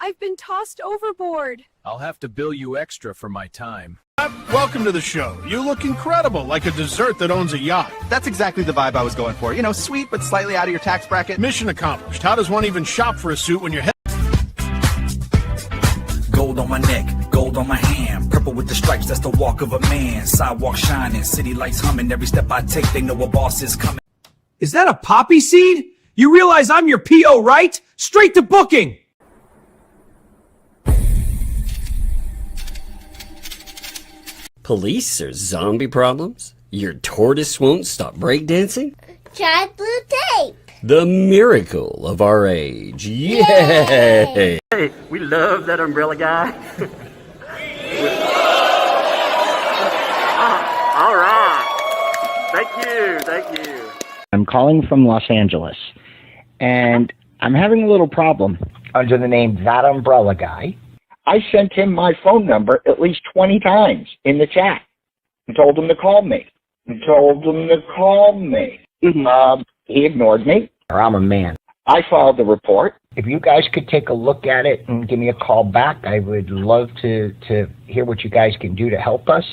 I've been tossed overboard. I'll have to bill you extra for my time. Welcome to the show. You look incredible, like a dessert that owns a yacht. That's exactly the vibe I was going for. You know, sweet but slightly out of your tax bracket. Mission accomplished. How does one even shop for a suit when you're Gold on my neck, gold on my hand, purple with the stripes, that's the walk of a man. Sidewalk shining, city lights humming, every step I take, they know a boss is coming. Is that a poppy seed? You realize I'm your PO, right? Straight to booking! Police or zombie problems? Your tortoise won't stop breakdancing? Try blue tape. The miracle of our age. Yay! Hey, we love that umbrella guy. All right. Thank you. I'm calling from Los Angeles, and I'm having a little problem under the name ThATuMBRELLAgUy. I sent him my phone number at least 20 times in the chat and told him to call me. He ignored me, or I'm a man. I filed the report. If you guys could take a look at it and give me a call back, I would love to hear what you guys can do to help us.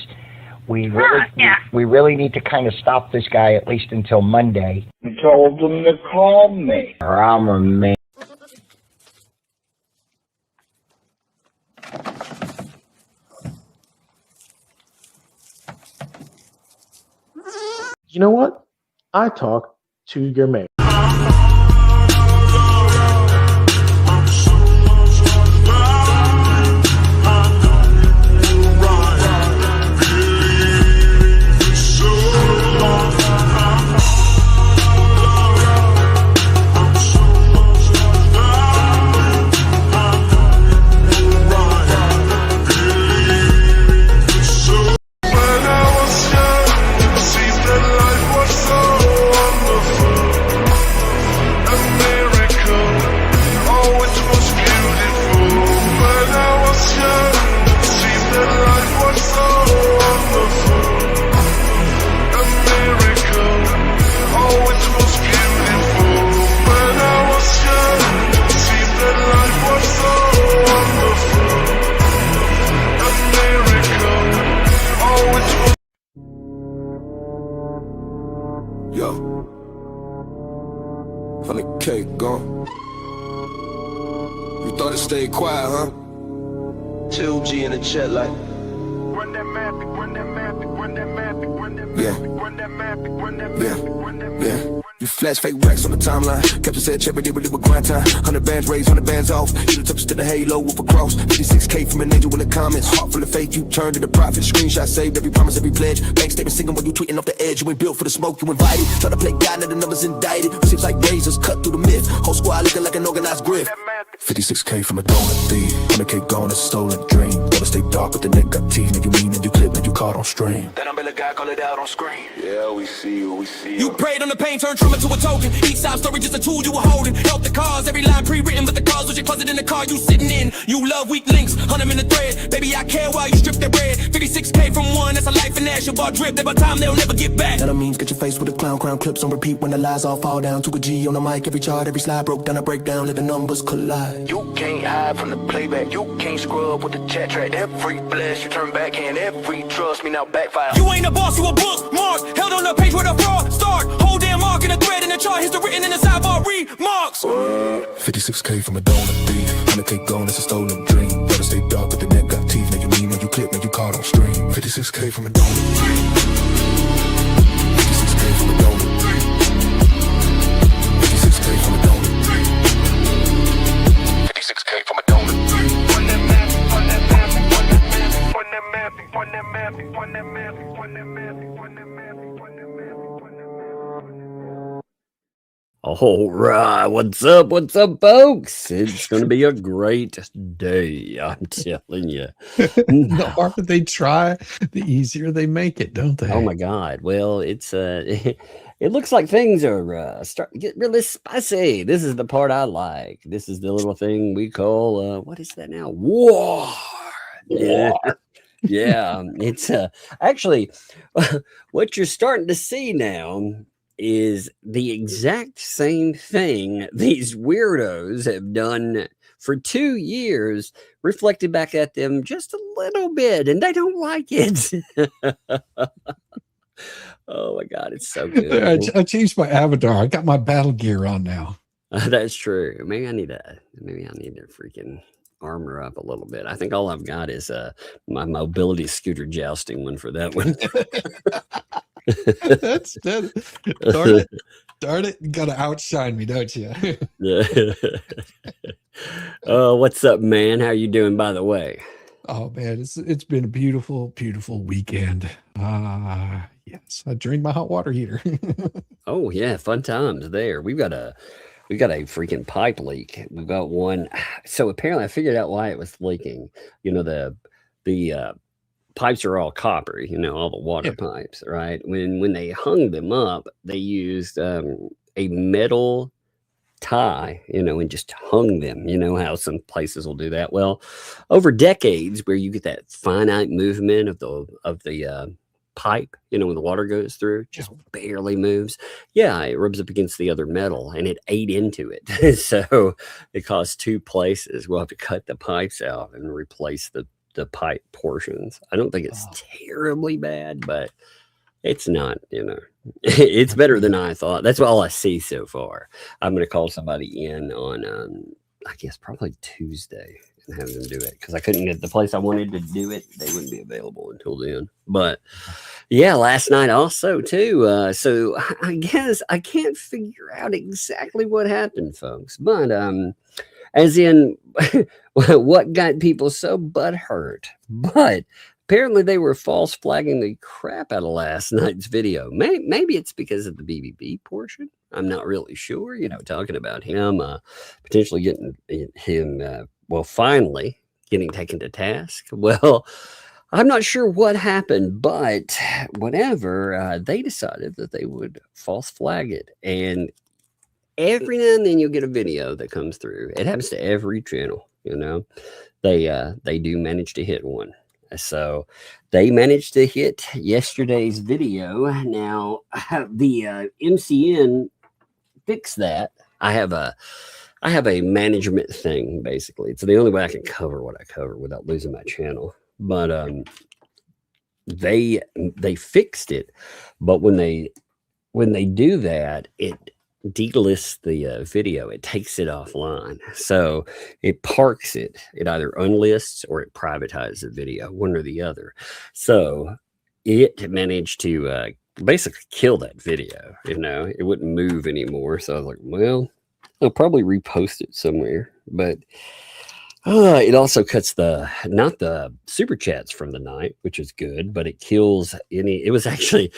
We really need to kind of stop this guy at least until Monday. I told him to call me, or I'm a man. You know what? I talk to your man. Yo, from the cake gone. You thought it stayed quiet, huh? 2G in the chat like. Run that map, run that map, run that map, run that map, run that map, run that map, run that map. You flash fake racks on the timeline. Kept said check, but they really with grind time. 100 bands raised, 100 bands off. You the touch to the halo with a cross. 56K from an angel in the comments. Heart full of faith, you turn to the prophet. Screenshot saved, every promise, every pledge. Bank statement singing when you tweeting off the edge. You ain't built for the smoke, you invited. Try to play God, now the numbers indicted. Seems like razors cut through the myth. Whole squad looking like an organized grift. 56K from a donut thief. 100K gone, it's a stolen dream. Gotta stay dark with the neck got teeth. Now you mean and you clip, now you caught on stream. That umbrella guy call it out on screen. Yeah, we see you, we see you. You prayed on the pain, turned trauma to a token. Each side story just a tool you were holding. Help the cause, every line pre-written, but the cause was your closet in the car you sitting in. You love weak links, hunt them in the thread. Baby, I care while you strip their bread. 56K from one, that's a life and ash. Your bar drip, that by time they'll never get back. That means get your face with a clown crown clips on repeat when the lies all fall down to a G on the mic. Every chart, every slide broke down, a breakdown, let the numbers collide. You can't hide from the playback, you can't scrub with the chat track. Every bless you turn backhand, every trust me now backfire. You ain't a boss, you a bookmark, held on the page where the fraud start. Whole damn mark in a thread in the chart, history written in the sidebar remarks. 56K from a donut thief, 100K gone, it's a stolen dream. Gotta stay dark with the neck got teeth, now you mean, now you clip, now you caught on stream. 56K from a donut thief. 56K from a donut thief. 56K from a donut thief. 56K from a donut thief. Run that map, run that map, run that map, run that map, run that map, run that map, run that map, run that map, run that map, run that map. All right, what's up, folks? It's going to be a great day, I'm telling you. The harder they try, the easier they make it, don't they? Oh my God! Well, it's it looks like things are starting to get really spicy. This is the part I like. This is the little thing we call what is that now? War. Yeah. Yeah, it's actually what you're starting to see now is the exact same thing these weirdos have done for 2 years reflected back at them just a little bit, and they don't like it. Oh my God, it's so good. I changed my avatar. I got my battle gear on now. That's true. Maybe I need to freaking armor up a little bit. I think all I've got is my mobility scooter jousting one for that one. That's darn it, you gotta outshine me, don't you? Oh, what's up, man? How you doing, by the way? Oh man, it's been a beautiful weekend. Yes, I drained my hot water heater. Oh yeah, fun times there. We've got a freaking pipe leak. We've got one. So apparently I figured out why it was leaking. You know, the pipes are all copper, you know, all the water pipes, right? When they hung them up, they used a metal tie, you know, and just hung them. You know how some places will do that. Well, over decades, where you get that finite movement of the pipe, you know, when the water goes through, just barely moves. Yeah, it rubs up against the other metal and it ate into it. So it caused 2 places. We'll have to cut the pipes out and replace the pipe portions. I don't think it's terribly bad, but it's not, you know, it's better than I thought. That's all I see so far. I'm going to call somebody in on, I guess probably Tuesday and have them do it, because I couldn't get the place I wanted to do it. They wouldn't be available until then. But yeah, last night also too. So I guess I can't figure out exactly what happened, folks. But as in what got people so butthurt. But apparently they were false flagging the crap out of last night's video. Maybe it's because of the BBB portion. I'm not really sure. You know, talking about him potentially getting him, finally getting taken to task. Well, I'm not sure what happened, but whatever, they decided that they would false flag it. And every now and then you'll get a video that comes through. It happens to every channel, you know. They do manage to hit one. So they managed to hit yesterday's video. Now the MCN fixed that. I have a management thing, basically. It's the only way I can cover what I cover without losing my channel. But they fixed it. But when they do that, it delists the video. It takes it offline. So it parks it. It either unlists or it privatizes the video, one or the other. So it managed to basically kill that video. You know, it wouldn't move anymore. So I was like, well, I'll probably repost it somewhere. But it also cuts not the super chats from the night, which is good, but it kills it was actually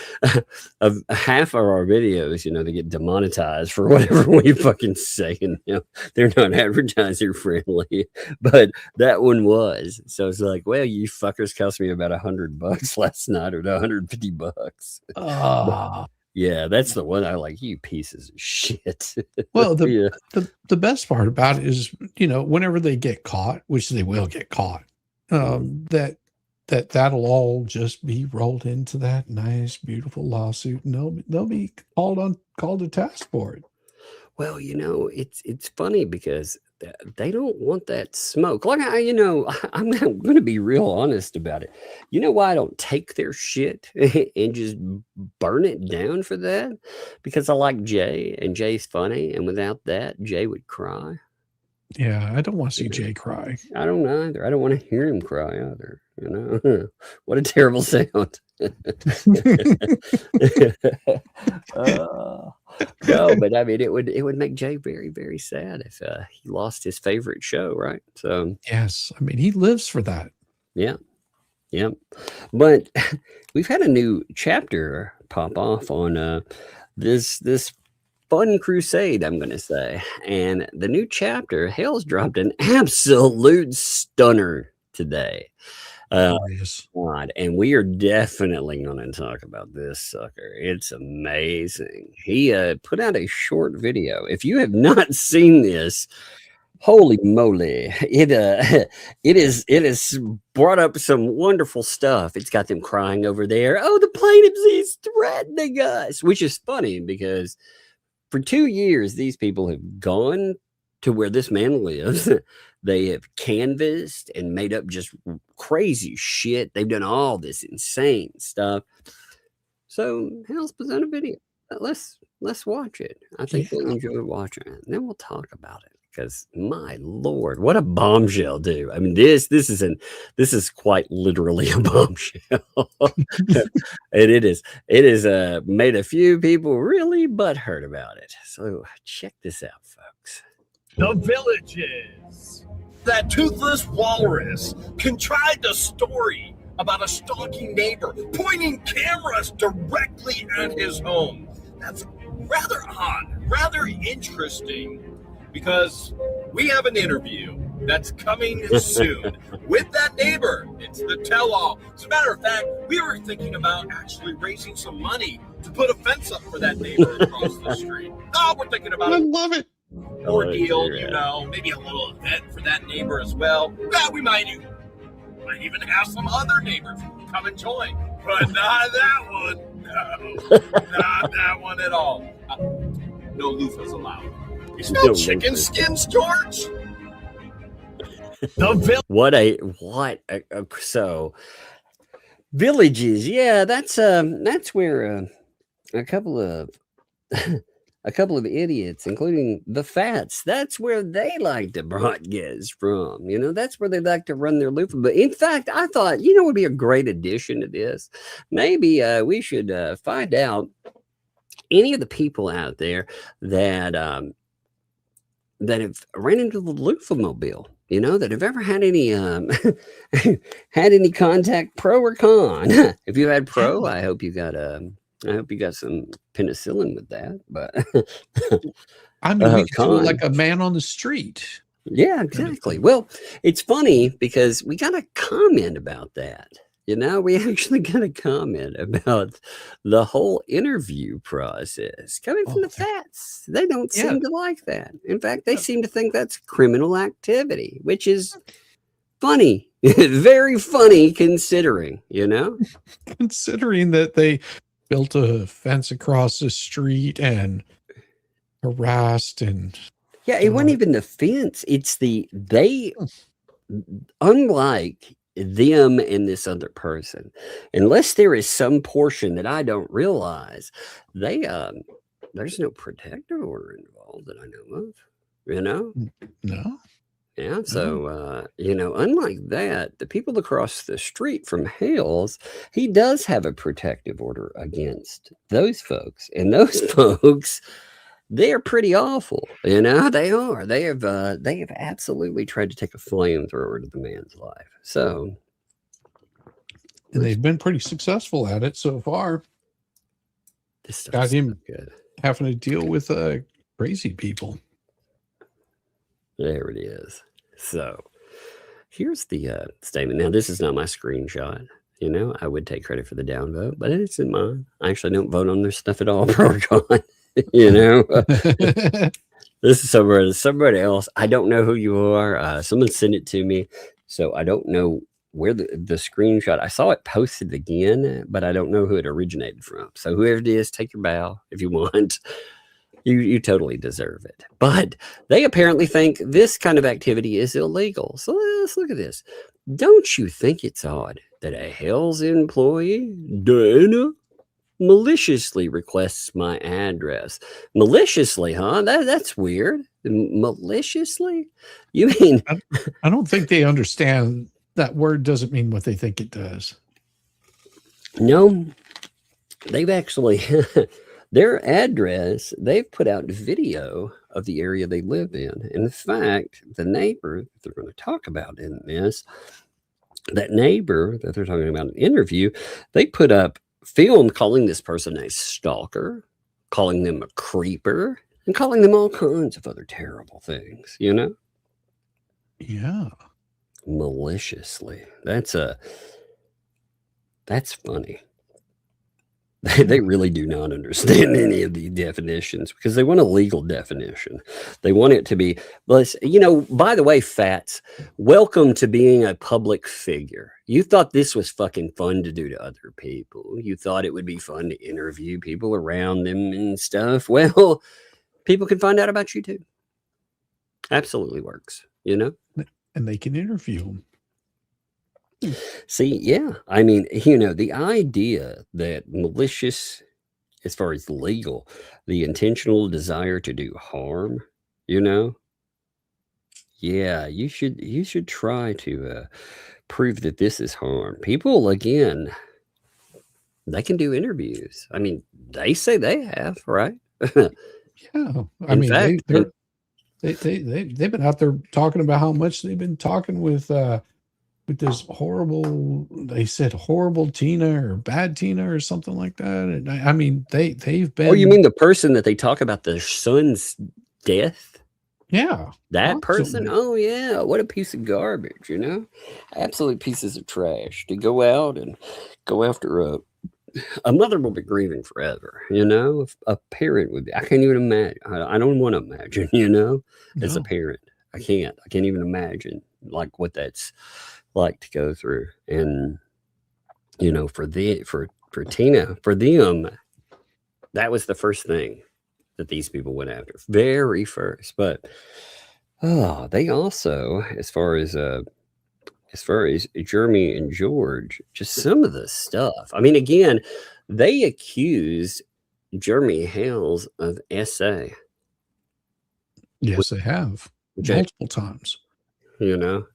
half of our videos, you know, they get demonetized for whatever we fucking say. And you know, they're not advertiser friendly, but that one was. So it's like, well, you fuckers cost me about $100 last night, or $150. Yeah, that's the one I like. You pieces of shit. Well, the best part about it is, you know, whenever they get caught, which they will get caught, that'll all just be rolled into that nice, beautiful lawsuit, and they'll be called to task for it. Well, you know, it's funny because they don't want that smoke. Like, I'm going to be real honest about it. You know why I don't take their shit and just burn it down for that? Because I like Jay, and Jay's funny, and without that, Jay would cry. Yeah, I don't want to see Jay cry. I don't either. I don't want to hear him cry either. You know, what a terrible sound. No, but I mean, it would make Jay very, very sad if he lost his favorite show, right? So yes, I mean, he lives for that. Yeah. But we've had a new chapter pop off on this fun crusade, I'm going to say, and the new chapter, Hale's dropped an absolute stunner today. Yes. And we are definitely going to talk about this sucker. It's amazing. He put out a short video. If you have not seen this, holy moly, it has brought up some wonderful stuff. It's got them crying over there. Oh, the plaintiffs, he's threatening us, which is funny because for 2 years these people have gone to where this man lives. They have canvassed and made up just crazy shit. They've done all this insane stuff. So Hale's present a video. Let's watch it. I think we'll enjoy watching it. And then we'll talk about it. Because my Lord, what a bombshell, dude. I mean, this is quite literally a bombshell. And it is made a few people really butthurt about it. So check this out, folks. The Villages. That toothless walrus contrived a story about a stalking neighbor pointing cameras directly at his home. That's rather odd, rather interesting. Because we have an interview that's coming soon with that neighbor. It's the tell-all. As a matter of fact, we were thinking about actually raising some money to put a fence up for that neighbor across the street. Oh, we're thinking about I love it. ordeal, maybe a little event for that neighbor as well. Yeah, we might even have some other neighbors come and join. But not that one. No, not that one at all. No loofahs allowed. You smell chicken skins, George? So Villages, yeah, that's where a couple of idiots, including the Fats, that's where they like to broadcast from. That's where they like to run their loofah. But in fact, I thought, it would be a great addition to this. Maybe we should find out any of the people out there that have ran into the loofah-mobile, that have ever had any contact, pro or con. If you had pro, I hope you got some penicillin with that. But I mean, we could do it like a man on the street. Yeah, exactly. Well, it's funny because we got a comment about that. We actually got a comment about the whole interview process coming from the Fats. They don't seem to like that. In fact, they seem to think that's criminal activity, which is funny. Very funny considering, Considering that they built a fence across the street and harassed and... Yeah, it wasn't even the fence. It's unlike them and this other person, unless there is some portion that I don't realize, there's no protective order involved that I know of, No. Yeah. So, unlike that, the people across the street from Hale's, he does have a protective order against those folks, and those folks, they're pretty awful. They are. They have absolutely tried to take a flamethrower to the man's life. So, and they've been pretty successful at it so far. This stuff got him good. Having to deal with crazy people. There it is. So, here's the statement. Now, this is not my screenshot. I would take credit for the downvote, but it's in mine. I actually don't vote on their stuff at all, pro or con. This is somebody else. I don't know who you are. Someone sent it to me, so I don't know where the screenshot. I saw it posted again, but I don't know who it originated from. So whoever it is, take your bow if you want. You totally deserve it. But they apparently think this kind of activity is illegal. So let's look at this. Don't you think it's odd that a Hale's employee, Dana, maliciously requests my address? Maliciously, huh? That's weird. Maliciously? You mean... I don't think they understand that word doesn't mean what they think it does. No, they've actually... their address, they've put out video of the area they live in. In fact, the neighbor that they're going to talk about in this, that neighbor that they're talking about in the interview, they put up film calling this person a stalker, calling them a creeper, and calling them all kinds of other terrible things, Yeah. Maliciously. That's funny. They really do not understand any of the definitions because they want a legal definition. They want it to be, by the way, Fats, welcome to being a public figure. You thought this was fucking fun to do to other people. You thought it would be fun to interview people around them and stuff. Well, people can find out about you too. Absolutely works, you know? And they can interview them. See, yeah. I mean, you know, the idea that malicious, as far as legal, the intentional desire to do harm, you know? Yeah, you should try to prove that this is harm. People, again, they can do interviews. I mean, they say they have, right? Yeah, I In mean, fact, they've been out there talking about how much they've been talking with this horrible, they said horrible Tina or bad Tina or something like that. And I mean, they've been. Oh, you mean the person that they talk about their son's death? Yeah, That person? constantly. Oh yeah, what a piece of garbage, you know? Absolute pieces of trash to go out and go after a mother will be grieving forever, you know? If a parent would be, I can't even imagine. I don't want to imagine, you know, as a No. parent. I can't even imagine like what that's like to go through. And, you know, for Tina, for them, that was the first thing that these people went after. Very first. But they also, as far as Jeremy and George, just some of the stuff. I mean, again, they accused Jeremy Hales of SA. Yes, they have multiple times. You know,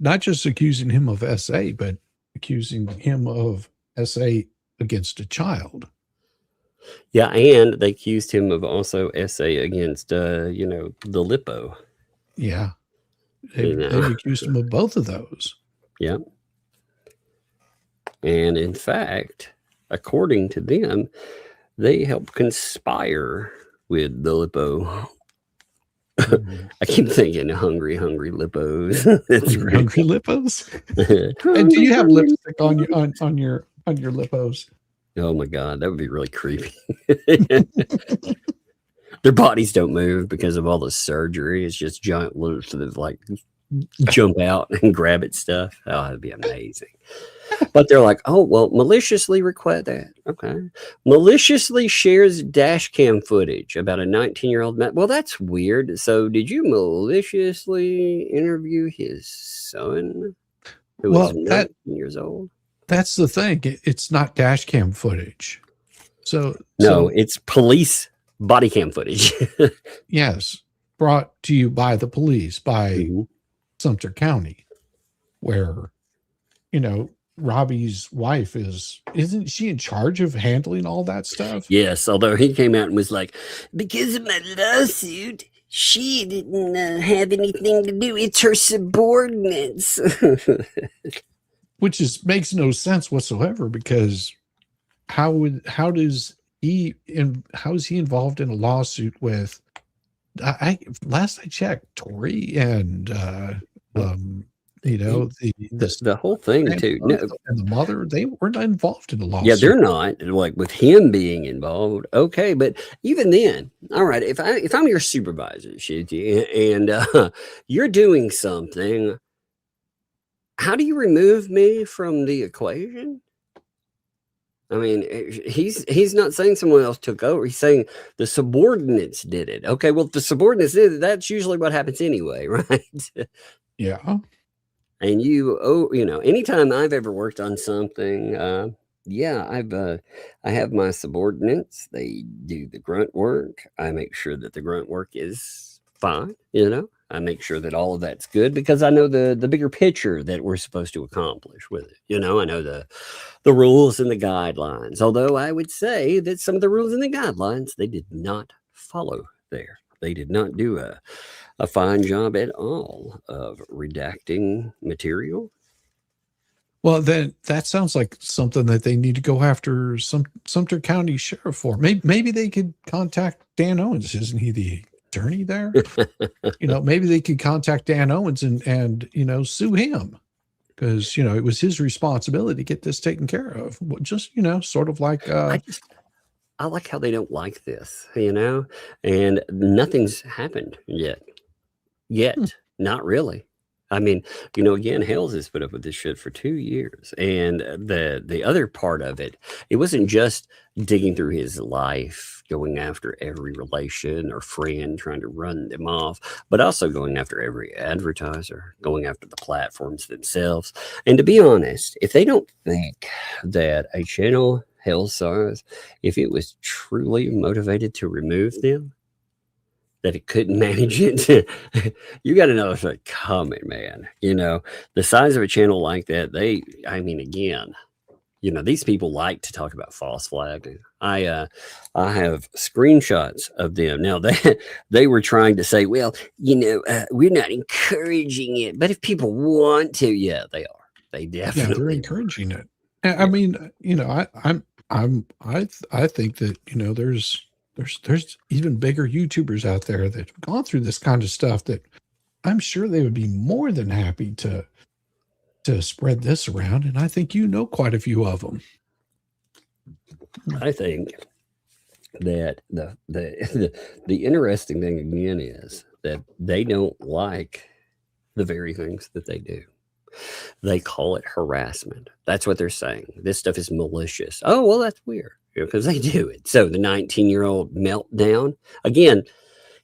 not just accusing him of SA, but accusing him of SA against a child. Yeah, and they accused him of also SA against you know, the Lipo. Yeah. They've accused him of both of those. Yep. And in fact, according to them, they helped conspire with the Lipo. I keep thinking hungry Lippos. Hungry Lippos? And do you have lipstick on your Lippos? Oh my God, that would be really creepy. Their bodies don't move because of all the surgery. It's just giant lips that like jump out and grab at stuff. Oh, that'd be amazing. But they're like, oh, well, maliciously request that. Okay. Maliciously shares dash cam footage about a 19-year-old man. Well, that's weird. So did you maliciously interview his son who was 19 years old? That's the thing. It's not dash cam footage. No, it's police body cam footage. Yes. Brought to you by the police, by Sumter County, where, you know, Robbie's wife isn't she in charge of handling all that stuff? Yes, although he came out and was like, because of my lawsuit, she didn't have anything to do. It's her subordinates. Which makes no sense whatsoever, because how is he involved in a lawsuit with last I checked, Tori and you know, the whole thing too. No, and the mother, they weren't involved in the lawsuit. Yeah, they're not, like with him being involved. Okay, but even then, all right, if I'm your supervisor, Shitty, and you're doing something, how do you remove me from the equation? I mean, he's not saying someone else took over. He's saying the subordinates did it. Okay, well, if the subordinates did it, that's usually what happens anyway, right? Yeah. And you know, anytime I've ever worked on something, I have my subordinates. They do the grunt work. I make sure that the grunt work is fine. You know, I make sure that all of that's good because I know the bigger picture that we're supposed to accomplish with it. You know, I know the rules and the guidelines. Although I would say that some of the rules and the guidelines they did not follow there. They did not do a fine job at all of redacting material. Well, then that sounds like something that they need to go after Sumter County Sheriff for. Maybe they could contact Dan Owens. Isn't he the attorney there? You know, maybe they could contact Dan Owens and you know, sue him because, you know, it was his responsibility to get this taken care of. Just, you know, sort of like I like how they don't like this, you know, and nothing's happened yet. Not really. I mean, again, Hales has put up with this shit for 2 years. And the other part of it, it wasn't just digging through his life, going after every relation or friend, trying to run them off, but also going after every advertiser, going after the platforms themselves. And to be honest, if they don't think that a channel Hale size, if it was truly motivated to remove them, that it couldn't manage it, you got another thing coming, man. The size of a channel like that, again, these people like to talk about false flagging. I have screenshots of them. Now they were trying to say, well, we're not encouraging it, but if people want to, yeah, they are. They definitely they're encouraging it. I mean, I think that there's even bigger YouTubers out there that have gone through this kind of stuff that I'm sure they would be more than happy to spread this around. And I think quite a few of them. I think that the interesting thing again is that they don't like the very things that they do. They call it harassment. That's what they're saying. This stuff is malicious. Oh, well, that's weird because they do it. So the 19-year-old meltdown, again,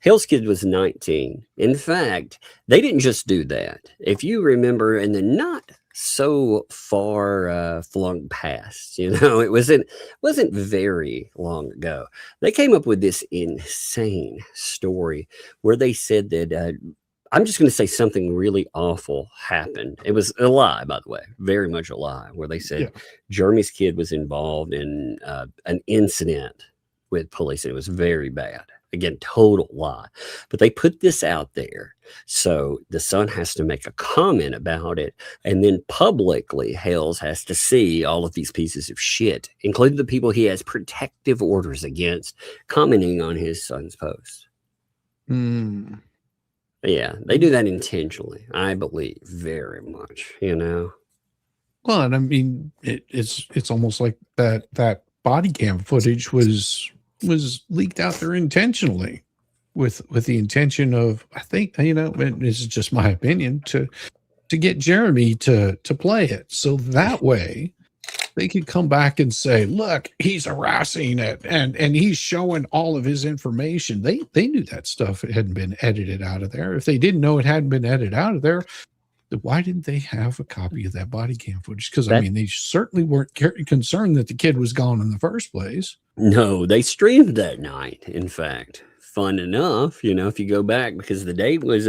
Hale's kid was 19. In fact, they didn't just do that. If you remember in the not so far flung past, it wasn't very long ago, they came up with this insane story where they said that I'm just going to say something really awful happened. It was a lie, by the way, very much a lie, where they said Jeremy's kid was involved in an incident with police, and it was very bad. Again, total lie. But they put this out there, so the son has to make a comment about it, and then publicly, Hales has to see all of these pieces of shit, including the people he has protective orders against, commenting on his son's post. Yeah, they do that intentionally, I believe, very much, Well, and I mean, it's almost like that body cam footage was leaked out there intentionally with the intention of, I think, this is just my opinion, to get Jeremy to play it. So that way they could come back and say, look, he's harassing it and he's showing all of his information. They knew that stuff hadn't been edited out of there. If they didn't know it hadn't been edited out of there, then why didn't they have a copy of that body cam footage? Because I mean, they certainly weren't concerned that the kid was gone in the first place. No, they streamed that night. In fact, fun enough, if you go back, because the date was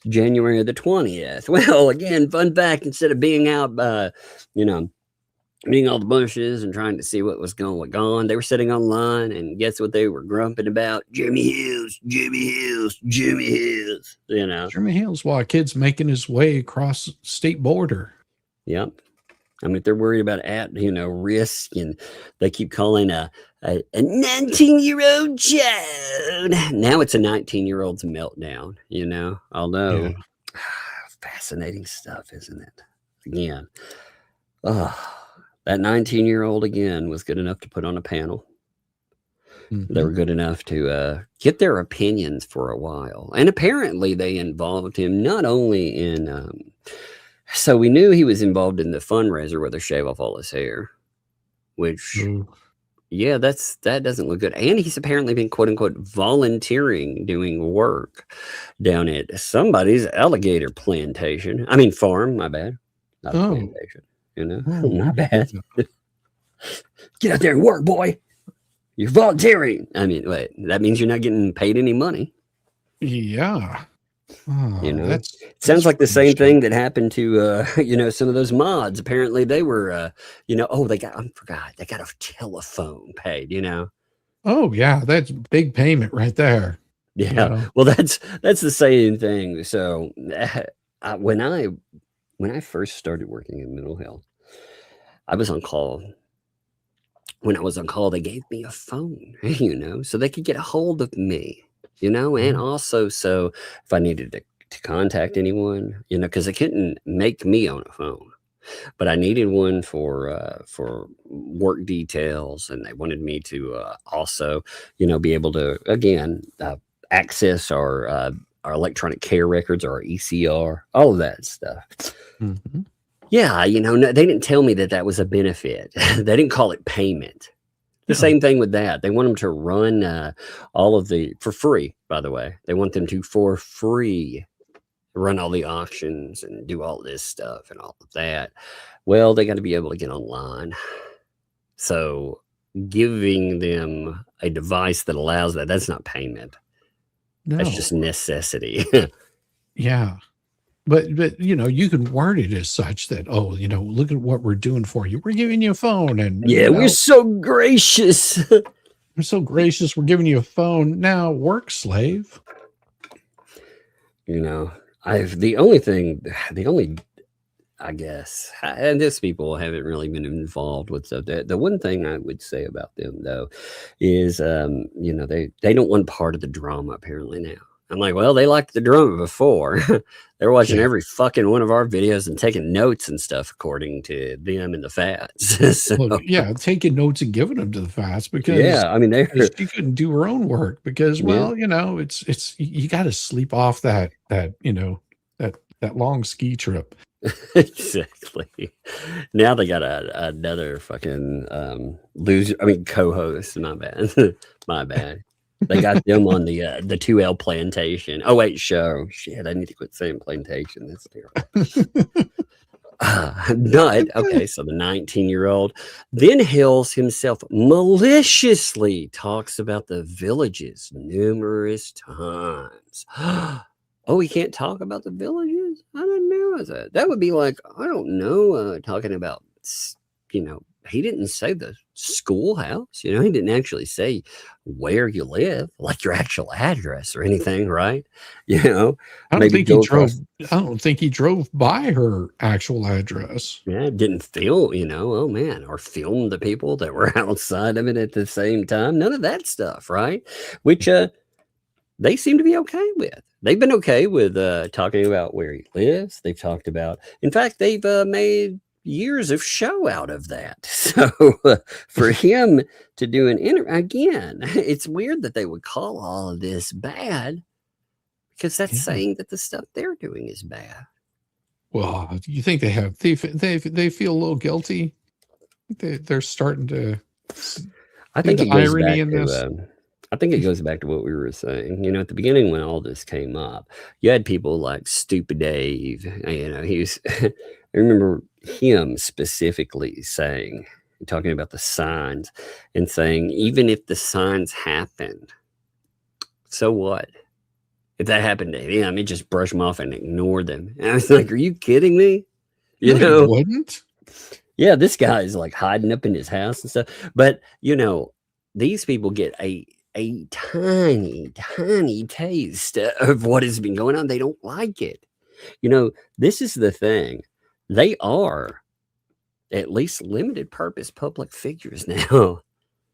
January the 20th. Well, again, fun fact, instead of being out, being all the bushes and trying to see what was going on, they were sitting online, and guess what they were grumping about? Jimmy Hales, Jimmy Hales, Jimmy Hales, Jimmy Hales, while a kid's making his way across the state border. Yep. I mean, if they're worried about risk, and they keep calling a 19-year-old child. Now it's a 19-year-old's meltdown, although fascinating stuff, isn't it? Again, that 19-year-old again was good enough to put on a panel. They were good enough to get their opinions for a while. And apparently they involved him not only in, so we knew he was involved in the fundraiser where they shave off all his hair, which, that doesn't look good. And he's apparently been, quote unquote, volunteering, doing work down at somebody's alligator plantation. I mean, farm, my bad. Not a plantation. Not bad. Get out there and work, boy. You're volunteering. I mean, wait, that means you're not getting paid any money. Yeah. It sounds like the same thing that happened to, some of those mods. Apparently they were, they got a telephone paid, Oh yeah. That's big payment right there. Yeah. Well, that's the same thing. So when I first started working in mental health, I was on call. When I was on call, they gave me a phone, so they could get a hold of me, and also so if I needed to contact anyone, because they couldn't make me on a phone, but I needed one for work details, and they wanted me to also, be able to, again, access our our electronic care records or our ECR, all of that stuff. Mm-hmm. Yeah, no, they didn't tell me that that was a benefit. They didn't call it payment. The same thing with that. They want them to run all of the, for free, by the way. They want them to, for free, run all the auctions and do all this stuff and all of that. Well, they got to be able to get online. So giving them a device that allows that, that's not payment. No. That's just necessity. Yeah. But you can word it as such that, look at what we're doing for you. We're giving you a phone, and we're so gracious. We're so gracious. We're giving you a phone. Now work, slave. I guess, and these people haven't really been involved with stuff. The one thing I would say about them, though, is, they don't want part of the drama apparently now. I'm like, well, they liked the drama before. They're watching every fucking one of our videos and taking notes and stuff, according to them and the Fats. So, well, taking notes and giving them to the Fats because she couldn't do her own work because, it's you got to sleep off that long ski trip. Exactly. Now they got another fucking co-host. My bad. My bad. They got them on the 2L plantation. Oh wait, show. Shit, I need to quit saying plantation. That's terrible. Okay, so the 19-year-old then Hales himself maliciously talks about the villages numerous times. Oh, he can't talk about the villages? I didn't realize that. That would be like, I don't know, talking about, he didn't say the schoolhouse. He didn't actually say where you live, like your actual address or anything, right? I don't think he drove by her actual address. Yeah, didn't or film the people that were outside of it at the same time. None of that stuff, right? Which they seem to be okay with. They've been okay with talking about where he lives. They've talked about, in fact, they've made years of show out of that. So for him to do an again, it's weird that they would call all of this bad because that's saying that the stuff they're doing is bad. Well, you think they feel a little guilty? They're starting to. I think the irony in this. I think it goes back to what we were saying. At the beginning when all this came up, you had people like Stupid Dave. He was. I remember him specifically talking about the signs and saying, even if the signs happened, so what? If that happened to him, he'd just brush them off and ignore them. And I was like, are you kidding me? You wouldn't? Yeah, this guy is like hiding up in his house and stuff. But, these people get a tiny, tiny taste of what has been going on. They don't like it. This is the thing. They are at least limited purpose public figures now.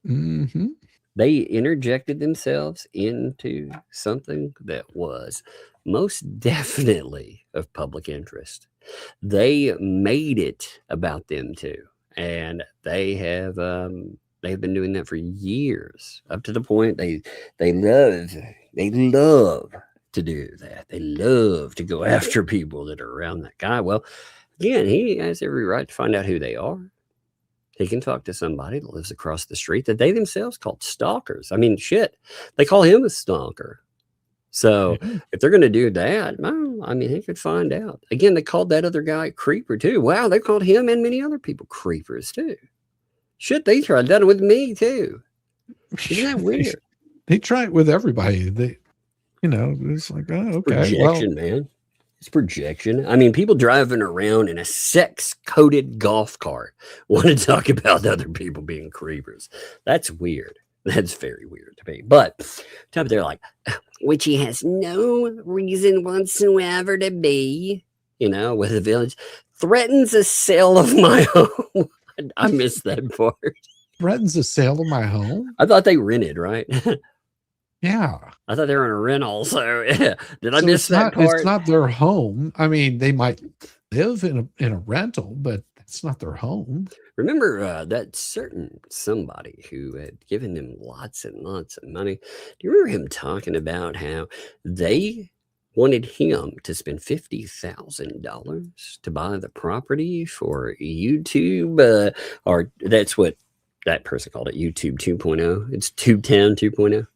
Mm-hmm. They interjected themselves into something that was most definitely of public interest. They made it about them too. And they have they've been doing that for years, up to the point they love to do that. They love to go after people that are around that guy. Well, again, he has every right to find out who they are. He can talk to somebody that lives across the street that they themselves called stalkers. I mean, shit, they call him a stalker. So if they're going to do that, well, I mean, he could find out. Again, they called that other guy a creeper too. Wow, they called him and many other people creepers too. Shit, they tried that with me too. Isn't that weird? They try it with everybody. It's like, oh, okay. Projection, man. It's projection. I mean, people driving around in a sex-coated golf cart want to talk about other people being creepers. That's weird. That's very weird to me. But they're like, which he has no reason whatsoever to be, with the village, threatens a sale of my home. I missed that part. Threatens a sale of my home? I thought they rented, right? Yeah. I thought they were in a rental. So did I miss that part? It's not their home. I mean, they might live in a rental, but that's not their home. Remember that certain somebody who had given them lots and lots of money? Do you remember him talking about how they wanted him to spend $50,000 to buy the property for YouTube, or that's what that person called it, YouTube 2.0. It's 210 2.0.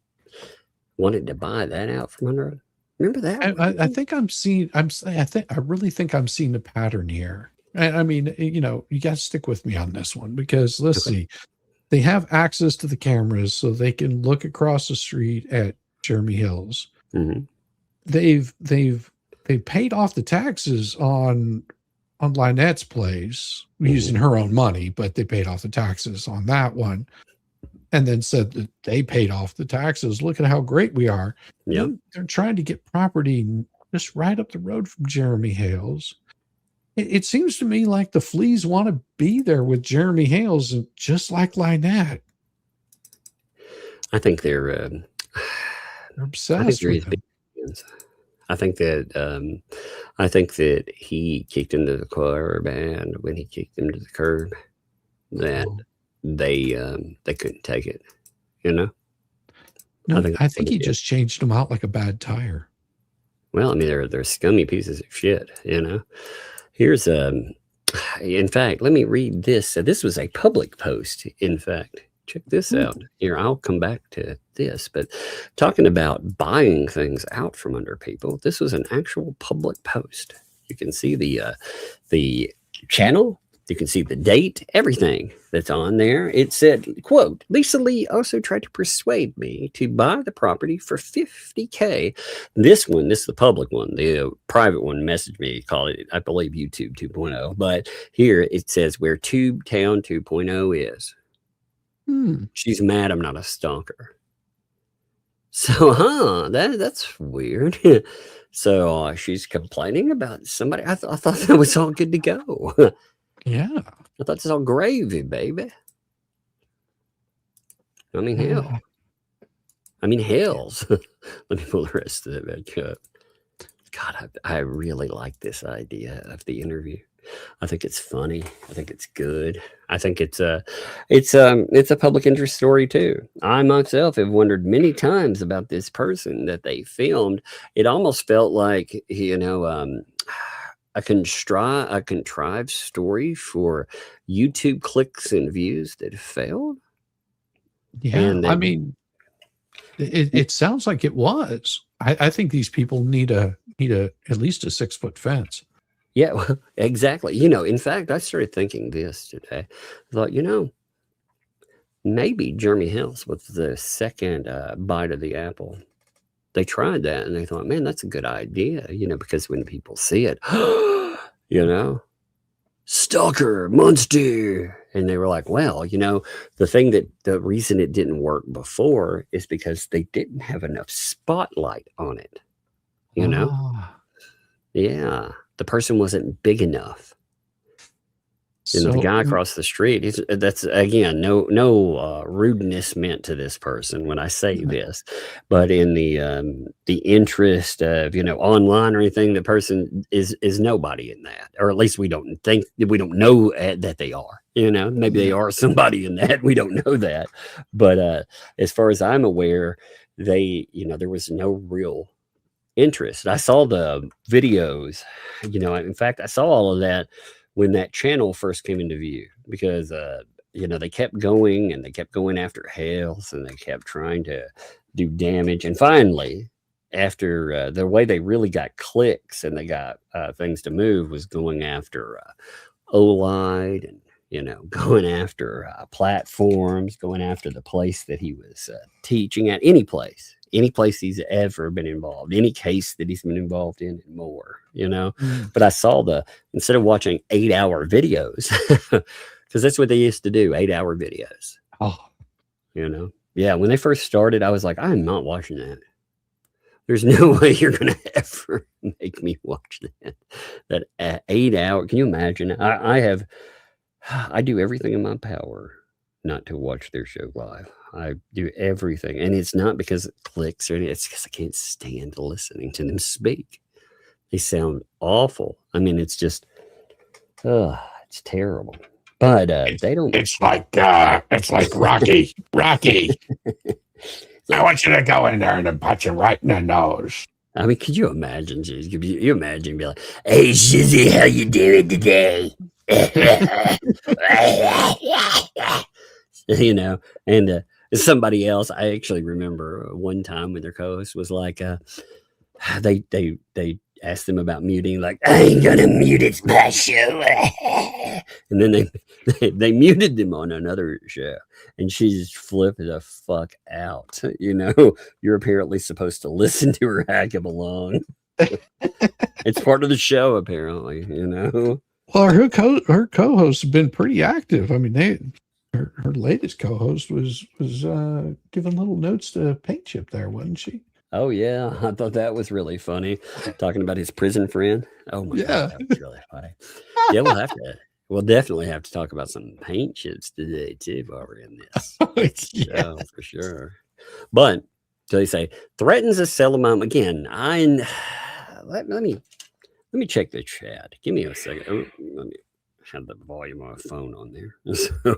Wanted to buy that out from under it. Remember that? I think I really think I'm seeing a pattern here. I mean, you know, you got to stick with me on this one, because let's see, they have access to the cameras so they can look across the street at Jeremy Hill's. Mm-hmm. They've paid off the taxes on Lynette's place using her own money, but they paid off the taxes on that one, and then said that they paid off the taxes. Look at how great we are. Yep. They're trying to get property just right up the road from Jeremy Hale's. It seems to me like the fleas want to be there with Jeremy Hale's, and just like Lynette. I think they're obsessed with him. I think that he kicked him to the curb, and when he kicked him to the curb, that they couldn't take it, you know. No, I think he just changed them out like a bad tire. Well, I mean, they're scummy pieces of shit, you know. Here's in fact, let me read this. This was a public post. In fact, check this out. Here, I'll come back to this, but talking about buying things out from under people, this was an actual public post. You can see the channel. You can see the date, everything that's on there. It said, quote, Lisa Lee also tried to persuade me to buy the property for $50K. This is the public one. The private one messaged me, called it, I believe, YouTube 2.0. But here it says where TubeTown 2.0 is. She's mad I'm not a stalker. So, that's weird. So she's complaining about somebody. I thought that was all good to go. Yeah. I thought it's all gravy, baby. I mean, hell. I mean, hells. Let me pull the rest of it back up. God, I really like this idea of the interview. I think it's funny. I think it's good. I think it's a public interest story too. I myself have wondered many times about this person that they filmed. It almost felt like, you know, a contrived story for YouTube clicks and views that failed. Yeah, I mean, it sounds like it was. I think these people need at least a 6-foot fence. Yeah, well, exactly. You know, in fact, I started thinking this today. I thought, you know, maybe Jeremy Hill's was the second bite of the apple. They tried that and they thought, man, that's a good idea, you know, because when people see it, you know, stalker, monster. And they were like, well, you know, the reason it didn't work before is because they didn't have enough spotlight on it, you know? Yeah. The person wasn't big enough. And the guy across the street, that's again, no rudeness meant to this person when I say this, but in the interest of, you know, online or anything, the person is nobody in that, or at least we don't know that they are, you know, maybe they are somebody in that. We don't know that. But as far as I'm aware, there was no real interest. I saw the videos, you know, in fact, I saw all of that when that channel first came into view, because, you know, they kept going and they kept going after Hales and they kept trying to do damage. And finally, after the way they really got clicks and they got things to move was going after Olide and, you know, going after platforms, going after the place that he was teaching at, any place he's ever been involved, any case that he's been involved in, and more, you know. But I saw instead of watching 8-hour videos, because that's what they used to do, 8-hour videos. You know, yeah. When they first started, I was like, I'm not watching that. There's no way you're gonna ever make me watch that 8-hour. Can you imagine? I do everything in my power not to watch their show live. I do everything. And it's not because it clicks or anything. It's because I can't stand listening to them speak. They sound awful. I mean, it's just, it's terrible. But they don't. It's like Rocky. Rocky. I want you to go in there and punch him right in the nose. I mean, could you imagine, geez, could you imagine be like, "Hey, Shizzy, how you doing today?" You know, and somebody else, I actually remember one time when their co-host was like, they asked them about muting, like, "I ain't gonna mute, it's my show." And then they muted them on another show, and she just flipped the fuck out. You know, you're apparently supposed to listen to her hack him along. It's part of the show, apparently. You know. Well, her co-hosts have been pretty active. I mean, her latest co-host was giving little notes to Paint Chip there, wasn't she? Oh yeah, I thought that was really funny. Talking about his prison friend. Oh my god, that was really funny. Yeah, we'll definitely have to talk about some paint chips today too while we're in this. Yeah, for sure. But so they say threatens to sell a mom again. Let me check the chat. Give me a second. Oh, let me have the volume of my phone on there. So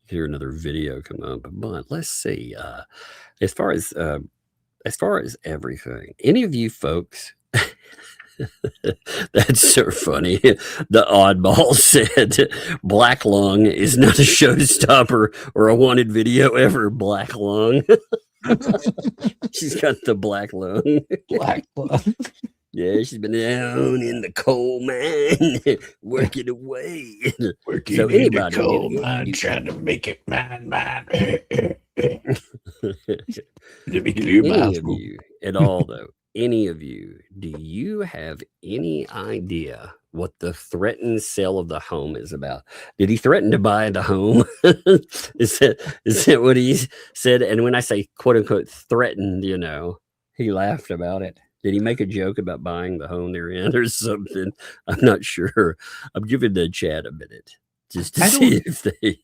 hear another video come up. But let's see. As far as everything, any of you folks, that's so funny. The oddball said Black Lung is not a showstopper or a wanted video ever. Black Lung. She's got the black lung. Black lung. Yeah, she's been down in the coal mine, working away. Working in the coal mine, trying to make it mine. Let me clear my Any of you at all, though, any of you, do you have any idea what the threatened sale of the home is about? Did he threaten to buy the home? Is that what he said? And when I say quote unquote threatened, you know, he laughed about it. Did he make a joke about buying the home they're in or something? I'm not sure. I'm giving the chat a minute just to see if they.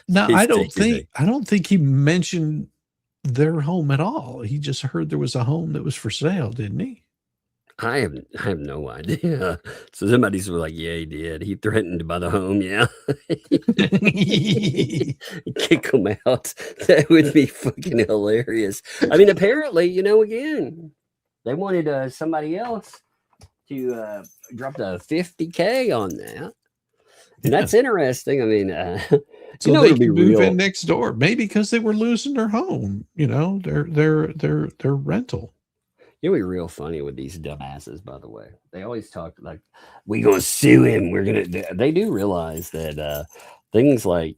No, I don't think he mentioned their home at all. He just heard there was a home that was for sale, didn't he? I have no idea. So somebody's like, yeah, he did. He threatened to buy the home. Yeah. Kick him out. That would be fucking hilarious. I mean, apparently, you know, again, they wanted somebody else to drop the $50K on that. And that's interesting. I mean, so they can move in next door, maybe because they were losing their home, you know, their rental. It'd be real funny with these dumbasses, by the way. They always talk like, we're going to sue him. They do realize that things like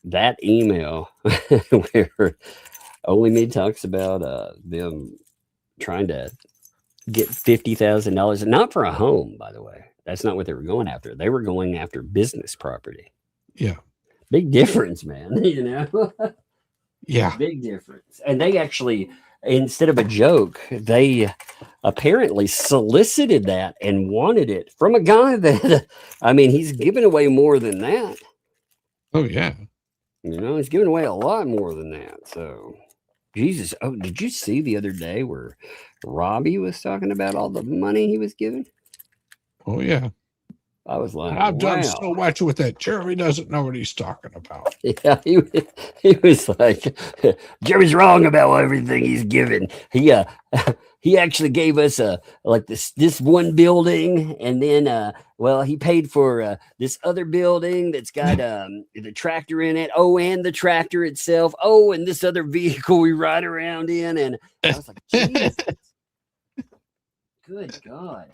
that email where Only Me talks about them trying to get $50,000, not for a home, by the way. That's not what they were going after. They were going after business property. Yeah. Big difference, man. You know? Yeah. Big difference. And they actually, instead of a joke, they apparently solicited that and wanted it from a guy that, I mean, he's giving away more than that. Oh, yeah. You know, he's giving away a lot more than that. So, Jesus. Oh, did you see the other day where Robbie was talking about all the money he was giving? Oh, yeah. I was like, I've done so much with that. Jeremy doesn't know what he's talking about. Yeah, he was like, Jeremy's wrong about everything he's given. He actually gave us like this one building, and then he paid for this other building that's got the tractor in it. Oh, and the tractor itself. Oh, and this other vehicle we ride around in. And I was like, Jesus. Good God.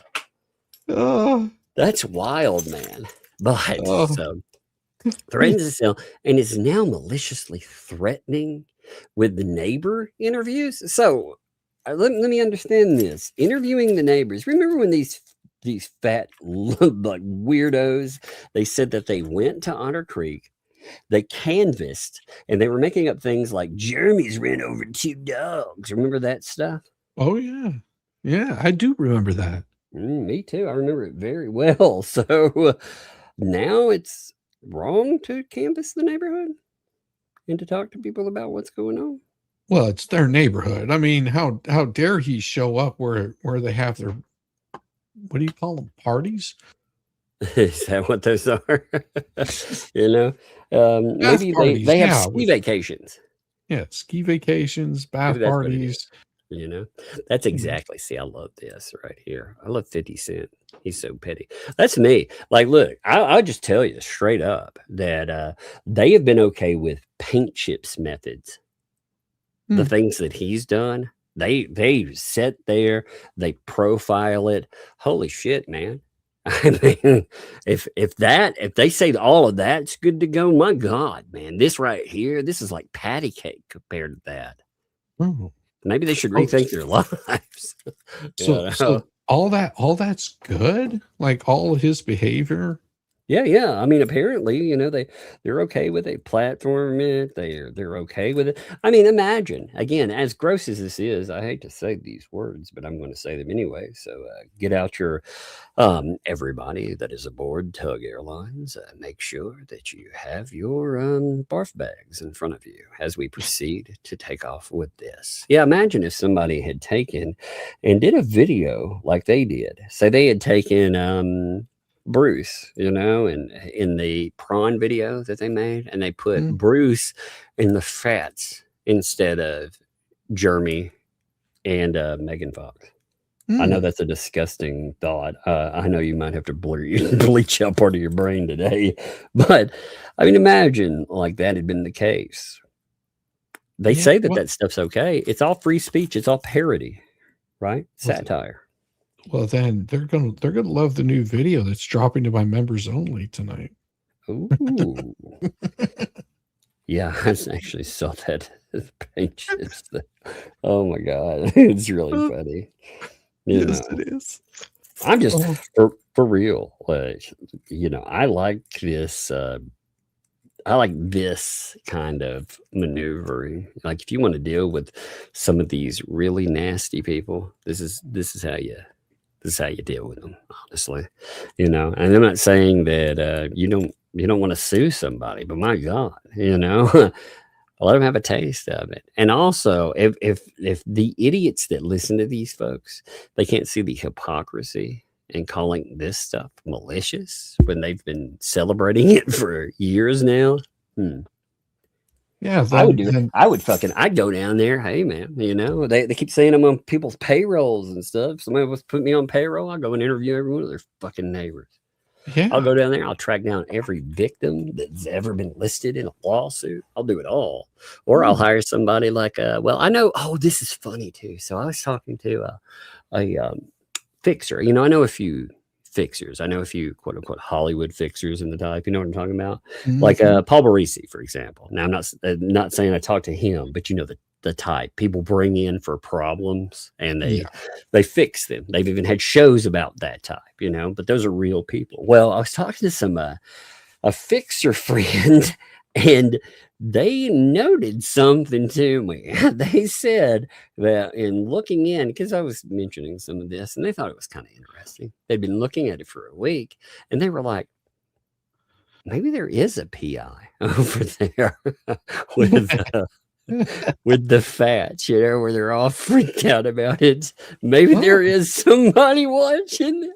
Oh. That's wild, man. But so threatens to sell and is now maliciously threatening with the neighbor interviews. So let me understand this. Interviewing the neighbors. Remember when these fat like weirdos, they said that they went to Otter Creek, they canvassed, and they were making up things like Jeremy's ran over 2 dogs. Remember that stuff? Oh, yeah. Yeah, I do remember that. Me too. I remember it very well. So now it's wrong to canvass the neighborhood and to talk to people about what's going on. Well, it's their neighborhood. I mean, how dare he show up where they have their, what do you call them, parties? Is that what those are? You know, maybe they have ski vacations. Yeah, ski vacations, bath parties. You know, that's exactly. See, I love this right here. I love 50 Cent. He's so petty. That's me. Like, look, I'll just tell you straight up that they have been okay with paint chips methods. The things that he's done, they sit there, they profile it. Holy shit, man. I mean, if they say all of that's good to go, my God, man, this right here, this is like patty cake compared to that. Maybe they should rethink their lives. So all that's good? Like all of his behavior? Yeah. I mean, apparently, you know, they're okay with it. Platform it. They're okay with it. I mean, imagine again, as gross as this is. I hate to say these words, but I'm going to say them anyway. So get out your everybody that is aboard Tug Airlines. Make sure that you have your barf bags in front of you as we proceed to take off with this. Yeah, imagine if somebody had taken and did a video like they did. Say they had taken Bruce, you know, and in the prawn video that they made, and they put Bruce in the fats instead of Jeremy and Megan Fox. I know that's a disgusting thought. I know you might have to bleach out part of your brain today, but I mean, imagine like that had been the case. They say that stuff's okay. It's all free speech. It's all parody, right? Satire. Well, then they're gonna love the new video that's dropping to my members only tonight. Ooh. Yeah, I actually saw that page. Oh my God, it's really funny. Yes, it is. I'm just for real. You know, I like this. I like this kind of maneuvering. Like, if you want to deal with some of these really nasty people, this is how you deal with them, honestly. You know, and I'm not saying that you don't want to sue somebody, but my God, you know, let them have a taste of it. And also, if the idiots that listen to these folks, they can't see the hypocrisy in calling this stuff malicious when they've been celebrating it for years now. Yeah, I would do it. I'd go down there. Hey, man, you know, they keep saying I'm on people's payrolls and stuff. Somebody was put me on payroll. I'll go and interview every one of their fucking neighbors. Yeah. I'll go down there. I'll track down every victim that's ever been listed in a lawsuit. I'll do it all. Or I'll hire somebody like, I know. Oh, this is funny too. So I was talking to a fixer. You know, I know a few fixers. I know a few quote unquote Hollywood fixers in the type. You know what I'm talking about? Like Paul Barisi, for example. Now, I'm not saying I talked to him, but you know the type people bring in for problems and they fix them. They've even had shows about that type, you know, but those are real people. Well, I was talking to some a fixer friend, and they noted something to me. They said that in looking in, because I was mentioning some of this, and they thought it was kind of interesting. They'd been looking at it for a week, and they were like, maybe there is a PI over there with the fats, you know, where they're all freaked out about it. Maybe there is somebody watching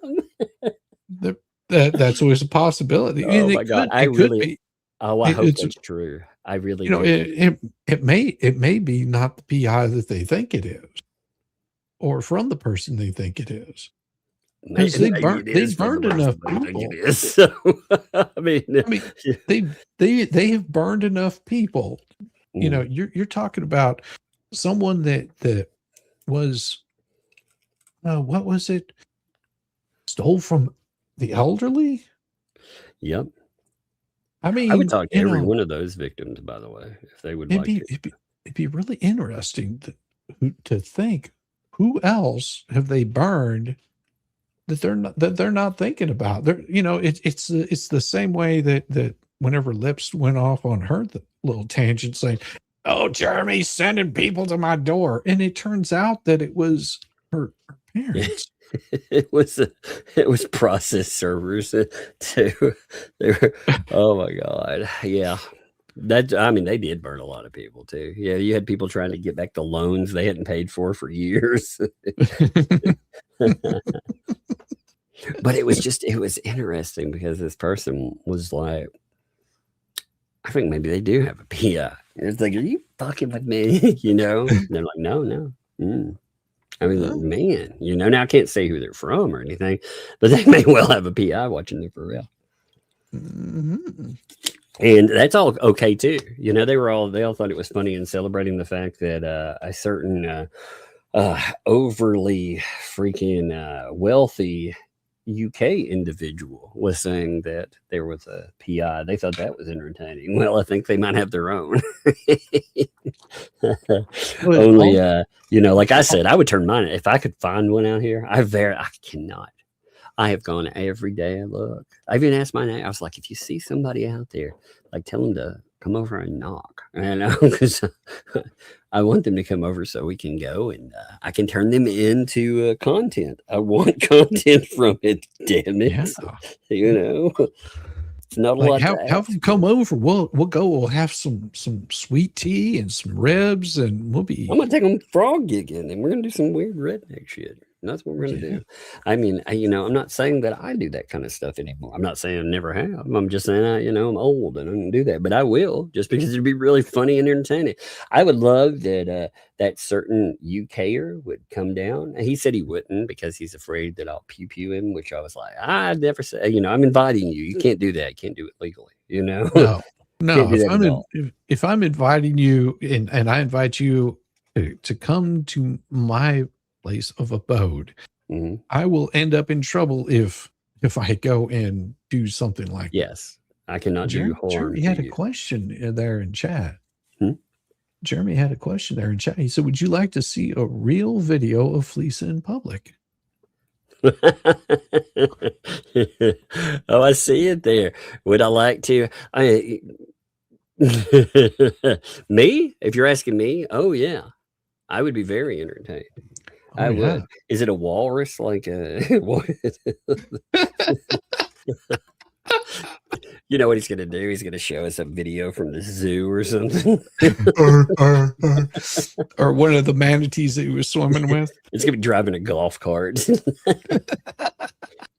them. That's always a possibility. Oh my God. I hope that's true. I really, you know, it may be not the PI that they think it is, or from the person they think it is. Because they've burned enough people. So, I mean, they have burned enough people. You know, you're talking about someone that was, what was it? Stole from the elderly. Yep. I mean, I would talk to every one of those victims, by the way, if they would like to. It'd be really interesting to think who else have they burned that they're not thinking about. You know, it's the same way that whenever Lips went off on her little tangent saying, "Oh, Jeremy's sending people to my door," and it turns out that it was her parents. It was process servers too. Oh my God. Yeah. I mean, they did burn a lot of people too. Yeah. You had people trying to get back the loans they hadn't paid for years. But it was interesting because this person was like, I think maybe they do have a PI. It's like, are you fucking with me? You know? And they're like, no. I mean, man, now I can't say who they're from or anything, but they may well have a PI watching them for real. And that's all okay too. They all thought it was funny and celebrating the fact that a certain overly freaking wealthy UK individual was saying that there was a PI. They thought that was entertaining. Well, I think they might have their own. Only, like I said, I would turn mine if I could find one out here. I cannot. I have gone every day I look. I even asked my name. I was like, if you see somebody out there, like tell them to come over and knock. Because I want them to come over so we can go and I can turn them into content. I want content from it. Damn it. Yeah. It's not a lot. Have them come over. We'll go. We'll have some sweet tea and some ribs, and we'll be. I'm gonna take them frog gigging, and we're gonna do some weird redneck shit. And that's what we're going to do. I mean, I'm not saying that I do that kind of stuff anymore. I'm not saying I never have. I'm just saying, I'm old and I don't do that. But I will, just because it'd be really funny and entertaining. I would love that that certain UKer would come down. And he said he wouldn't because he's afraid that I'll pew him, which I was like, I'd never say, I'm inviting you. You can't do that. You can't do it legally, No. If I'm inviting you and I invite you to come to my place of abode, I will end up in trouble if I go and do something like that. Yes, I cannot do harm. Jeremy had a question there in chat. Jeremy had a question there in chat. He said, would you like to see a real video of Fleece in public? Oh, I see it there. Would I like to? Me? If you're asking me, oh yeah, I would be very entertained. I would. Is it a walrus? Like what? You know what he's going to do? He's going to show us a video from the zoo or something. or one of the manatees that he was swimming with. It's going to be driving a golf cart.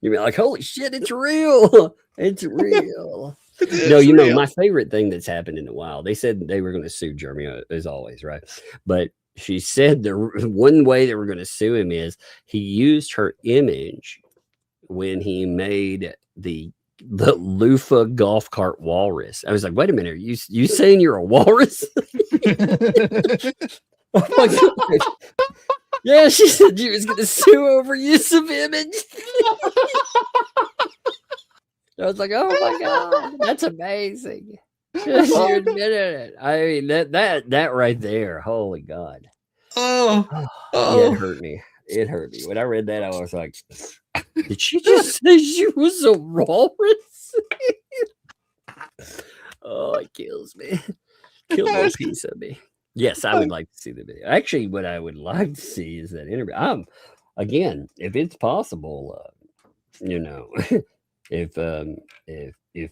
You'll be like, holy shit, it's real. It's real. No, my favorite thing that's happened in a while, they said they were going to sue Jeremy as always, right? But she said the one way that we're going to sue him is he used her image when he made the loofah golf cart walrus. I was like, wait a minute, are you saying you're a walrus? Oh my God. Yeah, she said she was going to sue over use of image. I was like, oh my God, that's amazing. You admitted it. I mean, that right there, holy God. It hurt me. It hurt me. When I read that, I was like, did she just say she was a walrus? Oh, it kills me. Kills a piece of me. Yes, I would like to see the video. Actually, what I would like to see is that interview. Again, if it's possible, if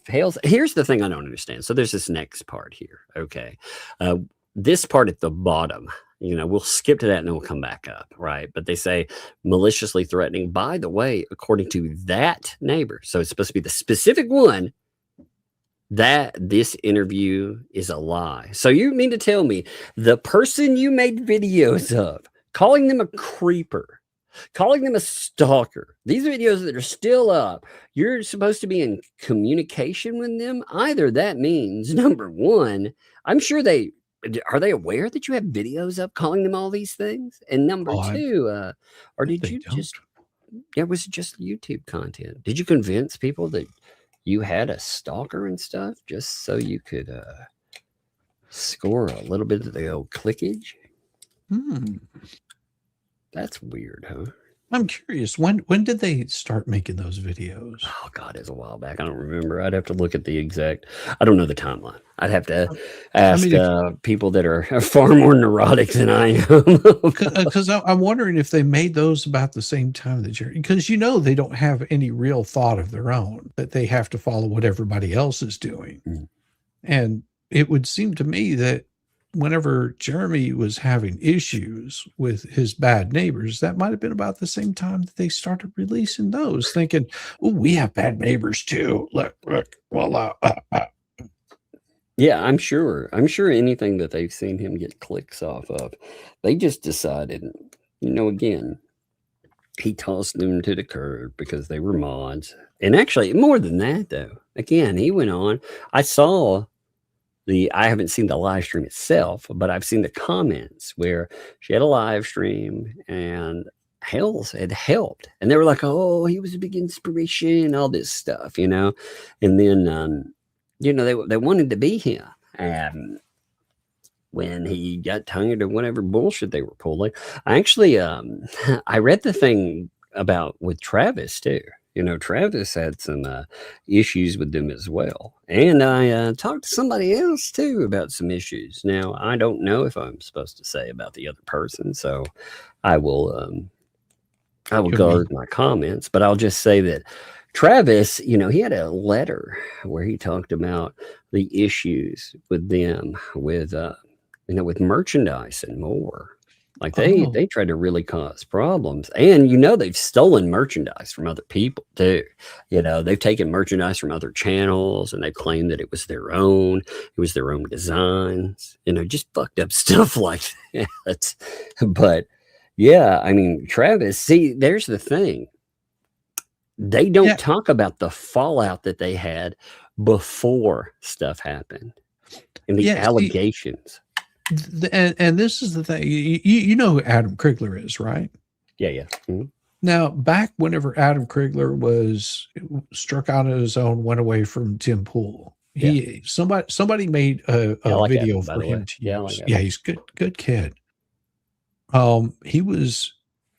Hale's, here's the thing I don't understand. So there's this next part here. Okay. This part at the bottom, we'll skip to that and then we'll come back up. Right. But they say maliciously threatening, by the way, according to that neighbor. So it's supposed to be the specific one that this interview is a lie. So you mean to tell me the person you made videos of, calling them a creeper, calling them a stalker, these videos that are still up, you're supposed to be in communication with them? Either that means, number one, I'm sure are they aware that you have videos up calling them all these things? And number two, or did you just, was it just YouTube content? Did you convince people that you had a stalker and stuff just so you could score a little bit of the old clickage? That's weird, huh? I'm curious. When did they start making those videos? Oh God, it's a while back. I don't remember. I'd have to look at the exact. I don't know the timeline. I'd have to ask people that are far more neurotic than I am. Because I'm wondering if they made those about the same time that because they don't have any real thought of their own, that they have to follow what everybody else is doing. And it would seem to me that whenever Jeremy was having issues with his bad neighbors, that might have been about the same time that they started releasing those, thinking, oh, we have bad neighbors too. Look, well, yeah, I'm sure anything that they've seen him get clicks off of, they just decided, again, he tossed them to the curb because they were mods. And actually, more than that, though, again, he went on. I haven't seen the live stream itself, but I've seen the comments where she had a live stream and Hale had helped. And they were like, oh, he was a big inspiration, all this stuff, And then, they wanted to be him. And when he got tired of whatever bullshit they were pulling, I actually, I read the thing with Travis too. Travis had some issues with them as well. And I talked to somebody else too about some issues. Now, I don't know if I'm supposed to say about the other person, so I will guard my comments, but I'll just say that Travis, he had a letter where he talked about the issues with them, with merchandise and more. Like they tried to really cause problems. And they've stolen merchandise from other people too. They've taken merchandise from other channels and they claim that it was their own. It was their own designs. Just fucked up stuff like that. But yeah, I mean, Travis, see, there's the thing. They don't talk about the fallout that they had before stuff happened and the allegations. And this is the thing. You know who Adam Krigler is, right? Yeah. Mm-hmm. Now, back whenever Adam Krigler was struck out on his own, went away from Tim Pool, somebody made a video Adam, for him to use. Like he's good kid.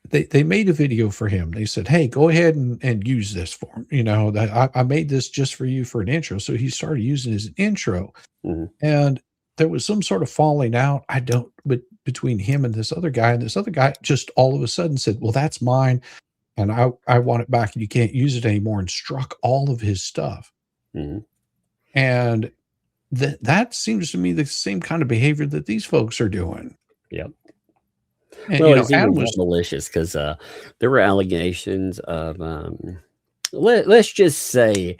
They made a video for him. They said, hey, go ahead and use this for him. That I made this just for you for an intro. So he started using it as an intro. Mm-hmm. And there was some sort of falling out. But between him and this other guy, just all of a sudden said, well, that's mine. And I want it back and you can't use it anymore, and struck all of his stuff. Mm-hmm. And that seems to me the same kind of behavior that these folks are doing. Yep. And, well, Adam was malicious because there were allegations of, let's just say,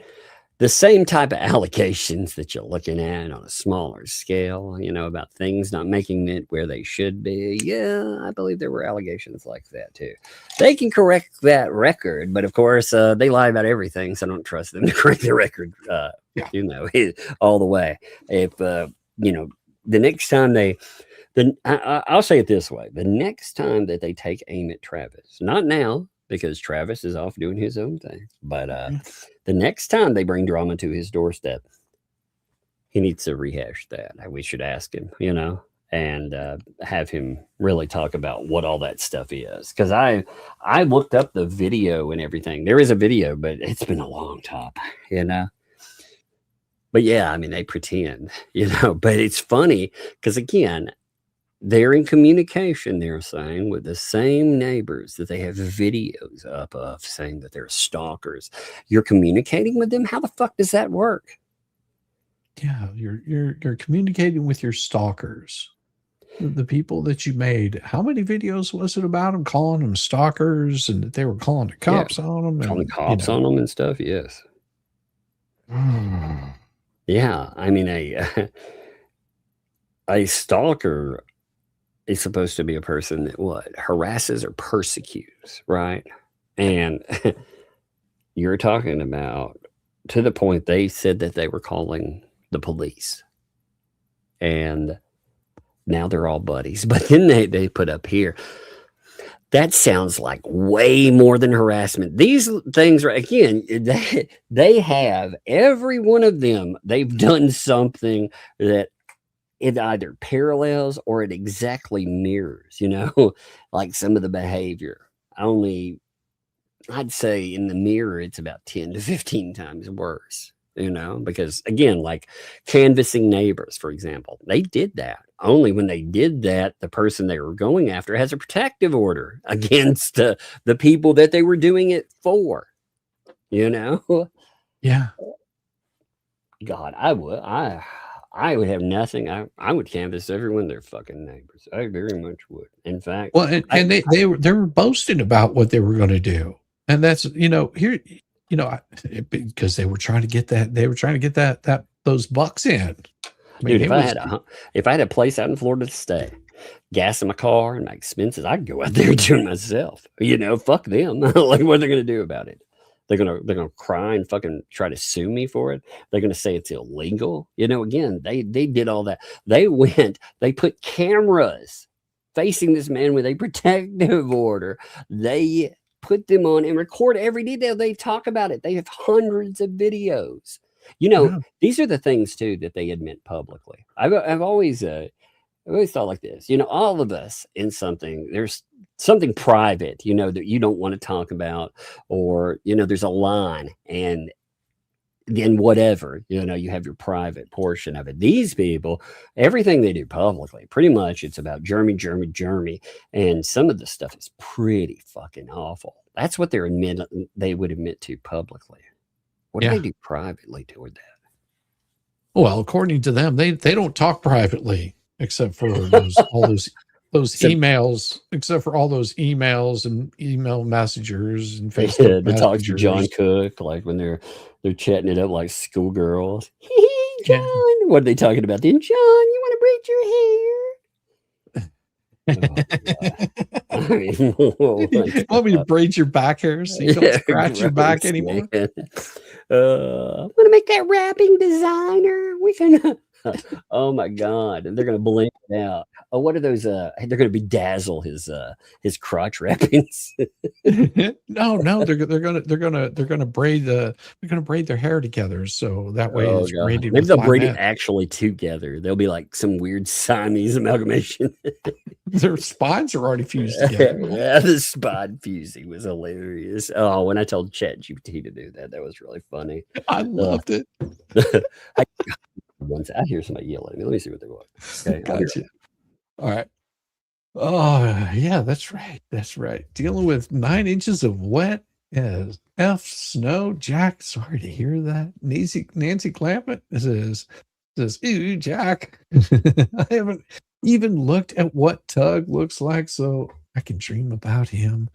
the same type of allegations that you're looking at on a smaller scale, about things not making it where they should be. Yeah, I believe there were allegations like that too. They can correct that record, but of course, they lie about everything, so I don't trust them to correct the record, all the way. If, the next time I'll say it this way. The next time that they take aim at Travis, not now, because Travis is off doing his own thing, but the next time they bring drama to his doorstep, he needs to rehash that. We should ask him, and have him really talk about what all that stuff is. Because I looked up the video and everything. There is a video, but it's been a long time, But yeah, I mean, they pretend, but it's funny because, again, they're in communication, they're saying, with the same neighbors that they have videos up of, saying that they're stalkers. You're communicating with them? How the fuck does that work? Yeah, you're communicating with your stalkers. The people that you made. How many videos was it about them calling them stalkers and that they were calling the cops on them? Calling cops on them and stuff, yes. Yeah, I mean, a stalker is supposed to be a person that harasses or persecutes, right? And you're talking about, to the point they said that they were calling the police, and now they're all buddies. But then they put up here, that sounds like way more than harassment. These things are, again, they have, every one of them, they've done something that it either parallels or it exactly mirrors, like some of the behavior. I'd say in the mirror, it's about 10 to 15 times worse, because, again, like canvassing neighbors, for example, they did that. Only when they did that, the person they were going after has a protective order against the people that they were doing it for, Yeah. God, I would have nothing. I would canvass everyone, their fucking neighbors. I very much would. In fact, well, they were boasting about what they were going to do, and that's here, because they were trying to get those bucks in. Dude, if I had a place out in Florida to stay, gas in my car and my expenses, I'd go out there and do it myself. You know, fuck them. Like, what are they going to do about it? They're gonna cry and fucking try to sue me for it. They're gonna say it's illegal. You know, again, they did all that. They put cameras facing this man with a protective order. They put them on and record every detail. They talk about it. They have hundreds of videos. You know, these are the things too that they admit publicly. I've always thought like this. You know, all of us in something, there's something private, you know, that you don't want to talk about, or, you know, there's a line, and then whatever, you know, you have your private portion of it. These people, everything they do publicly, pretty much it's about Jeremy. And some of the stuff is pretty fucking awful. That's what they would admit to publicly. What do they do privately toward that? Well, according to them, they don't talk privately, except for those emails, except for all those emails and email messengers and Facebook they talk to John Cook, like when they're chatting it up like schoolgirls. John, what are they talking about then? John, you want to braid your hair? You want me to braid your back hair so you don't scratch your back anymore? Want to make that wrapping designer? We can. Oh my God! And they're gonna blend it out. Oh, what are those? They're gonna bedazzle his crotch wrappings. No, they're gonna braid their hair together, so that way it's braided. Maybe they'll braid it actually together. They'll be like some weird Siamese amalgamation. Their spines are already fused together. Yeah, the spine fusing was hilarious. Oh, when I told ChatGPT to do that, that was really funny. I loved it. Once I hear somebody yell at me, let me see what they're going. Okay, gotcha. All right. Oh yeah, that's right. That's right. Dealing with 9 inches of wet as snow. Jack, sorry to hear that. Nancy Clampett says, "Ew, Jack." I haven't even looked at what Tug looks like, so I can dream about him.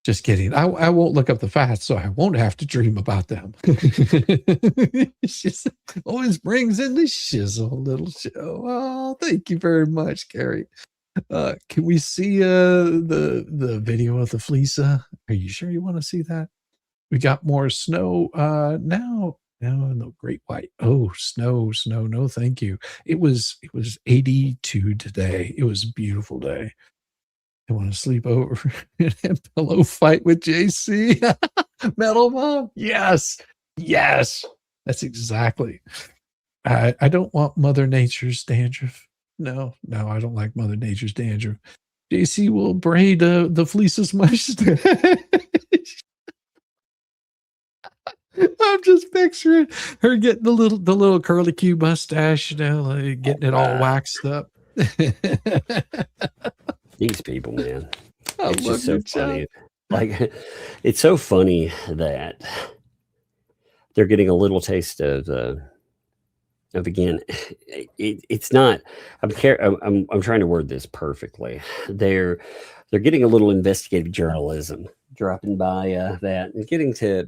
Just kidding. I won't look up the facts, so I won't have to dream about them. It's just always brings in the shizzle, little show. Oh, thank you very much, Carrie. Can we see the video of the Fleesa? Are you sure you want to see that? We got more snow now. No, Great White. Oh, snow. No, thank you. It was 82 today. It was a beautiful day. I want to sleep over and pillow fight with JC. Metal Mom. Yes. That's exactly. I don't want Mother Nature's dandruff. No, I don't like Mother Nature's dandruff. JC will braid the Fleeca's mustache. I'm just picturing her getting the little curly Q mustache, you know, like getting it all waxed up. These people, man, it's just so funny. Like, it's so funny that they're getting a little taste of again. It's not. I'm trying to word this perfectly. They're getting a little investigative journalism dropping by that, and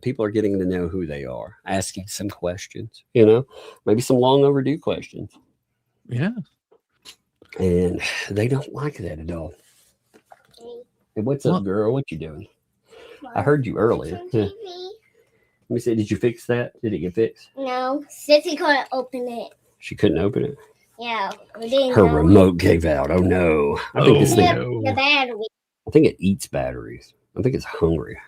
people are getting to know who they are, asking some questions. You know, maybe some long overdue questions. Yeah. And they don't like that at all. Hey, what's up, girl? What you doing? I heard you earlier. Let me see. Did you fix that? Did it get fixed? No, Sissy couldn't open it. She couldn't open it? Yeah. We didn't Her know. remote gave out. Oh, no. I think this thing, The battery. I think it eats batteries. I think it's hungry.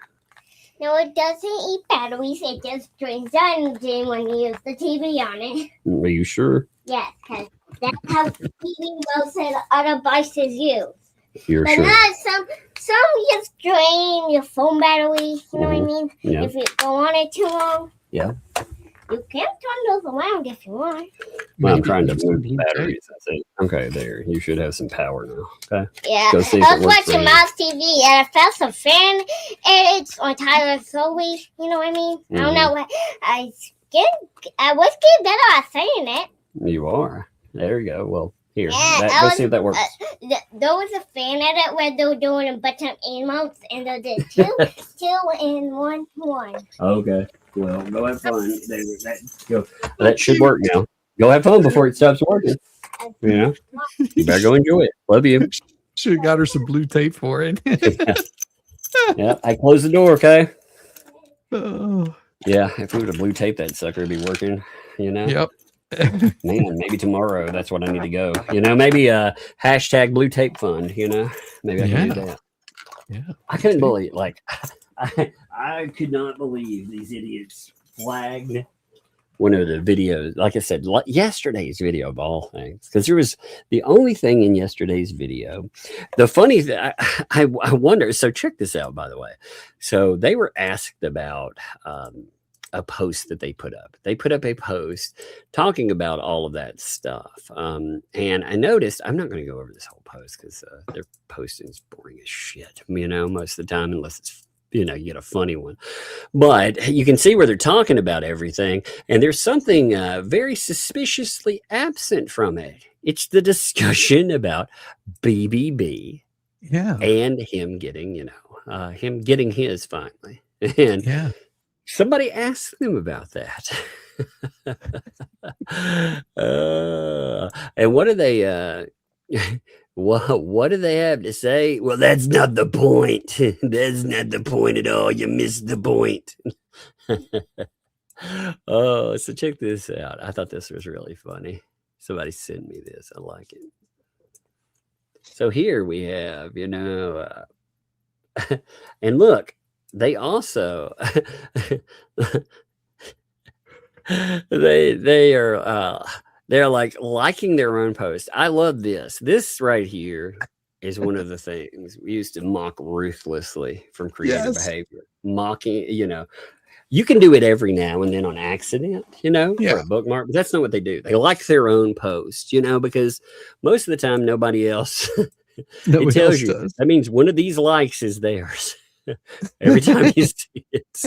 No, it doesn't eat batteries. It just drains energy when you use the TV on it. Are you sure? Yes, because that's how TV most of the other devices use. You're but sure? Not some just drain your phone battery. You know what I mean? Yeah. If you go on it too long. Yeah. You can turn those around if you want. Well, I'm trying to move the batteries. I think. Okay, there. You should have some power now. Okay. Yeah. Go see if I it was works for watching you. Mouse TV and I felt some fan. And it's on Tyler Zoe. You know what I mean? I don't know what. I was getting better at saying it. You are. There you go. Well, here. Yeah, Go see if that works. There was a fan edit where they were doing a bunch of emotes and they did two and one. Okay. Well, go have fun. That should work now. Go have fun before it stops working. You know, you better go enjoy it. Love you. Should have got her some blue tape for it. Yeah, I close the door, okay? Oh. Yeah, if we would have blue taped that sucker, it'd be working, you know? Yep. Man, maybe tomorrow that's what I need to go. You know, maybe a hashtag blue tape fund, you know? Maybe I can do that. Yeah. I couldn't believe, like, I could not believe these idiots flagged one of the videos, like I said, yesterday's video of all things, because there was the only thing in yesterday's video. The funny thing, I wonder, so check this out, by the way. So they were asked about a post that they put up. They put up a post talking about all of that stuff. And I noticed, I'm not going to go over this whole post because their posting is boring as shit, you know, most of the time, unless it's, you know, you get a funny one. But you can see where they're talking about everything. And there's something very suspiciously absent from it. It's the discussion about BBB and him getting, you know, him getting his finally. And somebody asked them about that. And what do they... What do they have to say? Well, that's not the point. That's not the point at all. You missed the point. Oh, so check this out. I thought this was really funny. Somebody sent me this. I like it. So here we have, you know, and look, they also they're like liking their own post. I love this. This right here is one of the things we used to mock ruthlessly from creator behavior. Mocking, you know, you can do it every now and then on accident, you know, for a bookmark, but that's not what they do. They like their own post, you know, because most of the time nobody else it tells you does. That means one of these likes is theirs. Every time you see it.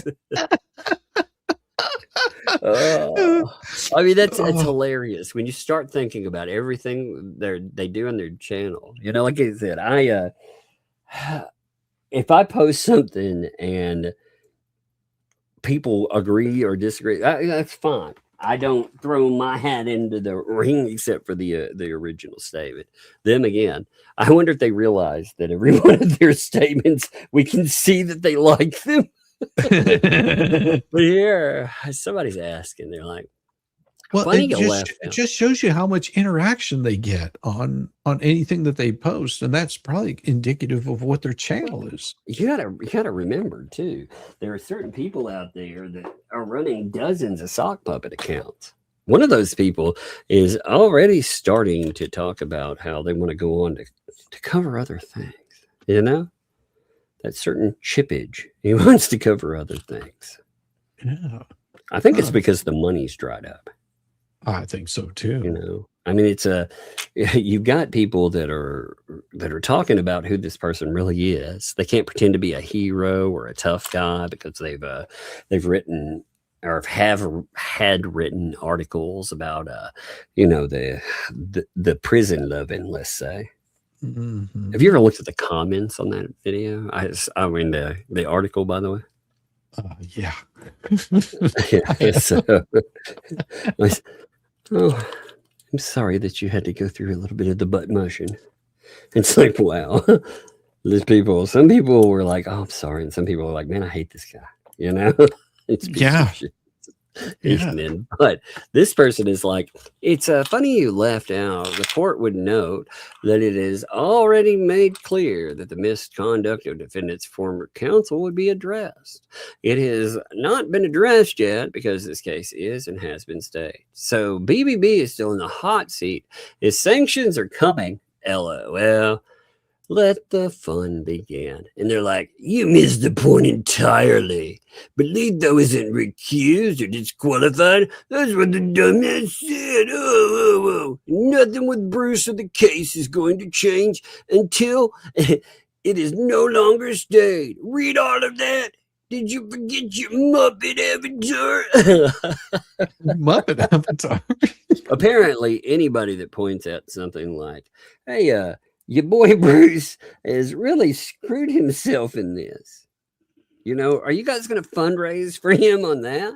I mean, that's hilarious when you start thinking about everything they do on their channel. You know, like I said, if I post something and people agree or disagree, that's fine. I don't throw my hat into the ring except for the original statement. Them again, I wonder if they realize that every one of their statements, we can see that they like them. But here, somebody's asking. They're like, well, it just shows you how much interaction they get on anything that they post, and that's probably indicative of what their channel is. You gotta remember too, there are certain people out there that are running dozens of sock puppet accounts. One of those people is already starting to talk about how they want to go on to cover other things, you know? That certain chippage. He wants to cover other things. Yeah. I think it's because the money's dried up. I think so too. You know, I mean, you've got people that are talking about who this person really is. They can't pretend to be a hero or a tough guy because they've written or have had written articles about you know, the prison living, let's say. Mm-hmm. Have you ever looked at the comments on that video? I mean the article, by the way. Yeah. Oh, I'm sorry that you had to go through a little bit of the butt motion. It's like, wow. Some people were like, oh, I'm sorry. And some people were like, man, I hate this guy. You know? Yeah. But this person is like, it's funny you left out. The court would note that it is already made clear that the misconduct of defendant's former counsel would be addressed. It has not been addressed yet because this case is and has been stayed. So BBB is still in the hot seat. His sanctions are coming. LOL. Let the fun begin. And they're like, you missed the point entirely. Belito isn't recused or disqualified. That's what the dumbass said. Nothing with Bruce or the case is going to change until it is no longer stayed. Read all of that. Did you forget your Muppet avatar? Muppet avatar. Apparently, anybody that points out something like, hey, your boy Bruce has really screwed himself in this. You know, are you guys going to fundraise for him on that?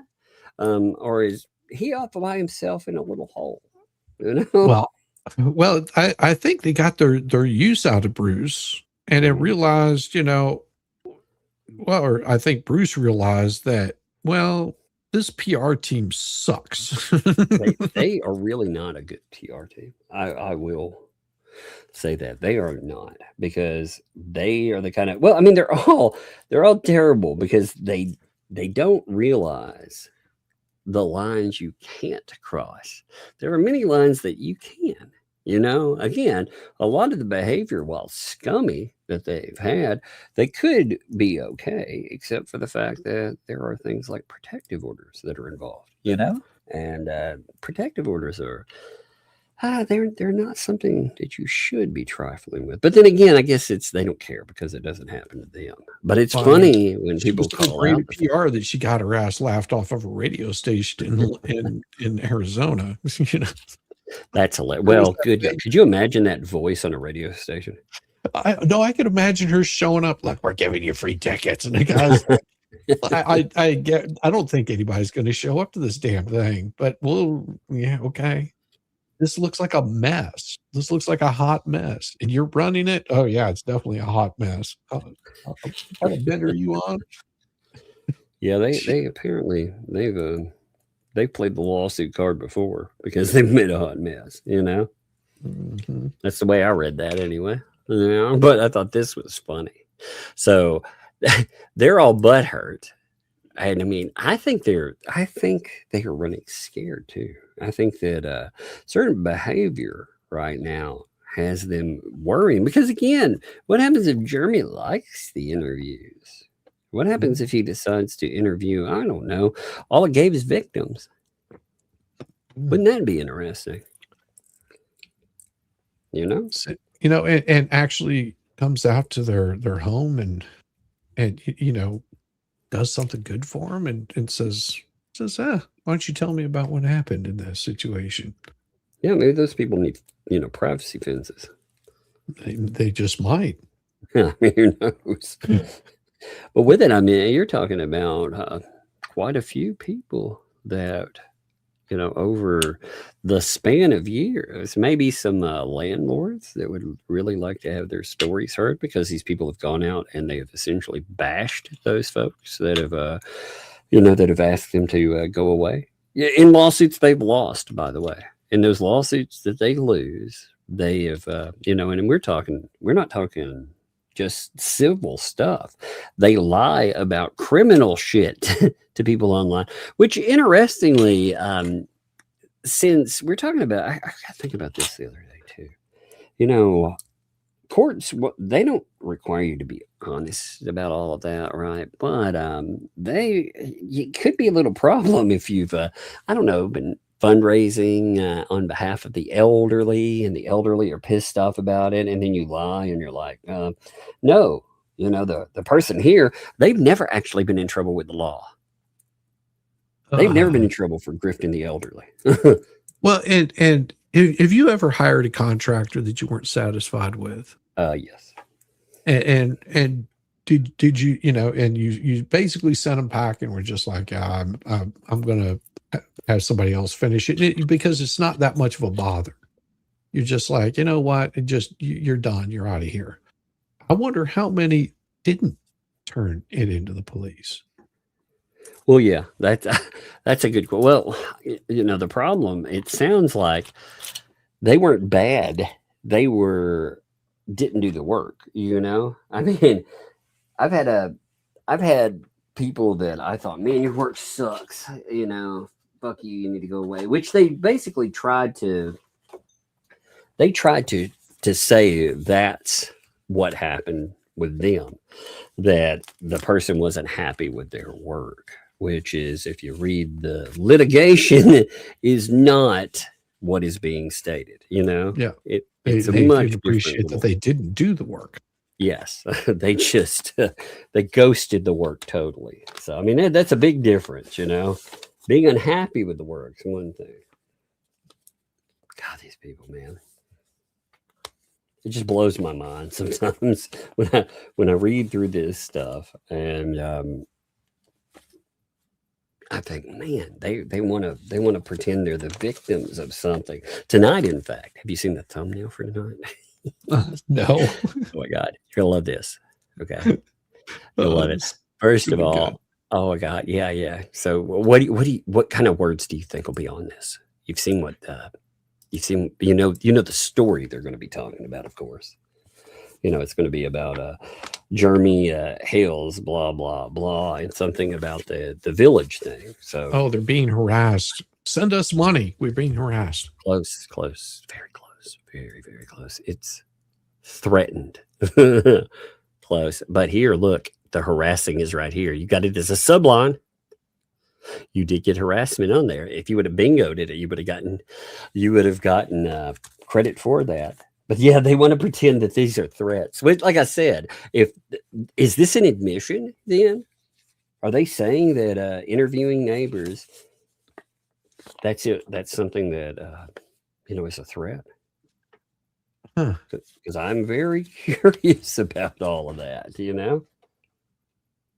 Or is he off by himself in a little hole. You know? Well, I think they got their use out of Bruce, and it realized, or I think Bruce realized that, well, this PR team sucks. they are really not a good PR team. I will say that they are not, because they are the kind of, well, I mean, they're all terrible because they don't realize the lines you can't cross. There are many lines that you can. Again, a lot of the behavior, while scummy that they've had, they could be okay, except for the fact that there are things like protective orders that are involved, and protective orders are, they're not something that you should be trifling with. But then again, I guess they don't care because it doesn't happen to them. But it's funny when people call out PR that she got her ass laughed off of a radio station in Arizona. That's hilarious. Well, good. Could you imagine that voice on a radio station? I could imagine her showing up like, we're giving you free tickets, and the guys. I don't think anybody's going to show up to this damn thing, but okay. This looks like a mess. This looks like a hot mess, and you're running it. Oh yeah, it's definitely a hot mess. What kind of bed are you on? Yeah, they apparently they've played the lawsuit card before because they've made a hot mess. Mm-hmm. That's the way I read that anyway. But I thought this was funny. So they're all butthurt. And I mean, I think they are running scared too. I think that certain behavior right now has them worrying, because again, what happens if Jeremy likes the interviews? What happens if he decides to interview, I don't know, all it gave his victims? Wouldn't that be interesting? And actually comes out to their home and does something good for them and says, why don't you tell me about what happened in that situation? Yeah, maybe those people need, privacy fences. They just might. Yeah, who knows? But with it, I mean, you're talking about quite a few people that, over the span of years, maybe some landlords that would really like to have their stories heard, because these people have gone out and they have essentially bashed those folks that have, that have asked them to go away. In lawsuits they've lost, by the way. In those lawsuits that they lose, they have, and we're not talking just civil stuff. They lie about criminal shit to people online, which interestingly, since we're talking about, I think about this the other day too, courts, they don't require you to be honest about all of that, right? But it could be a little problem if you've, I don't know, been fundraising on behalf of the elderly, and the elderly are pissed off about it, and then you lie and you're like, no, the person here, they've never actually been in trouble with the law. They've never been in trouble for grifting the elderly. Well, and have you ever hired a contractor that you weren't satisfied with? Yes. And did you, and you basically sent them packing and were just like, I'm going to have somebody else finish it, because it's not that much of a bother. You're just like, you know what? You're done. You're out of here. I wonder how many didn't turn it into the police. Well, yeah, that's a good question. Well, the problem, it sounds like they weren't bad. They didn't do the work, I mean, I've had people that I thought, man, your work sucks, fuck you need to go away, which they basically tried to say that's what happened with them, that the person wasn't happy with their work, which is, if you read the litigation, is not what is being stated, Yeah. It's they much appreciate that they didn't do the work. Yes, they just they ghosted the work totally. So I mean, that's a big difference, Being unhappy with the work is one thing. God, these people, man, it just blows my mind sometimes when I read through this stuff, and I think, man, they want to pretend they're the victims of something. Tonight, in fact, have you seen the thumbnail for tonight? No. Oh my God, you're gonna love this. Okay, you'll love it. First of all, oh my God, yeah. So, what kind of words do you think will be on this? You've seen you know the story they're going to be talking about, of course. It's going to be about Jeremy Hale's blah blah blah, and something about the village thing. So, they're being harassed. Send us money. We're being harassed. Close, very close, very very close. It's threatened. Close, but here, look, the harassing is right here. You got it as a subline. You did get harassment on there. If you would have bingoed it, you would have gotten credit for that. But yeah, they want to pretend that these are threats. Which, like I said, is this an admission then? Are they saying that interviewing neighbors, that's it? That's something that is a threat? Because I'm very curious about all of that.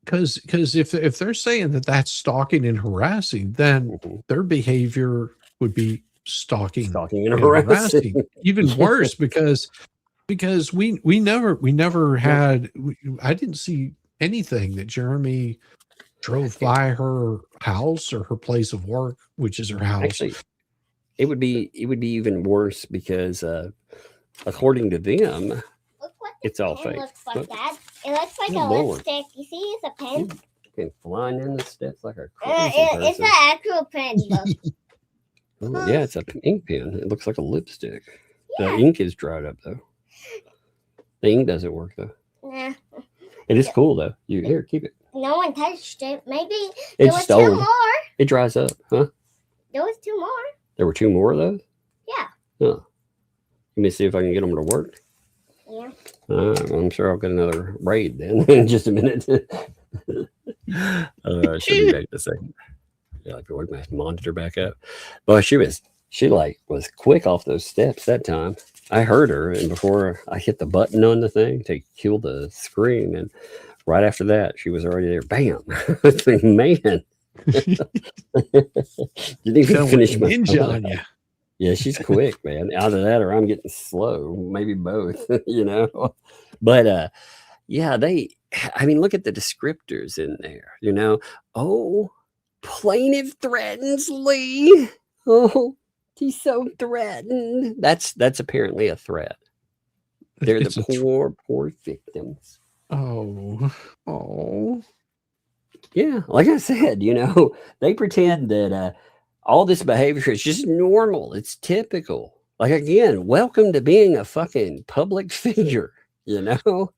Because if they're saying that that's stalking and harassing, then their behavior would be stalking and harassing. Even worse, because we never had. I didn't see anything that Jeremy drove by her house or her place of work, which is her house. Actually, it would be even worse because according to them, it's all fake. Looks like that. It looks like a Lord. lipstick. You see, it's a pen. You can flying in the steps like a crazy It's person. an actual pen. Oh, yeah, it's an ink pen. It looks like a lipstick. The ink is dried up though. The ink doesn't work though. Nah. It is cool though. Here, keep it. No one touched it. Maybe there It's was stolen. 2 more. It dries up, huh? There was 2 more. There were 2 more of those? Yeah. Huh. Let me see if I can get them to work. Yeah. I'm sure I'll get another raid then in just a minute. She'll be back in a second. Yeah, like work my monitor back up. But she was quick off those steps that time. I heard her, and before I hit the button on the thing to kill the screen, and right after that, she was already there. Bam! I think, man, didn't even finish my ninja on you. Yeah, she's quick, man. Either that or I'm getting slow. Maybe both, But yeah, look at the descriptors in there, Oh, plaintiff threatens Lee. Oh, he's so threatened. That's apparently a threat. They're the poor victims. Oh. Yeah, like I said, they pretend that all this behavior is just normal. It's typical. Like, again, welcome to being a fucking public figure, Well,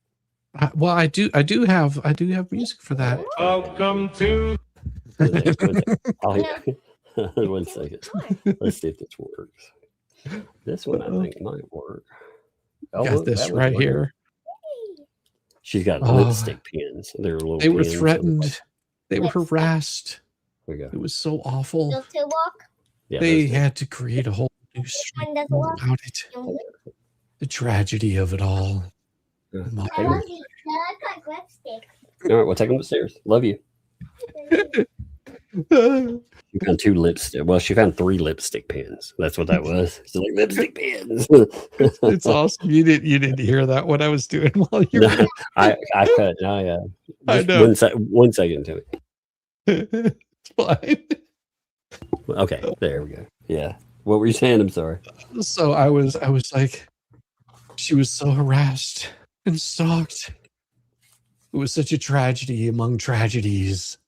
I do have music for that. Welcome to. One second. Let's see if this works. This one I think might work. Got this right here. She's got lipstick pins. They were threatened. They were harassed. There we go. It was so awful. Those 2 walk. Yeah, they had to create a whole new story about it. The tragedy of it all. Yeah. I love these. I like lipstick. All right, we'll take them upstairs. Love you. She found 2 lipstick. Well, she found 3 lipstick pins. That's what that was. It's like lipstick pins. It's awesome. You didn't hear that what I was doing while you were. No, I cut. I know. One second to it. It's fine. Okay, there we go. Yeah. What were you saying? I'm sorry. So I was like, she was so harassed and stalked. It was such a tragedy among tragedies.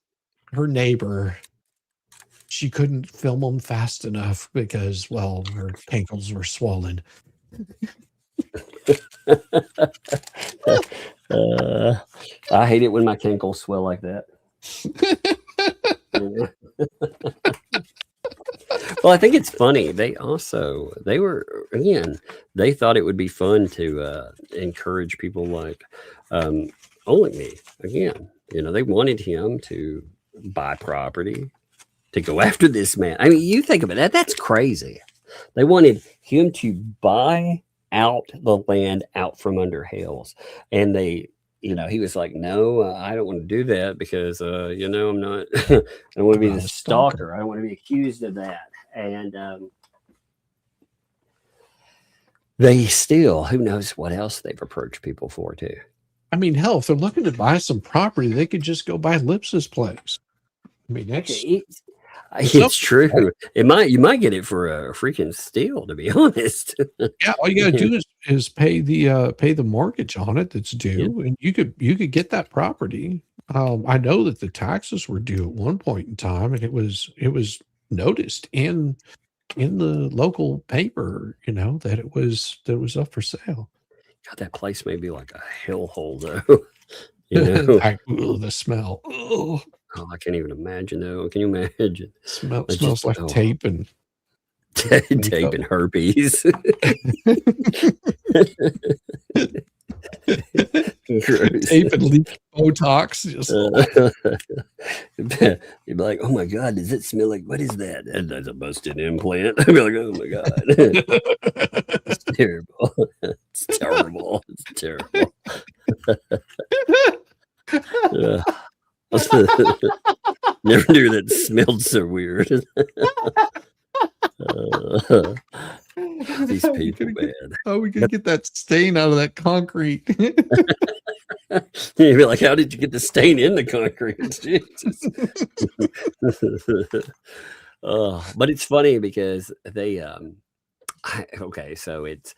Her neighbor, she couldn't film them fast enough because, well, her ankles were swollen. I hate it when my cankles swell like that. Well, I think it's funny. They thought it would be fun to encourage people like Only Me. Again, they wanted him to buy property, to go after this man. I mean, you think about that. That's crazy. They wanted him to buy out the land out from under Hales. And they you know, he was like, no, I don't want to do that because, you know, I'm not, I don't want to be the stalker. I don't want to be accused of that. And they still, who knows what else they've approached people for too. I mean, hell, if they're looking to buy some property, they could just go buy Lips's place. I mean, that's it's true. You might get it for a freaking steal, to be honest. Yeah, all you gotta do is pay the mortgage on it that's due, and you could get that property. I know that the taxes were due at one point in time, and it was noticed in the local paper, you know, that it was up for sale. God, that place may be like a hellhole, though. You know, the smell. Oh, I can't even imagine, though. Can you imagine? Smells like tape and tape and herpes. Tape and leak Botox. You'd be like, oh my God, does it smell like, what is that? That's a busted implant. I'd be like, oh my God. It's terrible. It's terrible. It's terrible. Never knew that smelled so weird. These people, man. Oh, we could get that stain out of that concrete. You'd be like, how did you get the stain in the concrete? Jesus. But it's funny because they, okay, so it's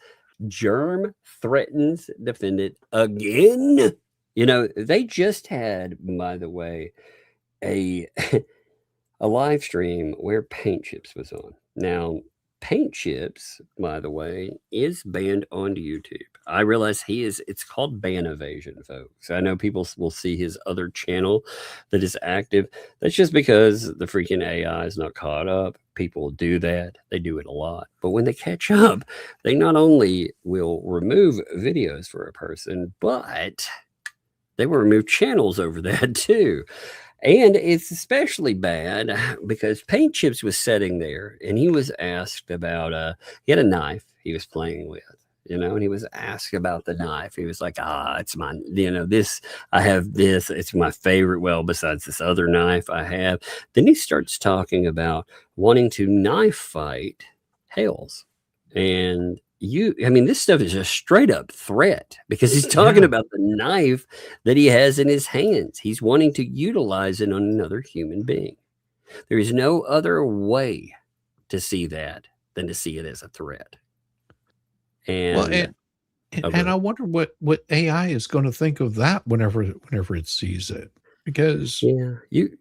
germ threatens defendant again. You know, they just had, by the way, a live stream where Paint Chips was on. Now, Paint Chips, by the way, is banned on YouTube. I realize it's called ban evasion, folks. I know people will see his other channel that is active. That's just because the freaking AI is not caught up. People do that. They do it a lot. But when they catch up, they not only will remove videos for a person, but they will remove channels over that too. And it's especially bad because Paint Chips was sitting there and he was asked about, he had a knife he was playing with, you know, and he was asked about the knife. He was like, it's mine, you know, I have this, it's my favorite. Well, besides this other knife I have. Then he starts talking about wanting to knife fight Hales. And this stuff is a straight up threat because he's talking about the knife that he has in his hands. He's wanting to utilize it on another human being. There is no other way to see that than to see it as a threat. And I wonder what AI is going to think of that whenever it sees it, because you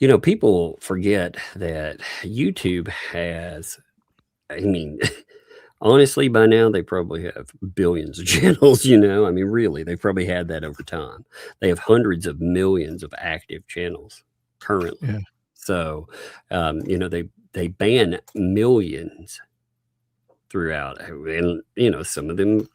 know, people forget that YouTube has, honestly, by now, they probably have billions of channels, you know. I mean, really, they've probably had that over time. They have hundreds of millions of active channels currently. Yeah. So, you know, they ban millions throughout. And, you know, some of them,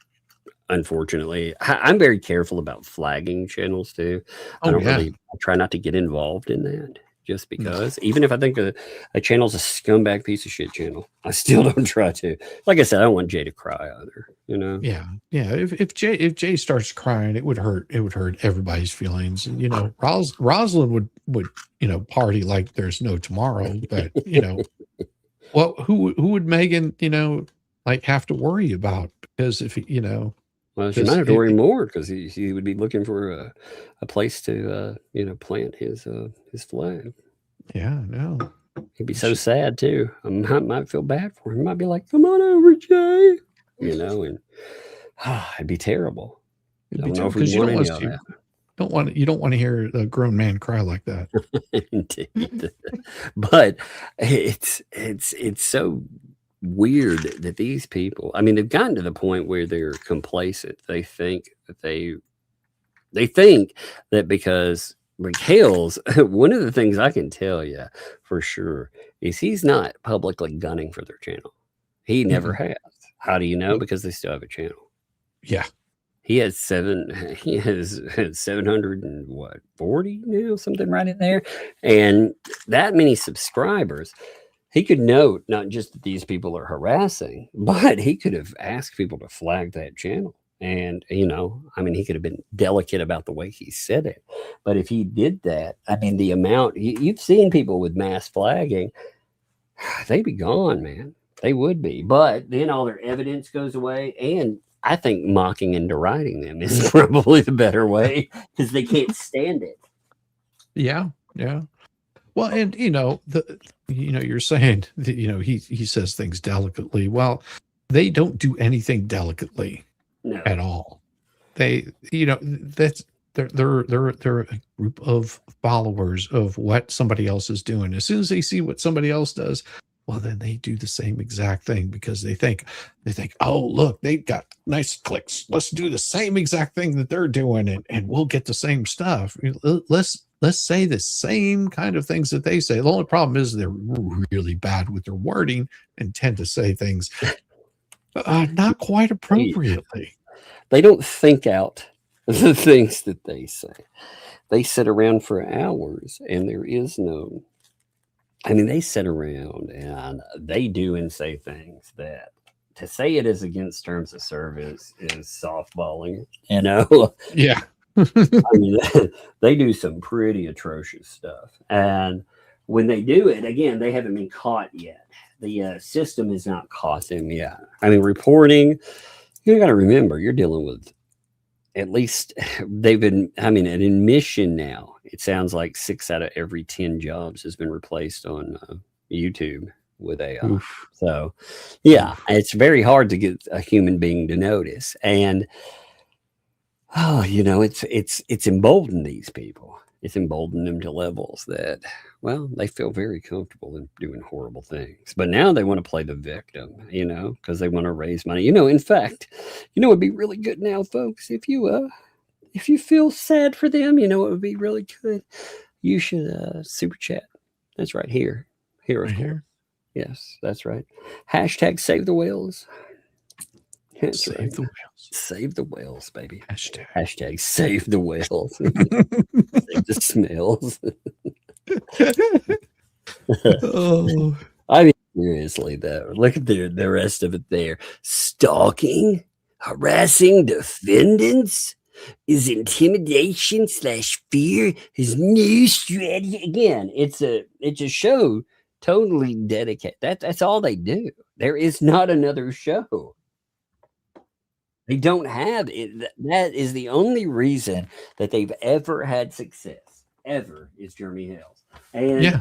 unfortunately, I'm very careful about flagging channels, too. I try not to get involved in that. Just because, even if I think a channel's a scumbag piece of shit channel, I still don't try to. Like I said, I don't want Jay to cry either. You know. Yeah. If Jay starts crying, it would hurt everybody's feelings. And you know, Rosalind would party like there's no tomorrow. But you know, who would Megan like have to worry about? Because if you know. Well, she might have to worry more because he would be looking for a place to plant his flag. Yeah, no. He'd be so sad too. I might feel bad for him. Might be like, "Come on over, Jay," you know, and it'd be terrible. It'd be terrible because you don't want to hear a grown man cry like that. Indeed. But it's so weird that these people, they've gotten to the point where they're complacent. They think that because like Hale's, one of the things I can tell you for sure is he's not publicly gunning for their channel. He never has. How do you know? Because they still have a channel. Yeah. He has 740 now, something right in there. And that many subscribers. He could note not just that these people are harassing, but he could have asked people to flag that channel. And, you know, I mean, he could have been delicate about the way he said it. But if he did that, I mean, the amount you've seen people with mass flagging, they'd be gone, man. They would be. But then all their evidence goes away. And I think mocking and deriding them is probably the better way because they can't stand it. Yeah. Yeah. Well, and you're saying that, he says things delicately. Well, they don't do anything delicately at all. They, that's they're a group of followers of what somebody else is doing. As soon as they see what somebody else does, well, then they do the same exact thing because they think, oh, look, they got nice clicks. Let's do the same exact thing that they're doing, and we'll get the same stuff. Let's say the same kind of things that they say. The only problem is they're really bad with their wording and tend to say things not quite appropriately. They don't think out the things that they say. They sit around for hours and there is no, I mean, they sit around and they do and say things that to say it is against terms of service is softballing, Yeah. I mean, they do some pretty atrocious stuff. And when they do it, again, they haven't been caught yet. The system has not caught them yet. I mean, reporting, you got to remember, you're dealing with at least they've been, I mean, an admission now, it sounds like 6 out of every 10 jobs has been replaced on YouTube with AI. Oof. So, yeah, it's very hard to get a human being to notice. And it's emboldened these people. It's emboldened them to levels that, well, they feel very comfortable in doing horrible things. But now they want to play the victim, because they want to raise money. In fact, it'd be really good now, folks, if you feel sad for them, it would be really good. You should super chat. That's right here. Right here. Yes, that's right. Hashtag save the whales. That's save right. the whales. Save the whales, baby. Hashtag save the whales. Save the smells. Oh. I mean, seriously, though. Look at the rest of it there. Stalking, harassing defendants is intimidation / fear his new strategy. Again, it's a show totally dedicated. That's all they do. There is not another show. They don't have it. That is the only reason that they've ever had success. Ever is Jeremy Hales. And yeah.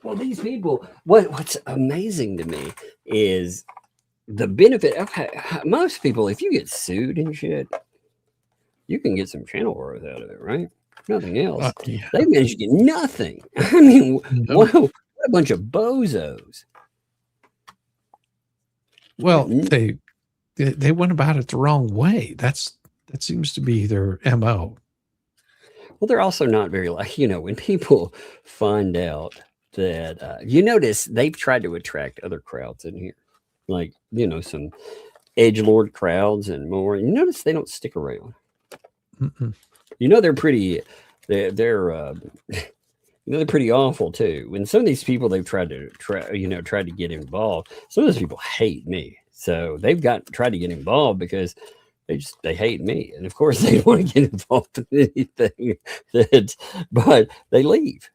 Well, these people. What's amazing to me is the benefit. Okay, most people, if you get sued and shit, you can get some channel growth out of it, right? Nothing else. Yeah. They managed to get nothing. I mean, what a bunch of bozos. Well, they went about it the wrong way. That seems to be their MO. Well, they're also not very when people find out that you notice they've tried to attract other crowds in here, like some edgelord crowds and more. You notice they don't stick around. Mm-mm. They're pretty. They're pretty awful too. When some of these people they've tried to get involved, some of those people hate me. So they've tried to get involved because they hate me, and of course they don't want to get involved in anything. But they leave.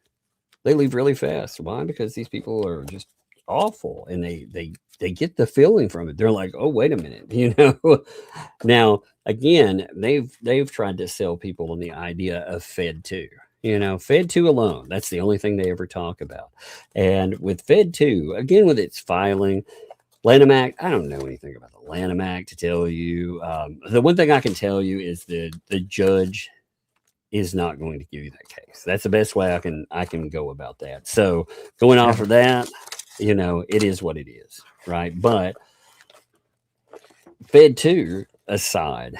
They leave really fast. Why? Because these people are just awful, and they get the feeling from it. They're like, oh, wait a minute, Now again, they've tried to sell people on the idea of Fed 2. Fed 2 alone. That's the only thing they ever talk about. And with Fed 2, again, with its filing. Lanham Act, I don't know anything about the Lanham Act to tell you. The one thing I can tell you is the judge is not going to give you that case. That's the best way I can go about that. So going off of that, it is what it is, right? But Fed 2 aside,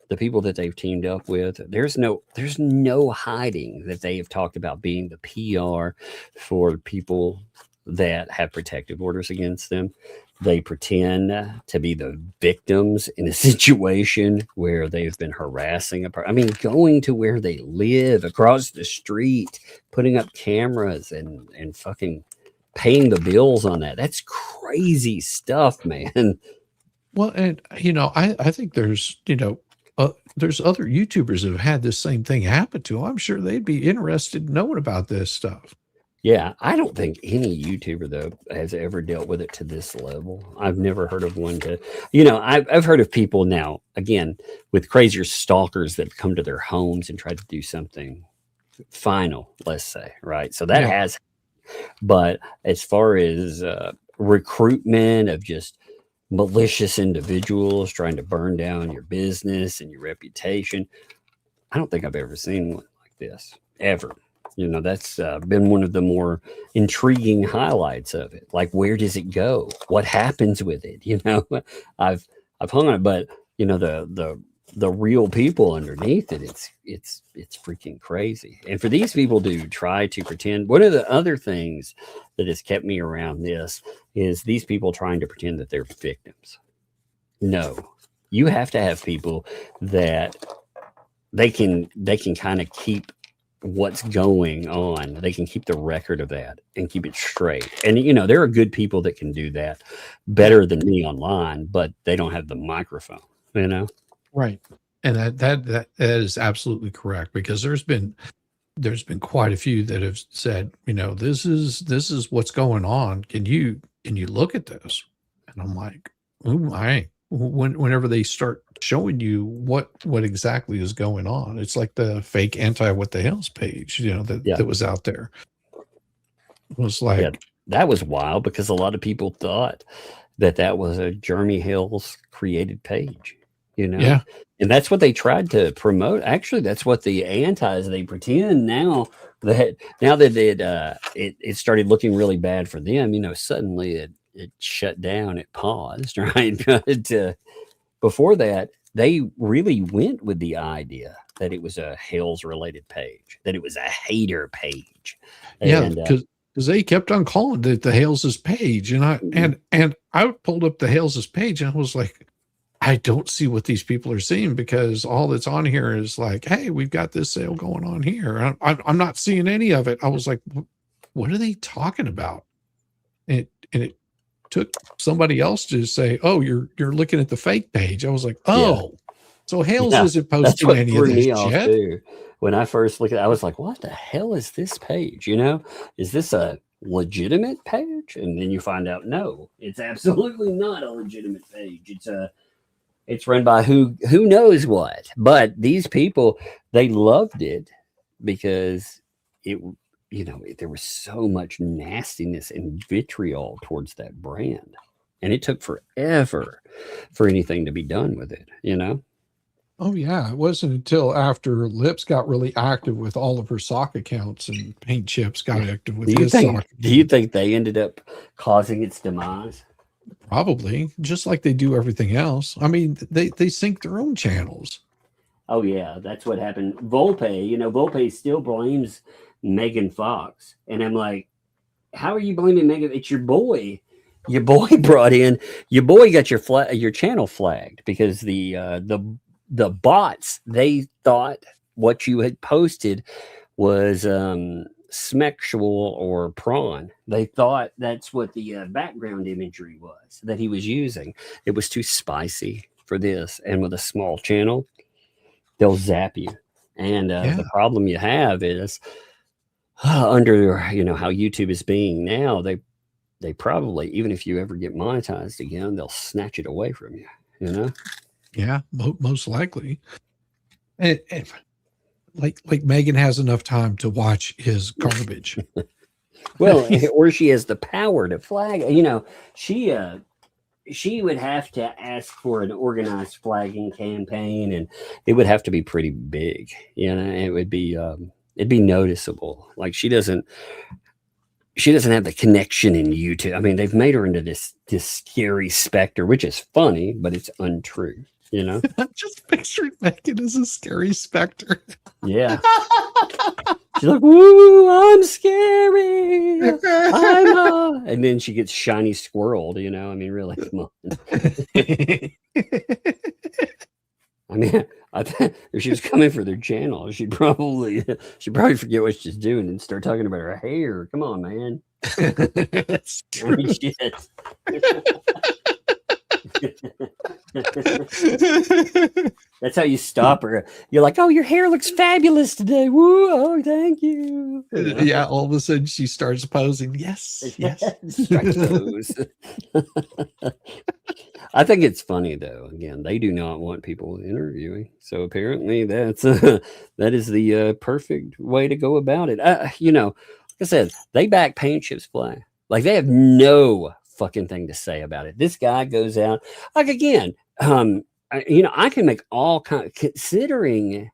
the people that they've teamed up with, there's no hiding that they have talked about being the PR for people that have protective orders against them. They pretend to be the victims in a situation where they've been harassing going to where they live across the street, putting up cameras and fucking paying the bills on that. That's crazy stuff, man. Well, and I think there's other YouTubers that have had this same thing happen to them. I'm sure they'd be interested in knowing about this stuff. Yeah, I don't think any YouTuber though has ever dealt with it to this level. I've never heard of one I've heard of people now, again, with crazier stalkers that come to their homes and try to do something final, let's say, right? So that has, but as far as recruitment of just malicious individuals trying to burn down your business and your reputation, I don't think I've ever seen one like this, ever. That's been one of the more intriguing highlights of it. Like, where does it go? What happens with it? I've hung on it, but the real people underneath it, it's freaking crazy. And for these people to try to pretend, one of the other things that has kept me around this is these people trying to pretend that they're victims. No, you have to have people that they can kind of keep what's going on. They can keep the record of that and keep it straight. And there are good people that can do that better than me online, but they don't have the microphone, Right. And that is absolutely correct, because there's been quite a few that have said, this is what's going on. Can you look at this? And I'm like, oh my. Whenever they start showing you what exactly is going on, it's like the fake what the hales page, that was out there. It was like, that was wild, because a lot of people thought that was a Jeremy Hale's created page, Yeah. And that's what they tried to promote. Actually, that's what the antis, they pretend now that it started looking really bad for them, suddenly it shut down, it paused, right? But before that, they really went with the idea that it was a Hales related page, that it was a hater page. Yeah, because they kept on calling it the Hales' page. And I pulled up the Hales' page and I was like, I don't see what these people are seeing, because all that's on here is like, hey, we've got this sale going on here. I'm not seeing any of it. I was like, what are they talking about? And it took somebody else to say, oh, you're looking at the fake page. I was like, oh, so Hales isn't posting any of this yet. Too. When I first looked at it, I was like, what the hell is this page? Is this a legitimate page? And then you find out, no, it's absolutely not a legitimate page. It's run by who knows what. But these people, they loved it because there was so much nastiness and vitriol towards that brand. And it took forever for anything to be done with it, Oh, yeah. It wasn't until after Lips got really active with all of her sock accounts and Paint Chips got active with his sock. Do you think they ended up causing its demise? Probably, just like they do everything else. I mean, they sync their own channels. Oh, yeah. That's what happened. Volpe still blames Megan Fox. And I'm like, how are you blaming Megan? It's your boy. Your boy got your channel flagged because the bots, they thought what you had posted was smexual or prawn. They thought that's what the background imagery was that he was using. It was too spicy for this. And with a small channel, they'll zap you. And the problem you have is under how YouTube is being now, they probably, even if you ever get monetized again, they'll snatch it away from you. Yeah, most likely. And like Megan has enough time to watch his garbage. Well, or she has the power to flag. She would have to ask for an organized flagging campaign, and it would have to be pretty big. It would be it'd be noticeable. Like she doesn't have the connection in YouTube. I mean, they've made her into this scary specter, which is funny, but it's untrue. I'm just picturing Megan as a scary specter. Yeah. She's like, "Woo, I'm scary. And then she gets shiny squirreled, I mean, really, come on. I mean, if she was coming for their channel, she'd probably forget what she's doing and start talking about her hair. Come on, man. That's true. I mean, shit. That's how you stop her. You're like, oh, your hair looks fabulous today. Woo, oh, thank you. Yeah, all of a sudden she starts posing. Yes, yes. Strike pose. I think it's funny though. Again, they do not want people interviewing, so apparently that's that is the perfect way to go about it. You know, like I said, they back paint chips play. Like they have no fucking thing to say about it. This guy goes out like again. You know, I can make all kind of, considering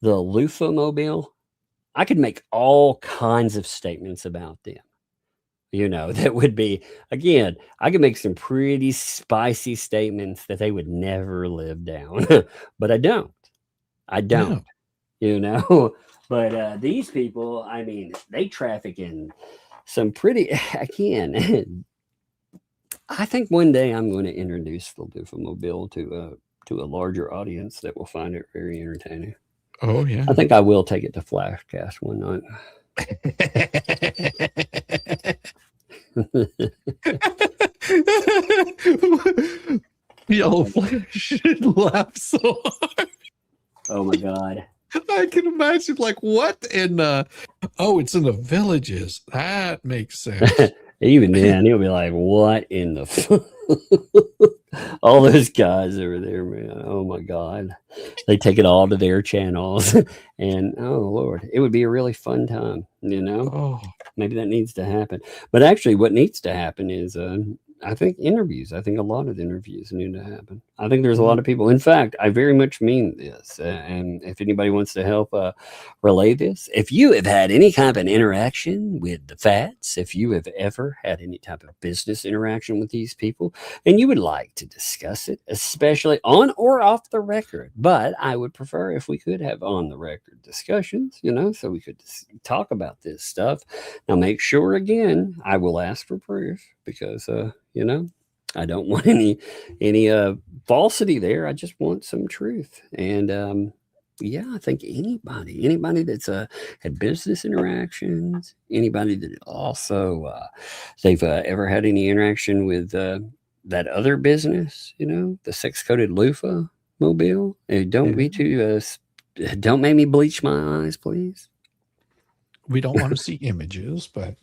the loofah mobile, I could make all kinds of statements about them. You know, that would be, again, I could make some pretty spicy statements that they would never live down, but I don't. Yeah. You know, but these people, I mean, they traffic in some pretty, again, I think one day I'm going to introduce the loofah mobile to a larger audience that will find it very entertaining. Oh, yeah. I think I will take it to Flashcast one night. Yellow Flash laughs so hard. Oh my god. I can imagine like what in oh, it's in the villages. That makes sense. Even then he'll be like, what in the all those guys over there, man. Oh my god. They take it all to their channels. And oh Lord, it would be a really fun time, you know. Oh, maybe that needs to happen. But actually what needs to happen is I think interviews. I think a lot of interviews need to happen. I think there's a lot of people. In fact, I very much mean this. And if anybody wants to help relay this, if you have had any kind of an interaction with the Fats, if you have ever had any type of business interaction with these people, and you would like to discuss it, especially on or off the record, but I would prefer if we could have on the record discussions, you know, so we could talk about this stuff. Now, make sure, again, I will ask for proof because, you know, I don't want any falsity there. I just want some truth. And yeah, I think anybody that's had business interactions, anybody that also they've ever had any interaction with that other business, you know, the sex-coated loofah mobile. Don't be too don't make me bleach my eyes, please. We don't want to see images, but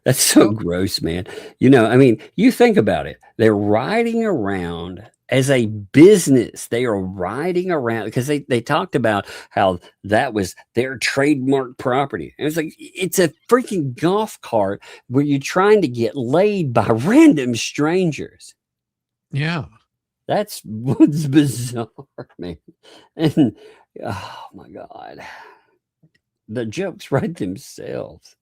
that's so gross, man. You know, I mean, you think about it. They're riding around as a business. They are riding around because they talked about how that was their trademark property. And it's like, it's a freaking golf cart where you're trying to get laid by random strangers. Yeah. That's what's bizarre, man. And oh my God. The jokes write themselves.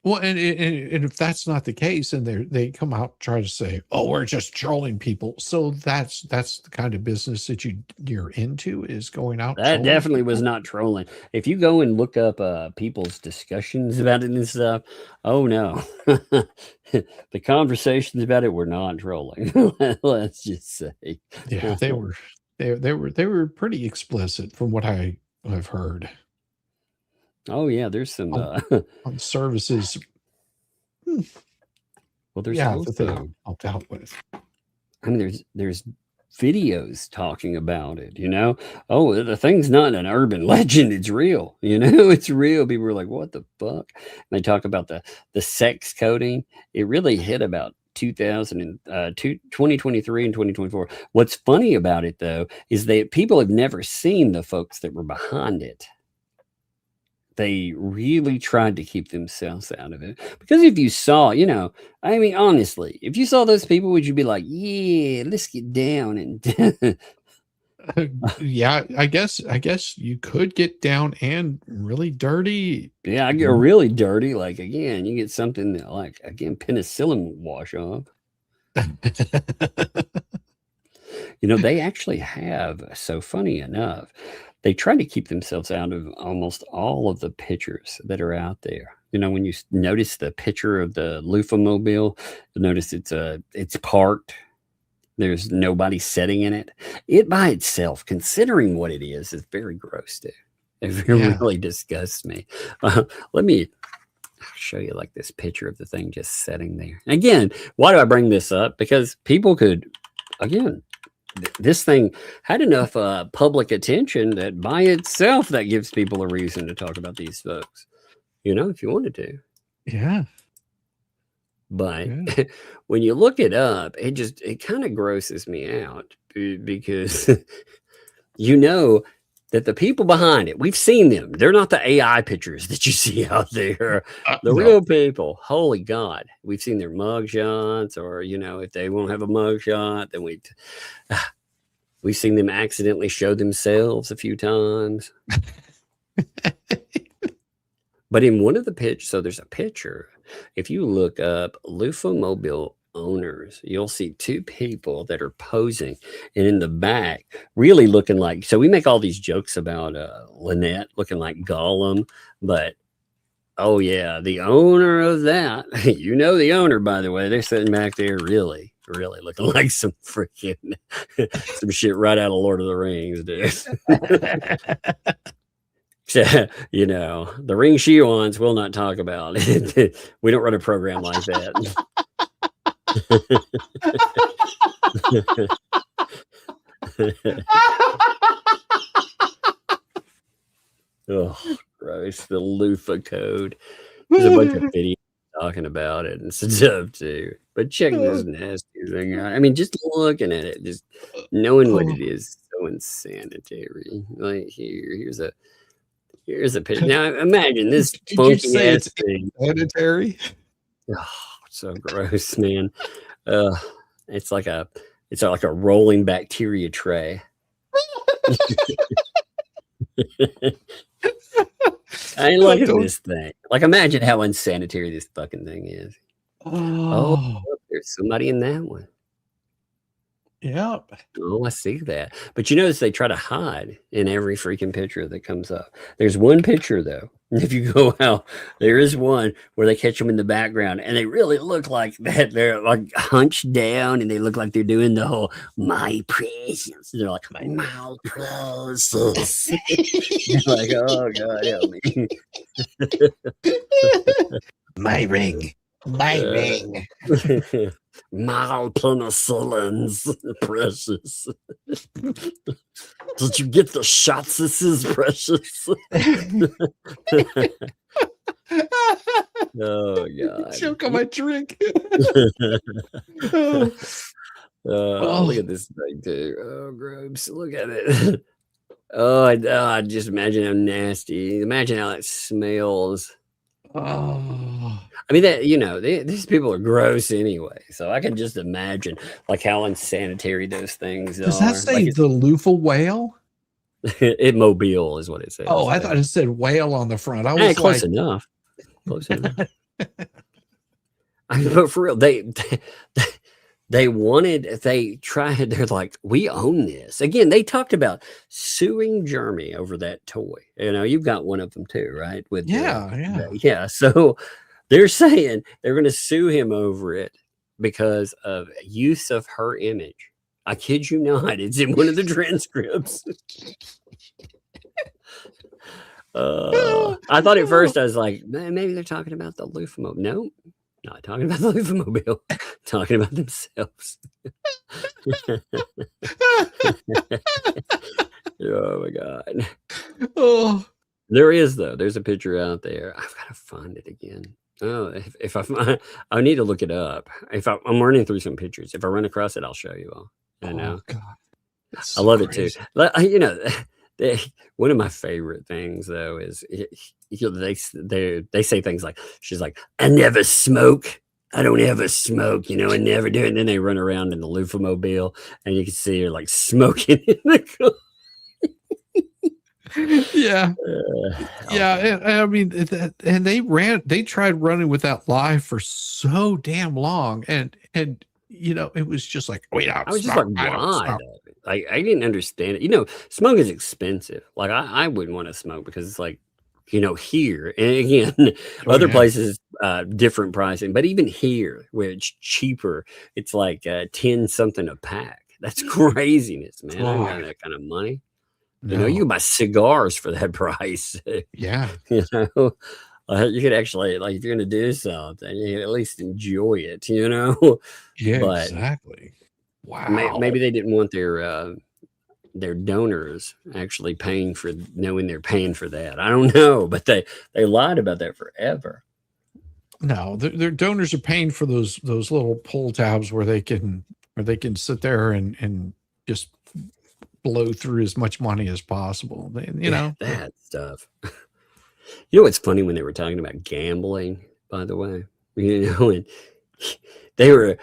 Well, and if that's not the case, and they come out and try to say, "Oh, we're just trolling people," so that's the kind of business that you're into, is going out. That definitely was not trolling. If you go and look up people's discussions about it and stuff, oh no, the conversations about it were not trolling. Let's just say, yeah, they were pretty explicit from what I've heard. Oh yeah, there's some on services. Well, there's that they helped out with. I mean, there's videos talking about it. You know, oh, the thing's not an urban legend; it's real. You know, it's real. People were like, "What the fuck?" And they talk about the sex coding. It really hit about 2023 and 2024. What's funny about it though is that people have never seen the folks that were behind it. They really tried to keep themselves out of it. Because if you saw, you know, I mean, honestly, if you saw those people, would you be like, yeah, let's get down and yeah, I guess you could get down and really dirty. Yeah, I get really dirty. Like, again, you get something that, like, again, penicillin will wash off. You know, they actually have, so funny enough, they try to keep themselves out of almost all of the pictures that are out there. You know, when you notice the picture of the loofah mobile, you'll notice it's parked. There's nobody sitting in it. It by itself, considering what it is very gross too. It really disgusts me. Let me show you like this picture of the thing just sitting there. Again, why do I bring this up? Because people could, again, this thing had enough public attention that by itself that gives people a reason to talk about these folks. You know, if you wanted to. Yeah. But when you look it up, it kind of grosses me out because you know that the people behind it, we've seen them. They're not the AI pictures that you see out there. The real people. Holy God. We've seen their mug shots, or, you know, if they won't have a mug shot, then we've seen them accidentally show themselves a few times. But in one of the pictures, so there's a picture. If you look up loofah mobile owners, you'll see two people that are posing, and in the back, really looking like. So we make all these jokes about Lynette looking like Gollum, but oh yeah, the owner of that, you know, the owner, by the way, they're sitting back there, really looking like some freaking some shit right out of Lord of the Rings, dude. You know, the ring she wants, we'll not talk about. We don't run a program like that. Oh, gross. The loofah code. There's a bunch of videos talking about it and stuff too. But check this nasty thing out. I mean, just looking at it, just knowing what it is, so insanitary. Like here's a picture. Now imagine this funky ass thing. Sanitary. Oh, so gross, man. It's like a rolling bacteria tray. I mean, look at this thing. Like, imagine how unsanitary this fucking thing is. Oh, look, there's somebody in that one. Yep. Oh, I see that. But you notice they try to hide in every freaking picture that comes up. There's one picture, though. If you go out, there is one where they catch them in the background, and they really look like that. They're like hunched down, and they look like they're doing the whole "my precious." They're like "my precious." They're like, "Oh God, help me!" My ring. My ring. Malpenicillins, precious. Did you get the shots? This is precious. Oh God! Choke on my drink. Look at this thing too. Oh, gross! Look at it. I just imagine how nasty. Imagine how it smells. Oh. I mean, that, you know, these people are gross anyway, so I can just imagine like how unsanitary those things are. Does that say like the loofah whale? It Mobile is what it says. Oh, I thought it said whale on the front. I was hey, close enough. Close enough. I mean, but for real, they tried. They're like, we own this. Again, they talked about suing Jeremy over that toy. You know, you've got one of them too, right? With yeah. So they're saying they're going to sue him over it because of use of her image. I kid you not. It's in one of the transcripts. I thought at first, I was like, maybe they're talking about the loofah mobile. No, not talking about the loofah mobile. Talking about themselves. Oh my God. Oh, there is though. There's a picture out there. I've got to find it again. Oh, if I find, I need to look it up. I'm running through some pictures. If I run across it, I'll show you all. I know. God. I love it too. You know, one of my favorite things though is they say things like, she's like, I never smoke. I don't ever smoke, you know, I never do it. And then they run around in the loofah mobile and you can see her like smoking in the car. Yeah. Yeah. And, I mean, and they tried running with that lie for so damn long. And, you know, it was just like, wait, I was just like, why? I didn't understand it. You know, smoke is expensive. Like I wouldn't want to smoke because it's like, you know, here and again, other places, different pricing, but even here where it's cheaper, it's like 10 something a pack. That's craziness, man. I don't have that kind of money. You know, you can buy cigars for that price. Yeah. You know, you could actually, like, if you're going to do something, you can at least enjoy it, you know? Yeah, but, exactly. Wow. Maybe they didn't want their donors actually paying for knowing they're paying for that. I don't know, but they lied about that forever. No, their donors are paying for those little pull tabs where they can sit there and just blow through as much money as possible. You know that stuff. You know what's funny when they were talking about gambling, by the way, you know, and they were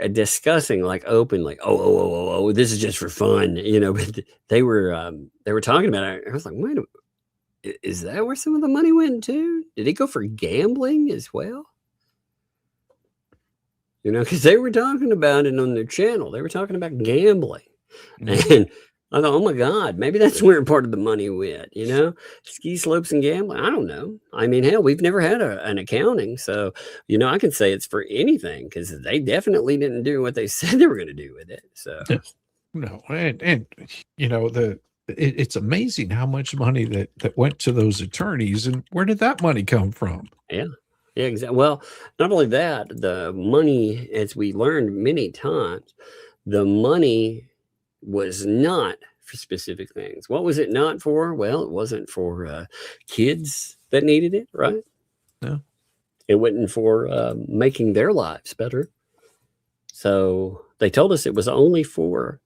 discussing like openly, oh, this is just for fun, you know, but they were talking about it. I was like, wait a minute. Is that where some of the money went to? Did it go for gambling as well? You know, because they were talking about it on their channel. They were talking about gambling. And I thought, oh my God, maybe that's where part of the money went, you know? Ski slopes and gambling. I don't know. I mean, hell, we've never had an accounting. So, you know, I can say it's for anything because they definitely didn't do what they said they were going to do with it. So, no. And you know, it's amazing how much money that went to those attorneys, and where did that money come from? Yeah, exactly. Well, not only that, the money, as we learned many times, the money was not for specific things. What was it not for? Well, it wasn't for kids that needed it, right? No. It wasn't for making their lives better. So they told us it was only for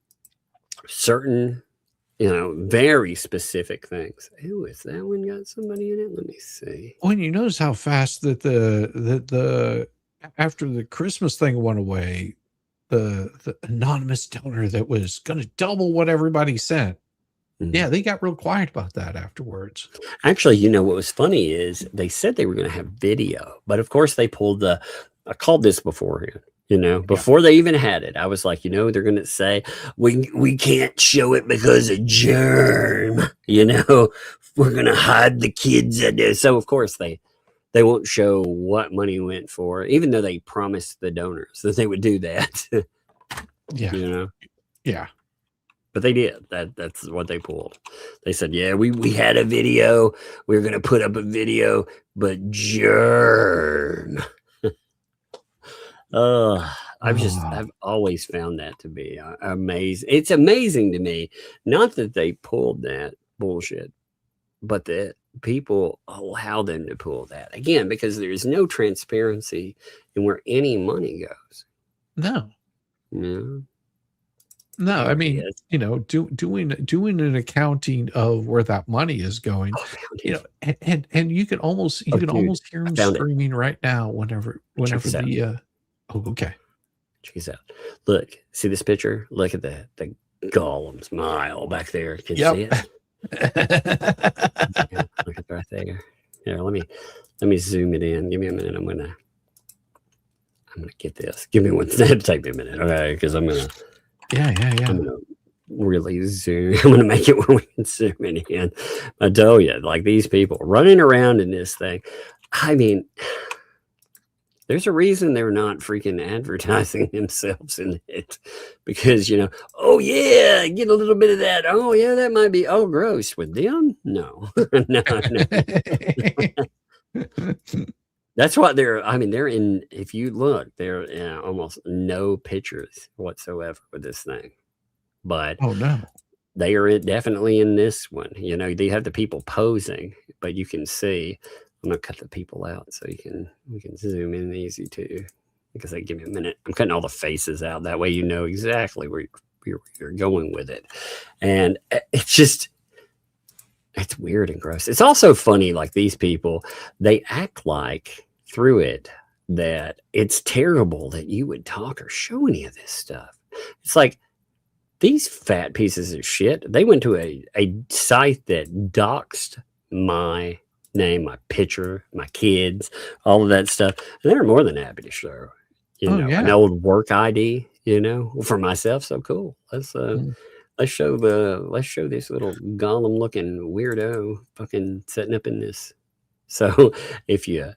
certain, you know, very specific things. Ooh, is that one got somebody in it? Let me see. When you notice how fast that the after the Christmas thing went away, the anonymous donor that was going to double what everybody sent. Yeah, they got real quiet about that afterwards. Actually, you know, what was funny is they said they were going to have video, but of course they pulled I called this beforehand. You know, before they even had it, I was like, you know, they're going to say, we can't show it because of germ, you know, we're going to hide the kids. So, of course, they won't show what money went for, even though they promised the donors that they would do that. Yeah. You know? Yeah. But they did. That's what they pulled. They said, yeah, we had a video. We were going to put up a video, but germ. I've always found that to be amazing. It's amazing to me, not that they pulled that bullshit, but that people allow them to pull that again, because there's no transparency in where any money goes. No. No. No, I mean, you know, doing an accounting of where that money is going, you know, and you can almost almost hear them screaming right now whenever the oh, okay. Check this out. Look, see this picture? Look at the golem smile back there. Can you see it? Yeah, look at right there. Here, let me zoom it in. Give me a minute. I'm gonna get this. Give me one. Take me a minute, okay? Because I'm gonna. Yeah. I'm gonna really zoom. I'm gonna make it where we can zoom it in. I tell you, like these people running around in this thing. I mean. There's a reason they're not freaking advertising themselves in it, because, you know, oh yeah, get a little bit of that. Oh yeah, that might be, oh gross with them. No, no. That's what they're in, if you look, they're in almost no pictures whatsoever with this thing, but oh no, they are definitely in this one. You know, they have the people posing, but you can see. I'm gonna cut the people out so we can zoom in easy too, because they give me a minute. I'm cutting all the faces out, that way you know exactly where you're going with it. And it's weird and gross. It's also funny, like these people, they act like through it that it's terrible that you would talk or show any of this stuff. It's like these fat pieces of shit, they went to a site that doxed my name, my picture, my kids, all of that stuff. And they're more than happy to show, an old work ID, you know, for myself. So cool. Let's show this little golem looking weirdo fucking setting up in this. So if you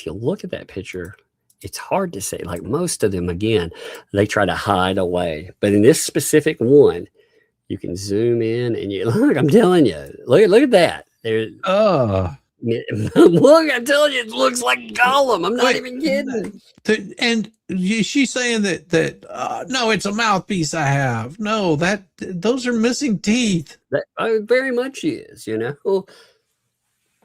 look at that picture, it's hard to say. Like most of them, again, they try to hide away. But in this specific one, you can zoom in and you look, I'm telling you, look at that. Look, I tell you, it looks like Gollum. I'm not even kidding. And she's saying that no, it's a mouthpiece I have. No, those are missing teeth. That very much is, you know.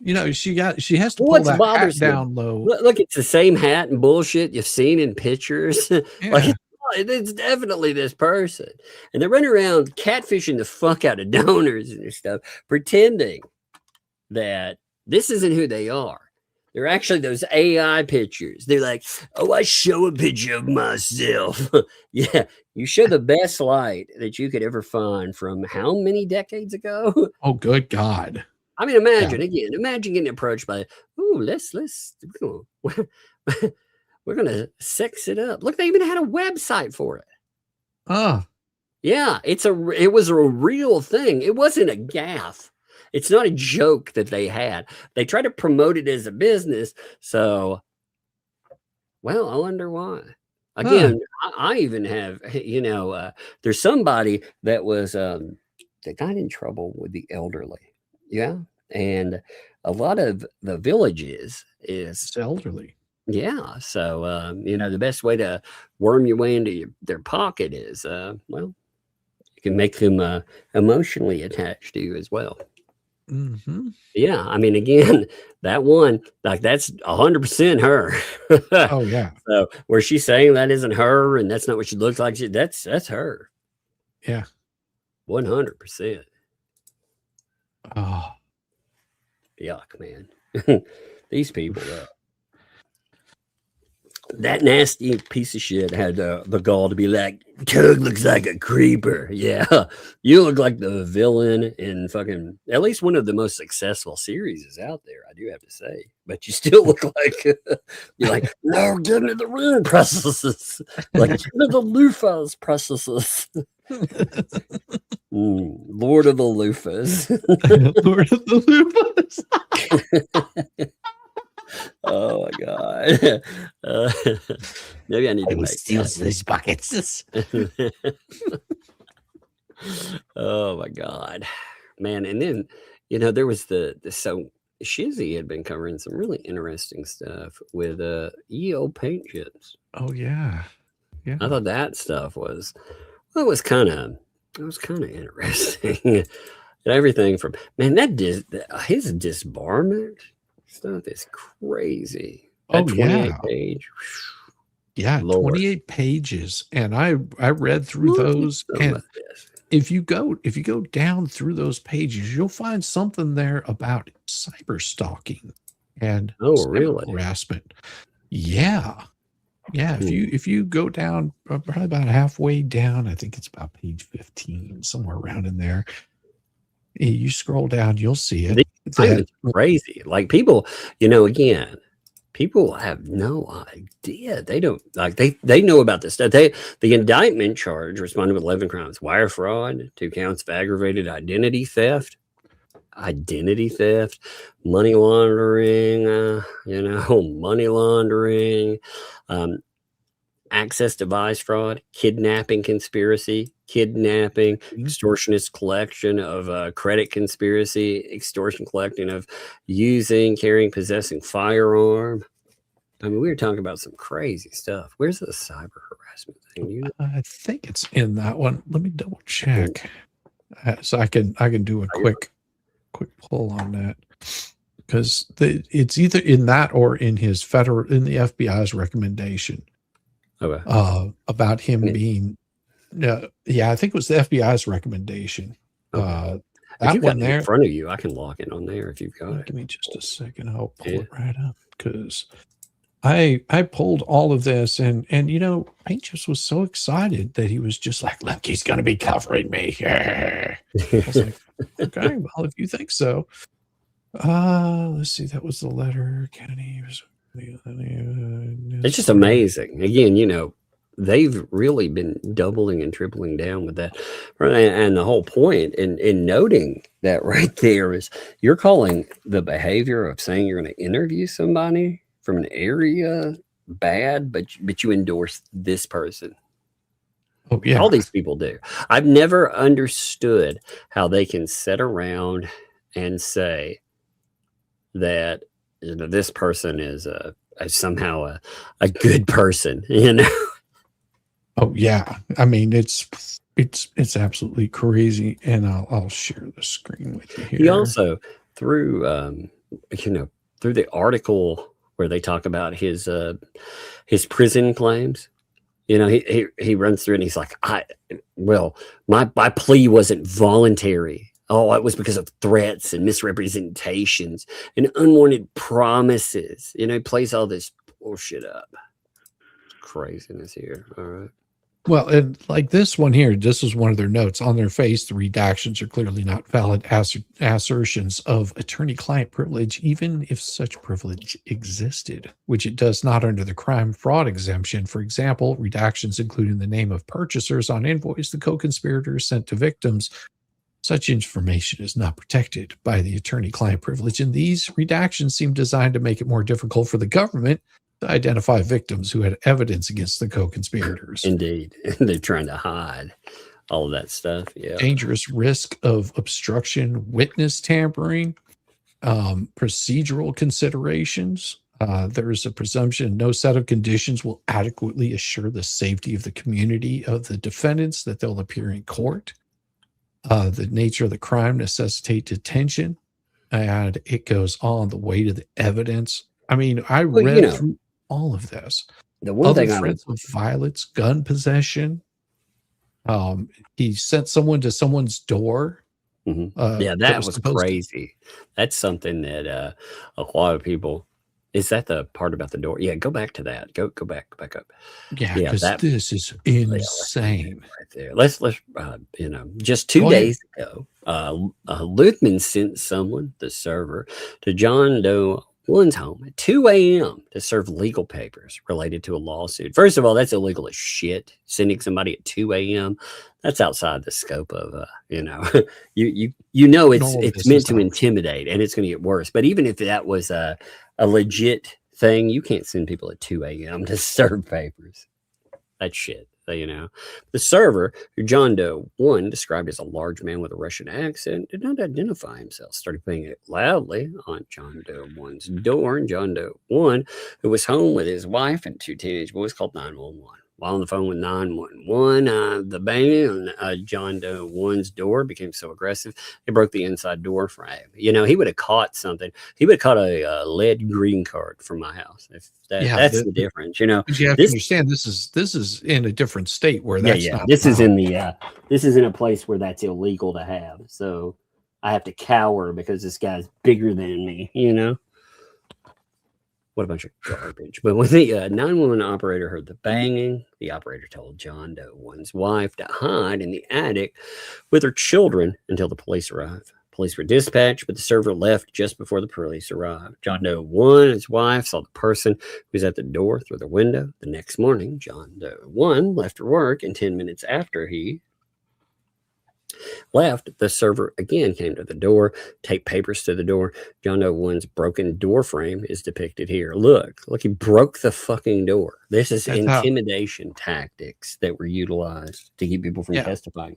You know, she has to pull What's that hat bothersome? down low. Look, it's the same hat and bullshit you've seen in pictures. Like it's definitely this person, and they're running around catfishing the fuck out of donors and stuff, pretending that this isn't who they are. They're actually those AI pictures. They're like, oh, I show a picture of myself. Yeah, you show the best light that you could ever find from how many decades ago? Oh, good God. I mean, imagine getting approached by, we're gonna sex it up. Look, they even had a website for it. Yeah, it was a real thing. It wasn't a gaffe. It's not a joke that they had. They tried to promote it as a business. So, well, I wonder why. Again, I even have, there's somebody that was that got in trouble with the elderly. Yeah. And a lot of the villages is elderly. Yeah. So, the best way to worm your way into their pocket is, you can make them emotionally attached to you as well. Mm-hmm. Yeah. I mean, again, that one, like that's 100% her. Oh, yeah. So where she's saying that isn't her and that's not what she looks like, that's her. Yeah. 100%. Oh. Yuck, man. These people, that nasty piece of shit had the gall to be like, Tug looks like a creeper. Yeah, you look like the villain in fucking at least one of the most successful series is out there. I do have to say, but you still look like you're like, no, get into the room processes, like get into the loofahs processes. Lord of the loofahs. Lord of the loofahs. Oh my God. Maybe I need to make steals these buckets. Oh my God, man. And then, there was so Shizzy had been covering some really interesting stuff with EO paint chips. Oh yeah. Yeah. I thought that stuff was kind of interesting. And everything from, man, his disbarment stuff is crazy. That 28 page. Yeah, Lord. 28 pages. And I read through those. And if you go down through those pages, you'll find something there about cyber stalking and harassment. Yeah. Yeah. If you go down probably about halfway down, I think it's about page 15, somewhere around in there. You scroll down, you'll see it. It's crazy. Like people, again, people have no idea. They don't they know about this stuff. The indictment charge responded with 11 crimes: wire fraud, 2 counts of aggravated identity theft, money laundering, money laundering, access device fraud, kidnapping conspiracy, extortionist collection of credit conspiracy, extortion collecting of using, carrying, possessing firearm. I mean, we were talking about some crazy stuff. Where's the cyber harassment thing? I think it's in that one. Let me double check. So I can do a quick pull on that, because it's either in that or in the FBI's recommendation. Okay. About him being, I think it was the FBI's recommendation. Okay. That if one got it there in front of you, I can log in on there if you've got it. Give me just a second. I'll pull it right up, because I pulled all of this, and Paintchips was so excited that he was just like, look, he's going to be covering me. I was like, okay, well, if you think so. Let's see. That was the letter. Kenny was. It's just amazing. Again, they've really been doubling and tripling down with that. And the whole point in noting that right there is you're calling the behavior of saying you're going to interview somebody from an area bad, but you endorse this person. Oh, yeah. All these people do. I've never understood how they can sit around and say that this person is somehow a good person, you know. Oh yeah, I mean it's absolutely crazy, and I'll share the screen with you here. He also through through the article where they talk about his prison claims, he runs through and he's like, my plea wasn't voluntary. Oh, it was because of threats and misrepresentations and unwanted promises. He plays all this bullshit up. Craziness here. All right. Well, and like this one here, this is one of their notes. On their face, the redactions are clearly not valid assertions of attorney-client privilege, even if such privilege existed, which it does not under the crime fraud exemption. For example, redactions including the name of purchasers on invoice the co-conspirators sent to victims. Such information is not protected by the attorney-client privilege, and these redactions seem designed to make it more difficult for the government to identify victims who had evidence against the co-conspirators. Indeed. They're trying to hide all of that stuff. Yeah. Dangerous risk of obstruction, witness tampering, procedural considerations. There's a presumption no set of conditions will adequately assure the safety of the community of the defendants that they'll appear in court. The nature of the crime necessitate detention, and it goes on. The weight of the evidence. I mean, I read through all of this. The one Other thing threats of violence, gun possession. He sent someone to someone's door. That was crazy. That's something that a lot of people. Is that the part about the door? Yeah, go back to that. Go back up. Yeah, because this is insane. Right there. Let's just 2 days ago, Luthman sent someone, the server, to John Doe 1's home at 2 a.m. to serve legal papers related to a lawsuit. First of all, that's illegal as shit. Sending somebody at 2 a.m. That's outside the scope of it's meant to intimidate, and it's going to get worse. But even if that was a legit thing, you can't send people at 2 a.m. to serve papers. That's shit. The server, who John Doe 1 described as a large man with a Russian accent, did not identify himself, started banging it loudly on John Doe 1's door. And John Doe 1, who was home with his wife and 2 teenage boys, called 911. While on the phone with 911, the banging on John Doe 1's door became so aggressive, it broke the inside door frame. He would have caught something. He would have caught a lead green card from my house. That's the difference. But you have to understand, this is in a different state where that's not. This is in a place where that's illegal to have. So I have to cower because this guy's bigger than me. What a bunch of garbage. But when the 911 operator heard the banging, the operator told John Doe 1's wife to hide in the attic with her children until the police arrived. Police were dispatched, but the server left just before the police arrived. John Doe 1 and his wife saw the person who was at the door through the window. The next morning, John Doe 1 left for work, and 10 minutes after he left, the server again came to the door, taped papers to the door. John Doe 1's broken door frame is depicted here. Look, he broke the fucking door. This is intimidation tactics that were utilized to keep people from testifying.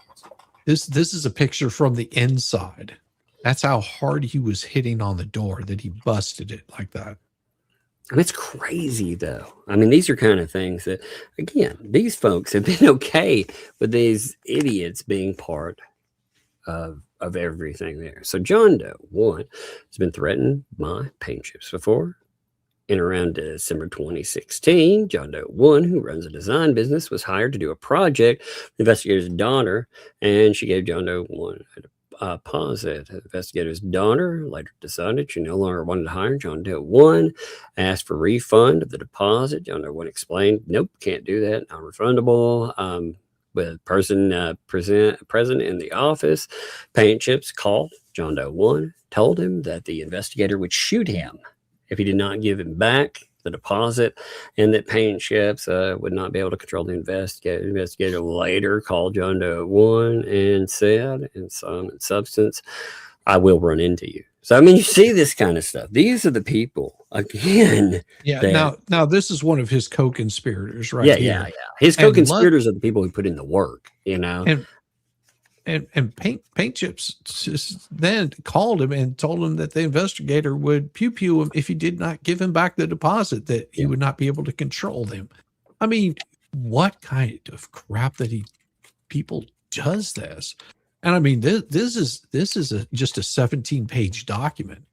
This is a picture from the inside. That's how hard he was hitting on the door that he busted it like that. And it's crazy, though. I mean, these are kind of things that, again, these folks have been okay with these idiots being part of everything there. So John Doe 1 has been threatened by paint chips before. In around December 2016, John Doe 1, who runs a design business, was hired to do a project with the investigator's daughter, and she gave John Doe 1 a deposit. The investigator's daughter later decided she no longer wanted to hire John Doe 1, asked for refund of the deposit. John Doe 1 explained, nope, can't do that, not refundable. With person present in the office, paint chips called John Doe 1, told him that the investigator would shoot him if he did not give him back the deposit, and that paint chips would not be able to control the investigator. The investigator later called John Doe 1 and said, in some substance, I will run into you. So, I mean, you see this kind of stuff. These are the people, again. Yeah, now this is one of his co-conspirators, right? Yeah. His co-conspirators are the people who put in the work, And And Paint Chips just then called him and told him that the investigator would pew him if he did not give him back the deposit, that he would not be able to control them. I mean, what kind of crap that people does this? And I mean, this is just a 17-page document.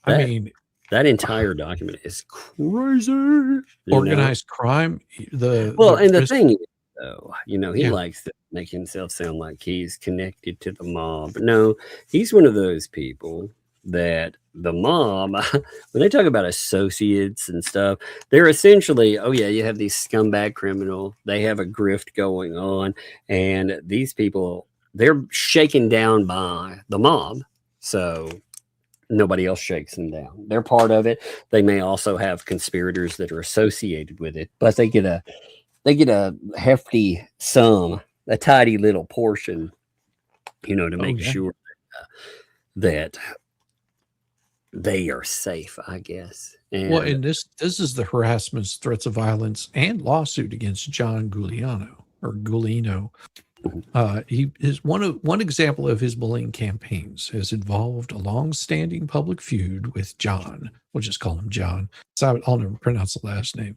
I mean, that entire document is crazy. Organized crime. The thing is, though, he likes to make himself sound like he's connected to the mob. But no, he's one of those people that the mob, when they talk about associates and stuff, they're essentially, you have these scumbag criminal, they have a grift going on, and these people, they're shaken down by the mob, so nobody else shakes them down. They're part of it. They may also have conspirators that are associated with it, but they get a hefty sum, a tidy little portion, to make sure that they are safe, I guess. And this is the harassments, threats of violence, and lawsuit against John Giuliano. He is one example of his bullying campaigns has involved a long-standing public feud with John. We'll just call him John. So I'll never pronounce the last name.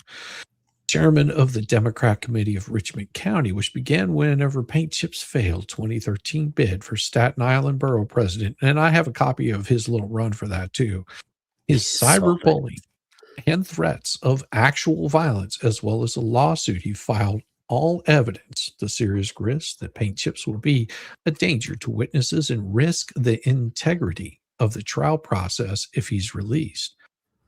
Chairman of the Democrat Committee of Richmond County, which began whenever Paint Chips failed 2013 bid for Staten Island Borough President. And I have a copy of his little run for that too. His cyberbullying and threats of actual violence, as well as a lawsuit he filed, all evidence the serious risk that Paint Chips will be a danger to witnesses and risk the integrity of the trial process if he's released.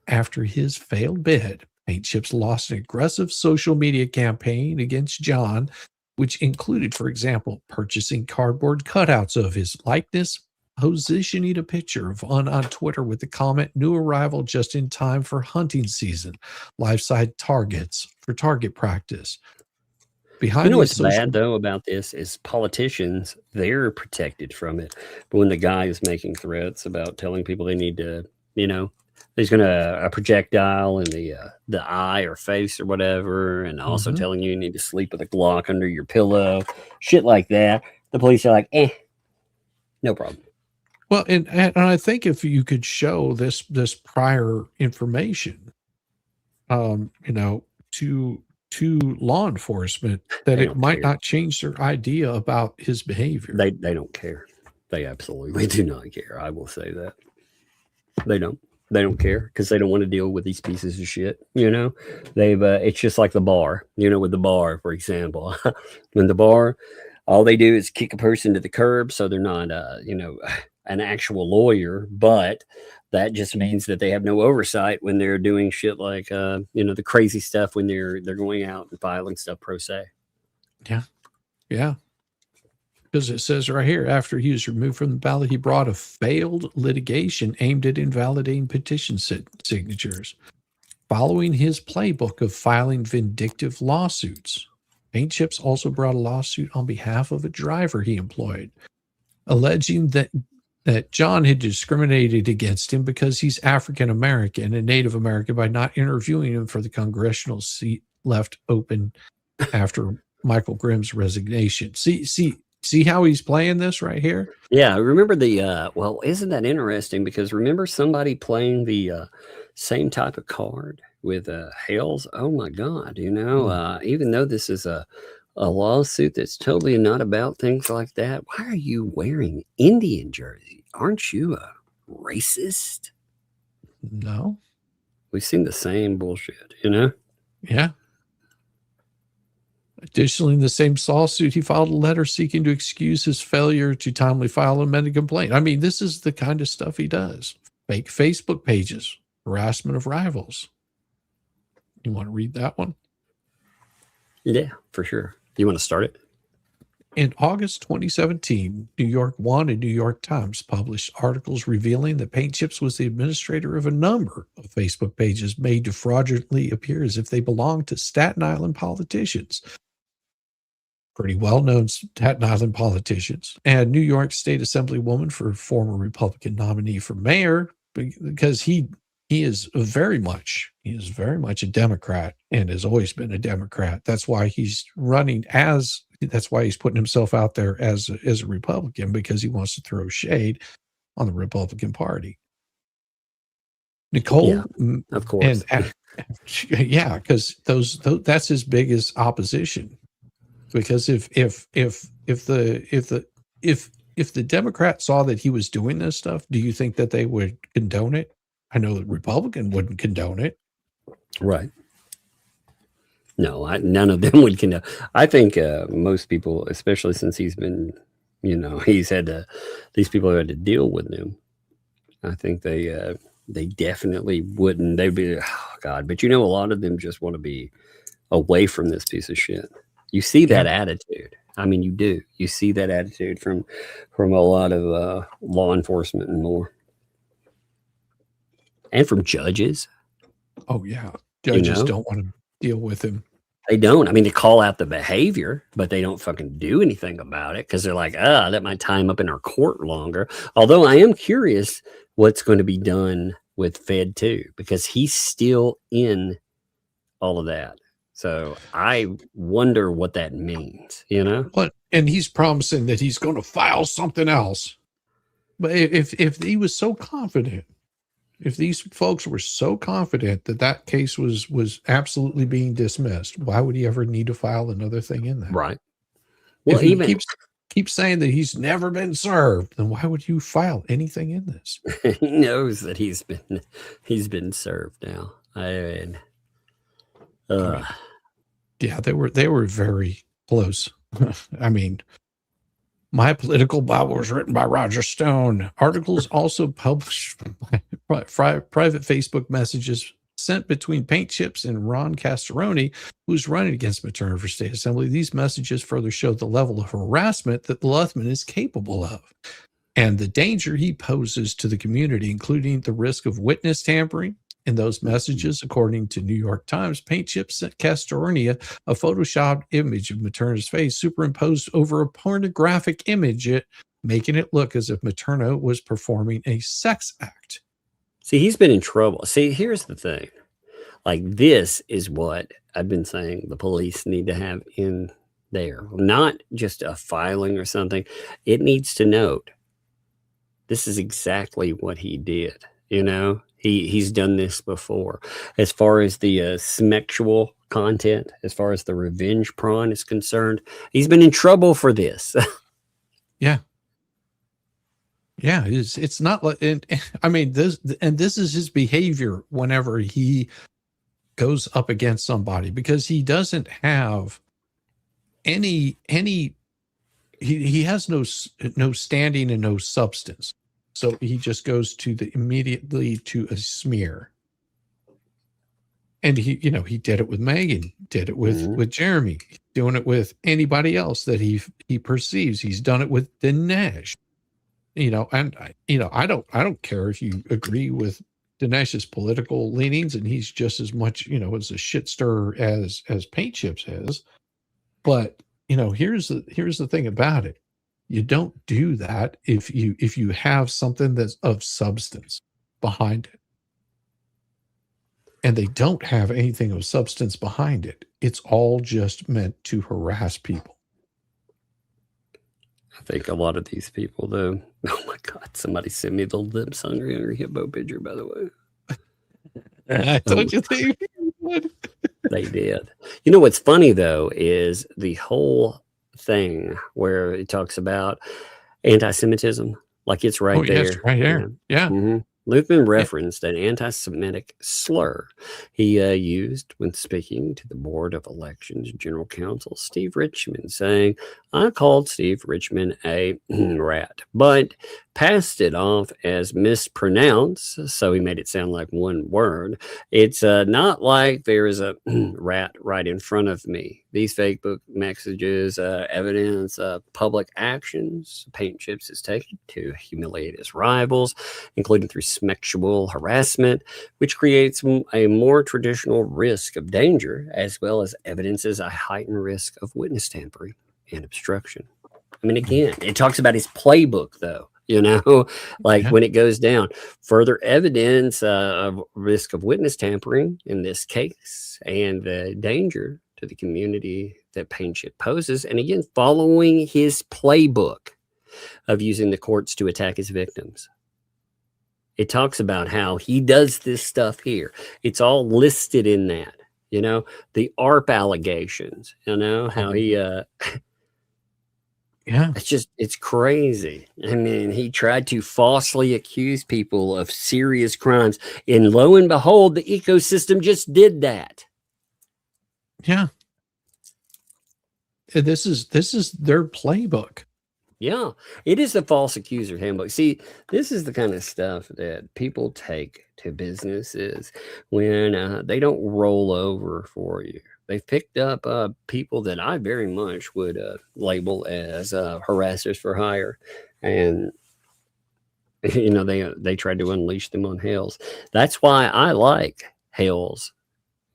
After his failed bid, Paint Chips lost an aggressive social media campaign against John, which included, for example, purchasing cardboard cutouts of his likeness, positioning a picture of on Twitter with the comment, "New arrival just in time for hunting season, live-side targets for target practice." Behind what's bad, though, about this is politicians, they're protected from it. But when the guy is making threats about telling people they need to, he's going to a projectile in the eye or face or whatever, and also telling you need to sleep with a Glock under your pillow, shit like that. The police are like, no problem. Well, and I think if you could show this prior information, to law enforcement, that it might not change their idea about his behavior. They don't care. They absolutely do not care. I will say that. They don't care because they don't want to deal with these pieces of shit. They've it's just like the bar, with the bar, for example. When the bar, all they do is kick a person to the curb. So they're not, an actual lawyer, but that just means that they have no oversight when they're doing shit like, the crazy stuff when they're going out and filing stuff pro se. Yeah. Yeah. Because it says right here, after he was removed from the ballot, he brought a failed litigation aimed at invalidating petition signatures. Following his playbook of filing vindictive lawsuits, Paint Chips also brought a lawsuit on behalf of a driver he employed, alleging that John had discriminated against him because he's African American and Native American by not interviewing him for the congressional seat left open after Michael Grimm's resignation. See how he's playing this right here? Yeah, remember isn't that interesting? Because remember somebody playing the same type of card with Hales? Oh my God, even though this is a lawsuit that's totally not about things like that, why are you wearing Indian jersey? Aren't you a racist? No. We've seen the same bullshit, Yeah. Additionally, in the same lawsuit, he filed a letter seeking to excuse his failure to timely file an amended complaint. I mean, this is the kind of stuff he does. Fake Facebook pages, harassment of rivals. You want to read that one? Yeah, for sure. You want to start it? In August 2017, New York One and New York Times published articles revealing that Paint Chips was the administrator of a number of Facebook pages made to fraudulently appear as if they belonged to Staten Island politicians. Pretty well-known Staten Island politicians, and New York State Assemblywoman for former Republican nominee for mayor, because he is very much a Democrat and has always been a Democrat. That's why he's running as That's why he's putting himself out there as a Republican, because he wants to throw shade on the Republican Party. Nicole, Yeah, of course. and yeah, because that's his biggest opposition. Because if the Democrats saw that he was doing this stuff, do you think that they would condone it? I know the Republican wouldn't condone it. Right. No, none of them would condone. I think most people, especially since he's been, he's had these people who had to deal with him. I think they definitely wouldn't. They'd be, oh God. But a lot of them just want to be away from this piece of shit. You see that attitude. I mean, you do. You see that attitude from a lot of law enforcement and more, and from judges. Oh yeah, judges don't want to deal with him. They don't. I mean, they call out the behavior, but they don't fucking do anything about it because they're like, let my time up in our court longer. Although I am curious what's going to be done with Fed 2, because he's still in all of that. So I wonder what that means, What? And he's promising that he's going to file something else. But if he was so confident, if these folks were so confident that case was absolutely being dismissed, why would he ever need to file another thing in that? Right. Well, if he keeps saying that he's never been served, then why would you file anything in this? He knows that he's been served now. Yeah, they were very close. I mean, My Political Bible was written by Roger Stone. Articles also published by private Facebook messages sent between Paint Chips and Ron Castoroni, who's running against Materna for State Assembly. These messages further show the level of harassment that Luthman is capable of and the danger he poses to the community, including the risk of witness tampering. In those messages, according to New York Times, Paint Chips sent Castoroni a photoshopped image of Materna's face superimposed over a pornographic image, making it look as if Materna was performing a sex act. See, he's been in trouble. See, here's the thing. Like, this is what I've been saying the police need to have in there. Not just a filing or something. It needs to note this is exactly what he did, He's done this before. As far as the sexual content, as far as the revenge prawn is concerned, he's been in trouble for this. Yeah. Yeah, it's not like, I mean, this is his behavior whenever he goes up against somebody, because he doesn't have he has no standing and no substance. So he just goes immediately to a smear. And he did it with Megan, did it with Jeremy, doing it with anybody else that he perceives. He's done it with Dinesh, and I don't care if you agree with Dinesh's political leanings, and he's just as much, as a shit stirrer as Paint Chips is. But, here's the thing about it. You don't do that if you have something that's of substance behind it. And they don't have anything of substance behind it. It's all just meant to harass people. I think a lot of these people, though. Oh my God! Somebody sent me the Lips Hungry Hippo picture, by the way. I told you they would. They did. What's funny though is the whole thing where it talks about anti-Semitism, like it's right there. Yes, right here. Yeah. Mm-hmm. Luthman referenced an anti-Semitic slur he used when speaking to the Board of Elections General Counsel Steve Richmond, saying, "I called Steve Richmond a rat, but passed it off as mispronounced, so he made it sound like one word. It's not like there is a rat right in front of me. These Facebook messages, evidence of public actions Paint Chips has taken to humiliate his rivals, including through sexual harassment, which creates a more traditional risk of danger, as well as evidences a heightened risk of witness tampering and obstruction." I mean, again, it talks about his playbook, though. When it goes down, further evidence of risk of witness tampering in this case and the danger to the community that Painship poses. And again, following his playbook of using the courts to attack his victims. It talks about how he does this stuff here. It's all listed in that, you know, the ARP allegations, you know, how he, yeah, it's crazy. I mean, he tried to falsely accuse people of serious crimes, and lo and behold, the ecosystem just did that. Yeah. This is their playbook. Yeah, it is the false accuser handbook. See, this is the kind of stuff that people take to businesses when they don't roll over for you. They've picked up people that I very much would label as harassers for hire, and you know they tried to unleash them on Hales. That's why I like Hales.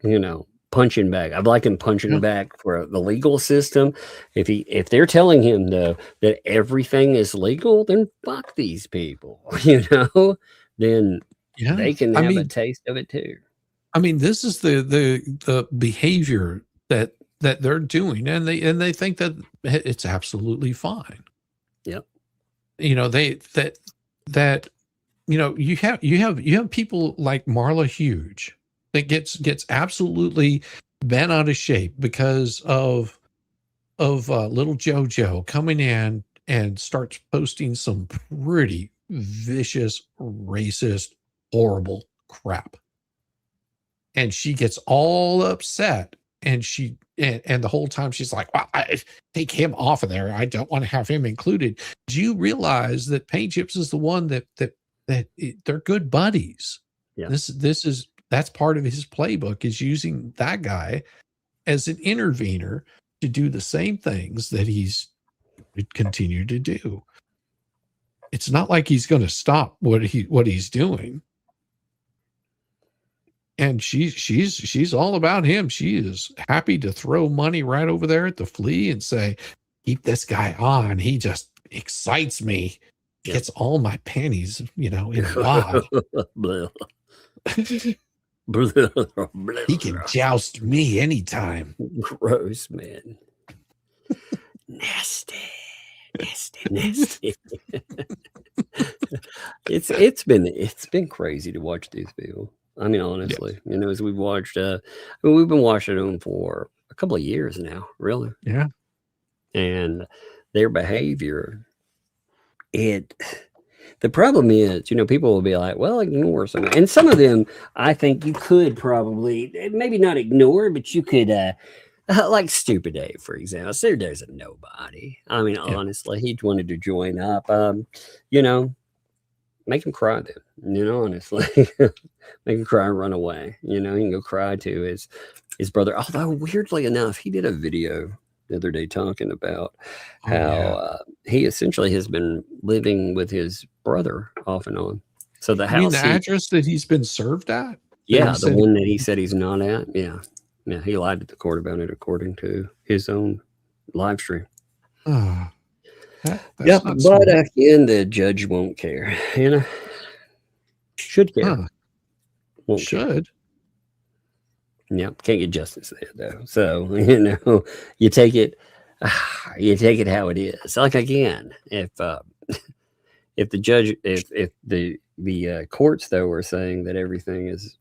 You know, punching bag. I'd like him punching back for the legal system. If they're telling him though that everything is legal, then fuck these people. You know, then they can have a taste of it too. I mean, this is the behavior that they're doing, and they think that it's absolutely fine. Yep. You know, that you know, you have people like Marla Huge that gets absolutely bent out of shape because of little JoJo coming in and starts posting some pretty vicious, racist, horrible crap. And she gets all upset, and and the whole time she's like, well, take him off of there. I don't want to have him included. Do you realize that Paint Chips is the one that they're good buddies? Yeah. That's part of his playbook, is using that guy as an intervener to do the same things that he's continued to do. It's not like he's going to stop what he's doing. And she's all about him. She is happy to throw money right over there at the flea and say, keep this guy on. He just excites me. Gets all my panties, you know, in wad. He can joust me anytime. Gross, man. Nasty. It's been crazy to watch these people. I mean, honestly, you know, as we've watched, we've been watching them for a couple of years now, really. Yeah. And their behavior, the problem is, you know, people will be like, well, ignore some. And some of them, I think you could probably, maybe not ignore, but you could, like Stupid Dave, for example. Stupid Dave's a nobody. I mean, honestly, he wanted to join up, you know, make him cry then, you know, honestly. Make him cry and run away. You know, he can go cry to his brother. Although, weirdly enough, he did a video the other day talking about how he essentially has been living with his brother off and on. So the house, the address that he's been served at? Yeah, the one that he said he's not at. Yeah. Yeah, he lied to the court about it according to his own live stream. Oh, yeah, but again, the judge won't care. You know, should care. Won't should. Care. Yep, can't get justice there though. So you know, you take it how it is. Like again, if the judge, if the courts though are saying that everything is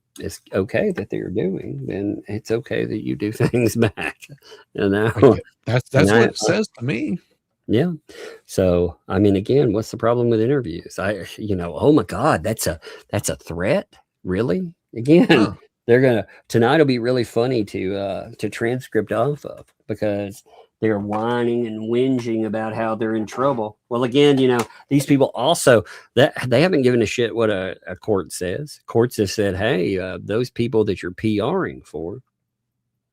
okay that they're doing, then it's okay that you do things back. You know, that's what it says to me. Yeah. So I mean, again, what's the problem with interviews? Oh my God, that's a threat. Really? Again, tonight will be really funny to transcript off of, because they're whining and whinging about how they're in trouble. Well, again, you know, these people also, that they haven't given a shit what a court says. Courts have said, hey, those people that you're PRing for,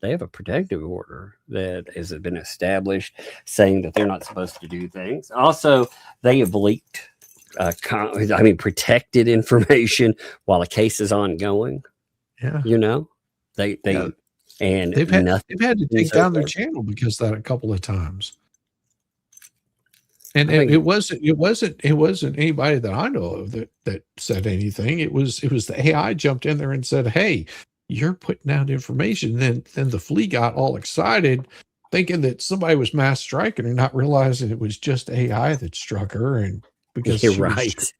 they have a protective order that has been established saying that they're not supposed to do things. Also, they have leaked, protected information while a case is ongoing. Yeah. You know, they've had to take down their channel because of that a couple of times. And it wasn't anybody that I know of that said anything. It was the AI jumped in there and said, hey, you're putting out information. Then the flea got all excited, thinking that somebody was mass striking her, not realizing it was just AI that struck her. And because You're right.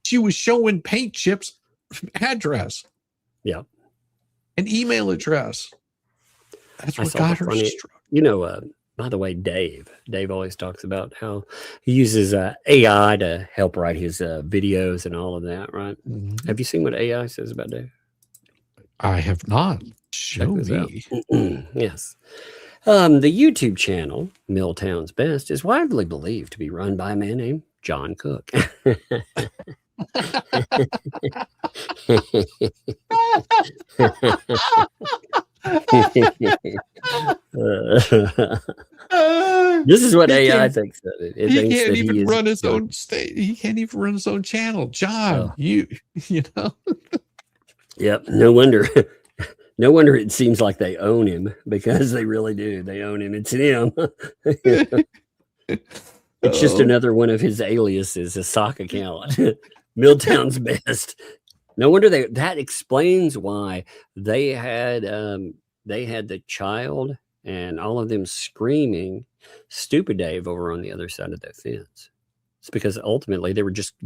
she was showing Paint Chip's address. Yeah. An email address. That's what saw got the her funny, struck. by the way, Dave always talks about how he uses AI to help write his videos and all of that, right? Mm-hmm. Have you seen what AI says about Dave? I have not. Show me. Yes. The YouTube channel, Milltown's Best, is widely believed to be run by a man named John Cook. This is what AI thinks of it. It he thinks can't that even run his own state. He can't even run his own channel. John, you know. Yep. No wonder. No wonder it seems like they own him, because they really do. They own him. It's him. It's just another one of his aliases, a sock account. Milltown's Best. No wonder that explains why they had the child and all of them screaming "Stupid Dave" over on the other side of that fence. It's because ultimately they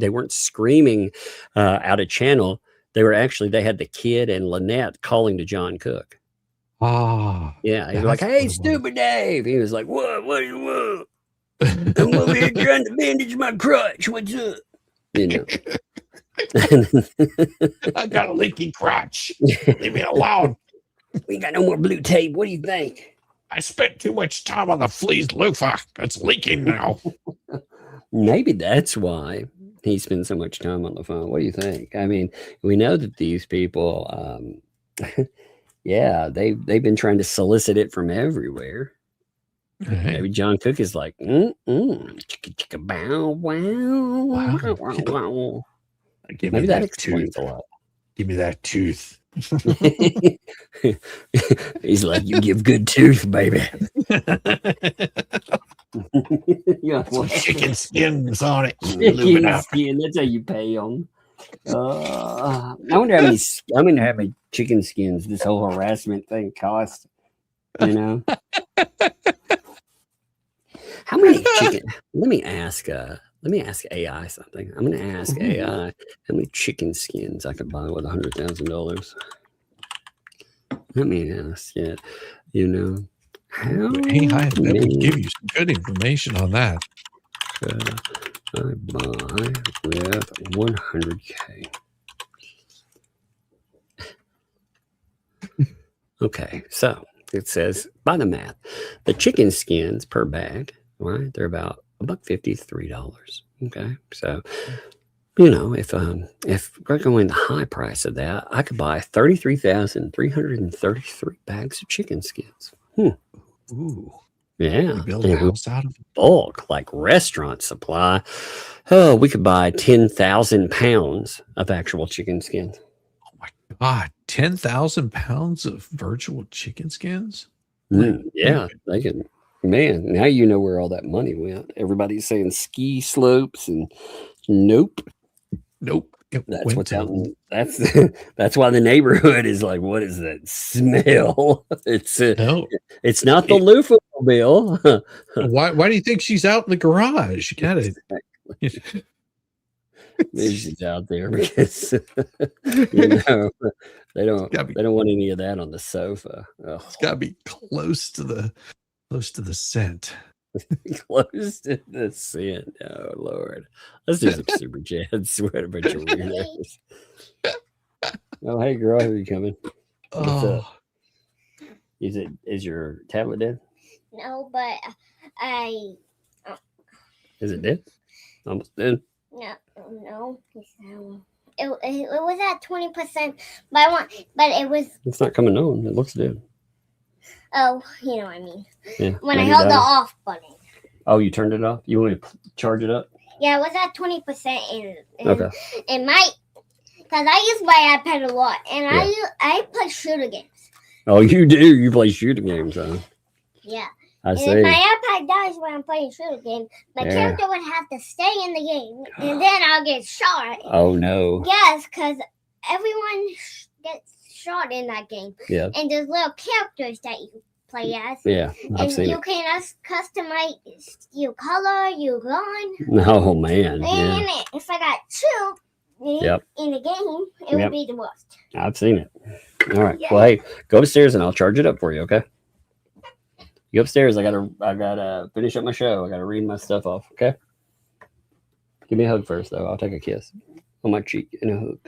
weren't screaming out of channel. They had the kid and Lynette calling to John Cook. Ah, yeah. He was like, "Hey, Stupid Dave." He was like, "What? What do you want? I'm over here trying to bandage my crotch. What's up?" You know. I got a leaky crotch. Leave me alone. We ain't got no more blue tape. What do you think? I spent too much time on the flea's loofah. It's leaking now. Maybe that's why he spends so much time on the phone. What do you think? I mean, we know that these people, yeah, they've been trying to solicit it from everywhere. Hey. Maybe John Cook is like, chicka chicka bow wow. Wow. Maybe that explains a lot. Give me that tooth. He's like, "You give good tooth, baby." Yeah, some chicken skins on it. Chicken skin. That's how you pay them. I wonder how many chicken skins this whole harassment thing cost. You know, how many chicken? Let me ask AI something. I'm going to ask AI how many chicken skins I could buy with $100,000. Let me ask it. You know, how AI would give you some good information on that. I buy with 100K. Okay, so it says by the math, the chicken skins per bag, right? They're about $1.50, $3. Okay, so you know, if we're going the high price of that, I could buy 33,333 bags of chicken skins. Ooh. Yeah. Build a house out of it. Bulk, like restaurant supply. Oh, we could buy 10,000 pounds of actual chicken skins. Oh my God, 10,000 pounds of virtual chicken skins? Yeah, they can. Man, now you know where all that money went. Everybody's saying ski slopes, and nope. That's what's happening. That's why the neighborhood is like, what is that smell? It's it's not the loofah bill. Why do you think she's out in the garage? You gotta Maybe she's out there because you know they don't want any of that on the sofa. Oh. It's gotta be close to the scent. Close to the scent. Oh Lord. Let's do some super chats. What a bunch of weirdos. Oh, hey girl, how are you coming? What's up? Is your tablet dead? No, but Is it dead? Almost dead. No. It was at 20%, but it was. It's not coming on. It looks dead. Oh, you know what I mean. Yeah. When I held the off button. Oh, you turned it off? You want to charge it up? Yeah, it was at 20%, and okay. It might, because I use my iPad a lot, and I play shooter games. Oh, you do? You play shooter games, huh? Yeah. I see. If my iPad dies when I'm playing shooter game, my character would have to stay in the game, and then I'll get shot. Oh no. Yes, because everyone gets shot in that game. Yeah. And there's little characters that you play as. Yeah, I've and seen you it. can customize your color, your gun. Oh man. Yeah. And if I got two in the game, it would be the worst. I've seen it. All right. Well, hey, go upstairs and I'll charge it up for you. Okay. You go upstairs. I gotta finish up my show. I gotta read my stuff off. Okay. Give me a hug first, though. I'll take a kiss on my cheek and a hug.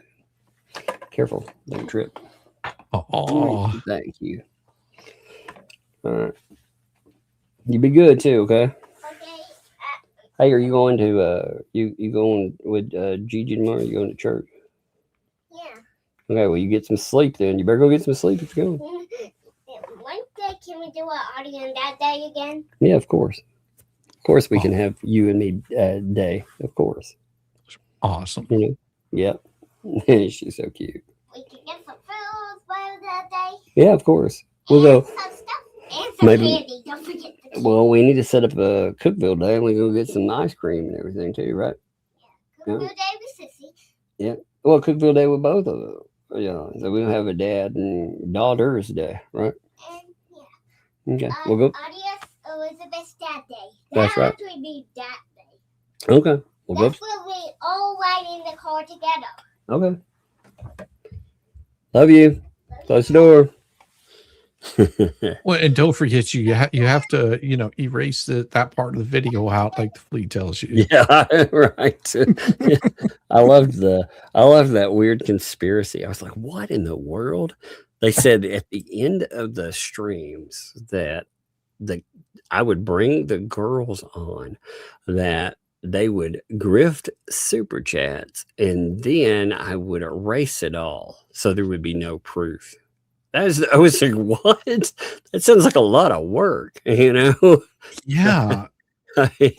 Careful, don't trip. Oh, thank you. All right. You be good too. Okay. Hey, are you going to you going with Gigi tomorrow? You going to church? Yeah. Okay, well you get some sleep then. You better go get some sleep if you're going. One day, can we do an audio on that day again? Yeah, of course. Of course we can have you and me day. Of course. Awesome. You know? Yep. She's so cute. We can get some food for that day. Yeah, of course. We'll go. Some stuff and some candy. Don't forget the Well, we need to set up a Cookville day and we go get some ice cream and everything too, right? Cookville day with Sissy. Yeah. Well, Cookville day with both of them. Yeah. So we don't have a dad and daughter's day, right? And Okay. We'll go. Adios, Elizabeth's dad day. That's right. Actually be that day. Okay. We'll go. That's where we all ride in the car together. Okay. Love you. Close the door. Well, and don't forget you have to erase that part of the video out like the flea tells you. Yeah, right. I loved that weird conspiracy. I was like, what in the world? They said at the end of the streams that I would bring the girls on, that they would grift super chats, and then I would erase it all so there would be no proof. I was like, what? That sounds like a lot of work, you know? Yeah.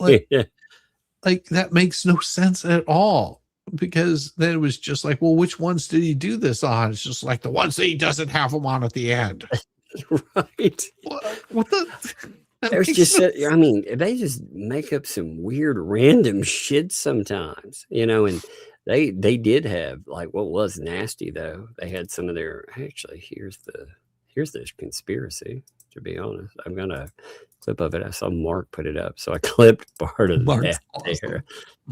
Like that makes no sense at all, because then it was just like, well, which ones did he do this on? It's just like the ones that he doesn't have them on at the end. Right. What the? There's just, I mean, they just make up some weird random shit sometimes, you know, and they did have, like, what was nasty though. They had some of their, actually, here's the conspiracy, to be honest. I'm going to clip of it. I saw Mark put it up. So I clipped part of that there.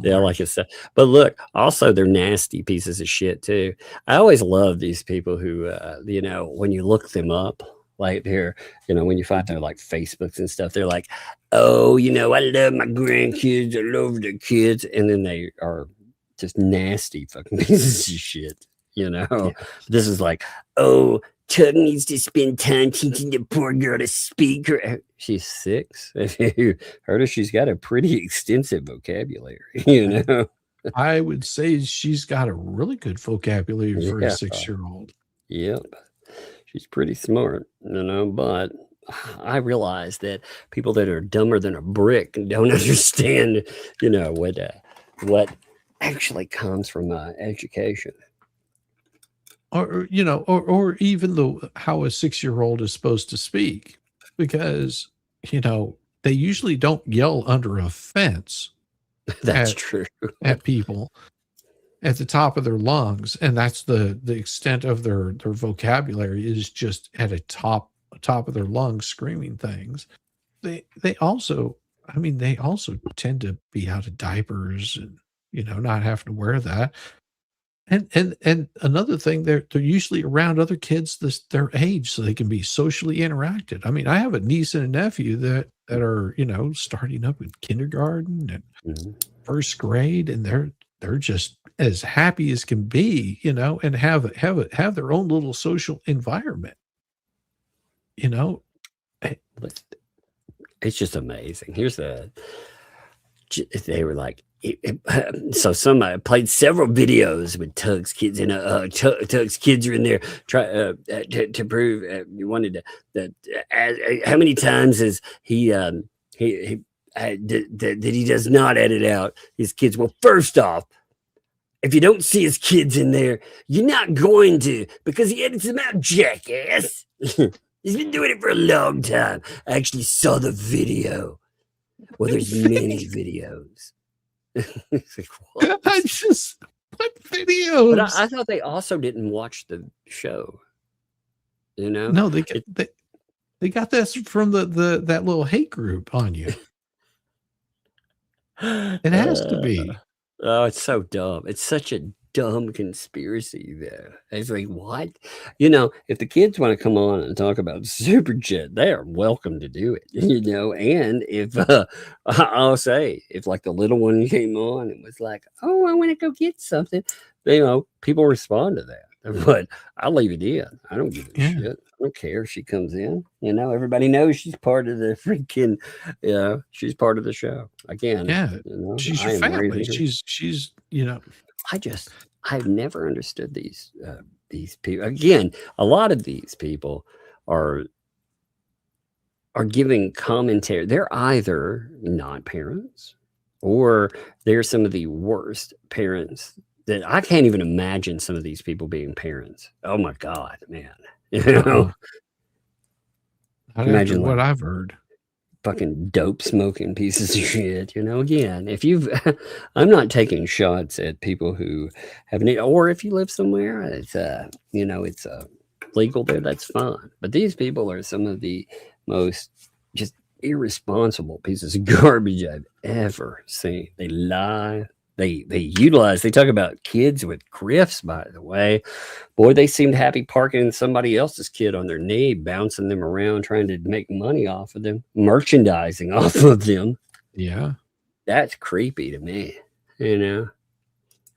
Yeah, like it's, but look, also they're nasty pieces of shit too. I always love these people who, you know, when you look them up, like they're, you know, when you find their like Facebooks and stuff, they're like, oh, you know, I love my grandkids, I love the kids. And then they are just nasty fucking pieces of shit, you know. Yeah. This is like, oh, Tug needs to spend time teaching the poor girl to speak. She's 6. If you heard her, she's got a pretty extensive vocabulary, you know. I would say she's got a really good vocabulary for a 6-year-old. Yep. She's pretty smart, you know, but I realize that people that are dumber than a brick don't understand, you know, what actually comes from education. Or you know, or even how a 6-year-old is supposed to speak, because you know they usually don't yell under a fence. That's true. At people at the top of their lungs, and that's the extent of their vocabulary is just at a top of their lungs screaming things. They also tend to be out of diapers and, you know, not having to wear that. And another thing, they're usually around other kids their age, so they can be socially interacted. I mean, I have a niece and a nephew that are, you know, starting up in kindergarten and first grade, and they're just as happy as can be, you know, and have their own little social environment. You know, it's just amazing. They were like, so somebody played several videos with Tug's kids, and Tug's kids are in there to prove you wanted that how many times is he that he does not edit out his kids. Well, first off, if you don't see his kids in there, you're not going to, because he edits them out, jackass. He's been doing it for a long time. I actually saw the video. Well, there's many videos. Like, what? What videos? But I thought they also didn't watch the show. You know, No, they got this from that little hate group on you. It has to be. Oh, it's so dumb. It's such a dumb conspiracy there. It's like, what? You know, if the kids want to come on and talk about Super Jet, they are welcome to do it, you know. And if I'll say, if like the little one came on and was like, oh, I want to go get something, you know, people respond to that. But I'll leave it in. I don't give a shit. I don't care if she comes in. You know, everybody knows she's part of the freaking, she's part of the show. Again, Yeah, you know, she's I your am family. raising her. She's you know. I've never understood these people. Again, a lot of these people are giving commentary. They're either not parents or they're some of the worst parents that I can't even imagine some of these people being parents. Oh my God, man. You know, Imagine what I've heard. Fucking dope smoking pieces of shit. You know, again, if you've, I'm not taking shots at people who have need, or if you live somewhere, it's, you know, it's legal there, that's fine. But these people are some of the most just irresponsible pieces of garbage I've ever seen. They lie. They utilize, they talk about kids with grifts, by the way. Boy, they seemed happy parking somebody else's kid on their knee, bouncing them around, trying to make money off of them, merchandising off of them. Yeah. That's creepy to me, you know?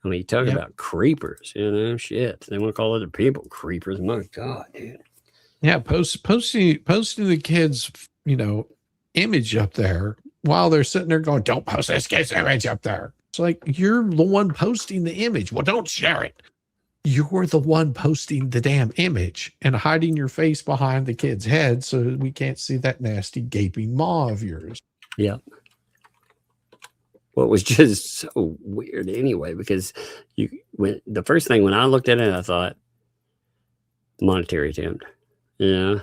I mean, you talk about creepers, you know, shit. They want to call other people creepers. My God, dude. Yeah, posting the kids, you know, image up there while they're sitting there going, don't post this kid's image up there. It's like, you're the one posting the image. Well, don't share it. You're the one posting the damn image and hiding your face behind the kid's head so we can't see that nasty gaping maw of yours. Yeah. Well, it was just so weird anyway, because the first thing when I looked at it, I thought monetary attempt. Yeah.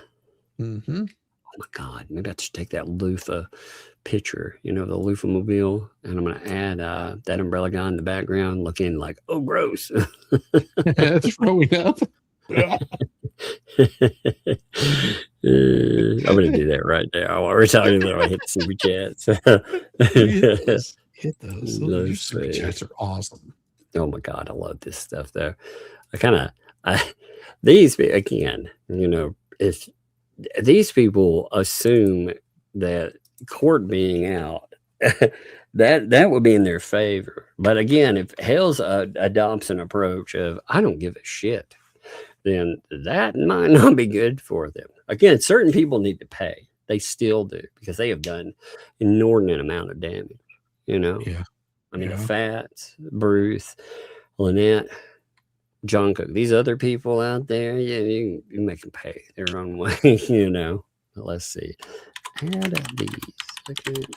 Mm-hmm. Oh my God, maybe I should take that loofah picture, you know, the loofah mobile, and I'm going to add that umbrella guy in the background looking like, oh, gross. Throwing up. I'm going to do that right now while we're talking about I hit the super chats. Hit those. Your super chats are awesome. Oh my God, I love this stuff though. These, again, you know, if these people assume that court being out, that would be in their favor. But again, if Hale's adopts an approach of I don't give a shit, then that might not be good for them. Again, certain people need to pay. They still do, because they have done inordinate amount of damage. You know, I mean, the Fats, Bruce, Lynette, John Cook, these other people out there, you make them pay their own way. You know, let's see. Add these. Second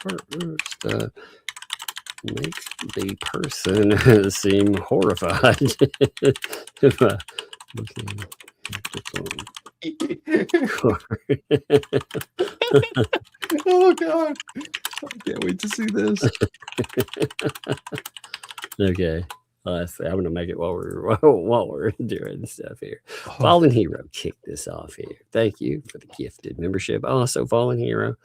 first makes the person seem horrified. Oh God, I can't wait to see this. Okay, I'm gonna make it while we're doing stuff here. Fallen Hero kicked this off here. Thank you for the gifted membership. Also, Fallen Hero,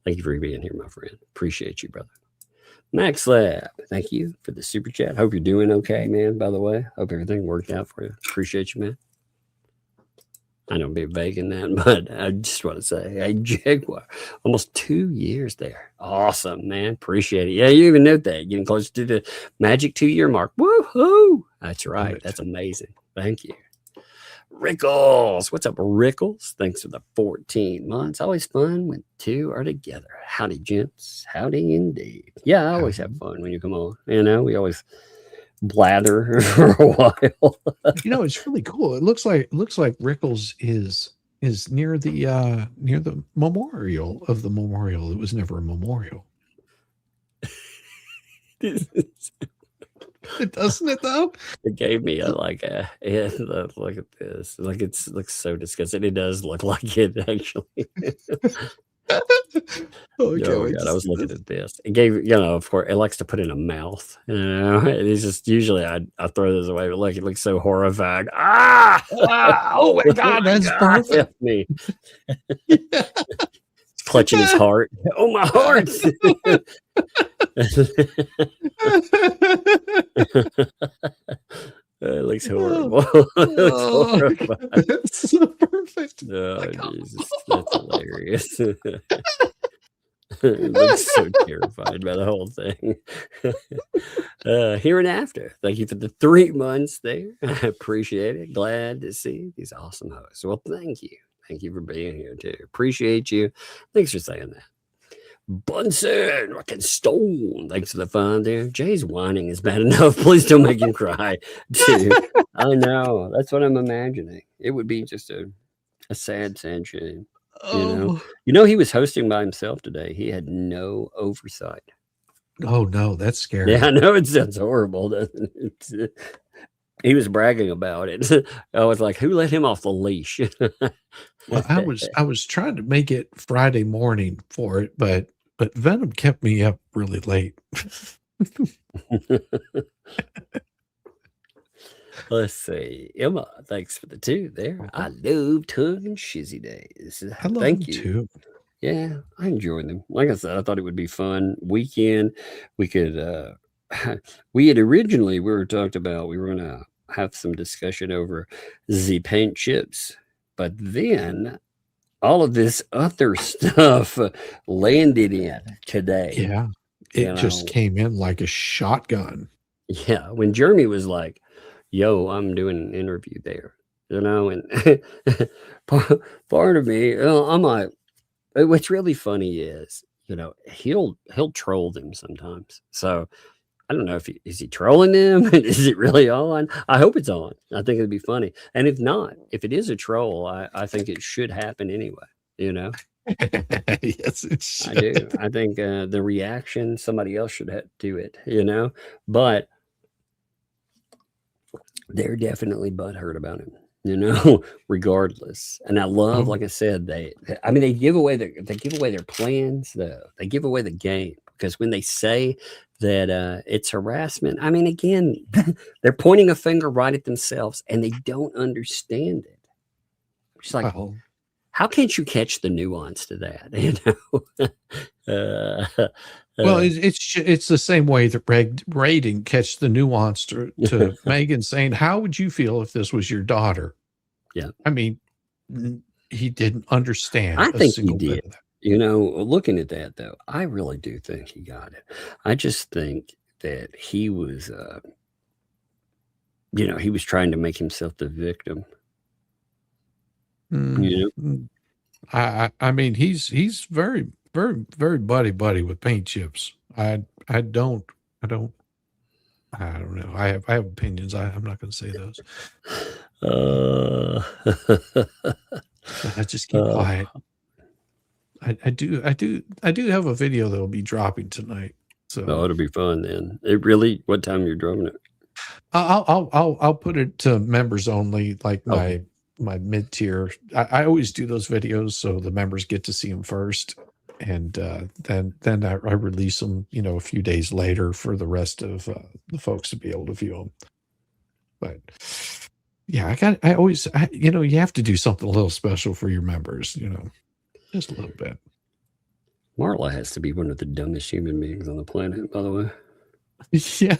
thank you for being here, my friend. Appreciate you, brother. Max Lab, thank you for the super chat. Hope you're doing okay, man. By the way, hope everything worked out for you. Appreciate you, man. I don't be vague in that, but I just want to say, hey, Jaguar, almost 2 years there. Awesome, man. Appreciate it. Yeah, you even note that. Getting close to the magic 2-year mark. Woohoo! That's right. That's amazing. Thank you. Rickles. What's up, Rickles? Thanks for the 14 months. Always fun when two are together. Howdy, gents. Howdy indeed. Yeah, I always have fun when you come on. You know, we always blather for a while. You know, it's really cool. It looks like Rickles is near the memorial of the memorial. It was never a memorial. It doesn't it though? It gave me look at this. Like looks so disgusting. It does look like it actually. Oh, Oh God, I was looking at this. It gave, of course, it likes to put in a mouth. It's just usually I throw this away, but look, it looks so horrified. Oh my God, that's perfect. Help me. Clutching his heart. Oh, my heart. It looks horrible. It looks horrified. That's so perfect. Oh, Jesus. That's hilarious. It looks so terrified by the whole thing. Here and after. Thank you for the 3 months there. I appreciate it. Glad to see these awesome hosts. Well, thank you. Thank you for being here too. Appreciate you. Thanks for saying that. Bunsen, rockin' stone. Thanks for the fun there. Jay's whining is bad enough. Please don't make him cry. Dude, I know. That's what I'm imagining. It would be just a sad shame. He was hosting by himself today. He had no oversight. Oh no, that's scary. Yeah, I know it sounds horrible, doesn't it? He was bragging about it. I was like, who let him off the leash? Well, I was trying to make it Friday morning for it, but Venom kept me up really late. Let's see. Emma, thanks for the 2 there. I love tongue and shizzy days. I love Thank them you. too. Yeah, I enjoyed them. Like I said, I thought it would be fun weekend. We could we were talked about we were gonna have some discussion over the paint chips, but then all of this other stuff landed in today. Yeah. It just came in like a shotgun. Yeah, when Jeremy was like, yo, I'm doing an interview there, and part of me, I'm like, what's really funny is, he'll troll them sometimes. So I don't know if is he trolling them? Is it really on? I hope it's on. I think it'd be funny. And if not, if it is a troll, I think it should happen anyway, Yes, it should. I do. I think the reaction, somebody else should do it, but they're definitely butthurt about him, regardless. And I love, like I said, they give away their plans, though. They give away the game, because when they say that it's harassment, again, they're pointing a finger right at themselves, and they don't understand it. It's like, how can't you catch the nuance to that? Well, it's the same way that Ray didn't catch the nuance to Megan saying, how would you feel if this was your daughter? Yeah. He didn't understand. I think he did. Looking at that, though, I really do think he got it. I just think that he was, he was trying to make himself the victim. He's very, very, very buddy with paint chips. I don't know. I have opinions. I'm not going to say those. I just keep quiet. I do have a video that will be dropping tonight. So it'll be fun then. What time you're dropping it? I'll put it to members only, like my mid-tier. I always do those videos so the members get to see them first, and then I release them a few days later for the rest of the folks to be able to view them. But yeah, you have to do something a little special for your members, just a little bit. Marla has to be one of the dumbest human beings on the planet, by the way. Yeah.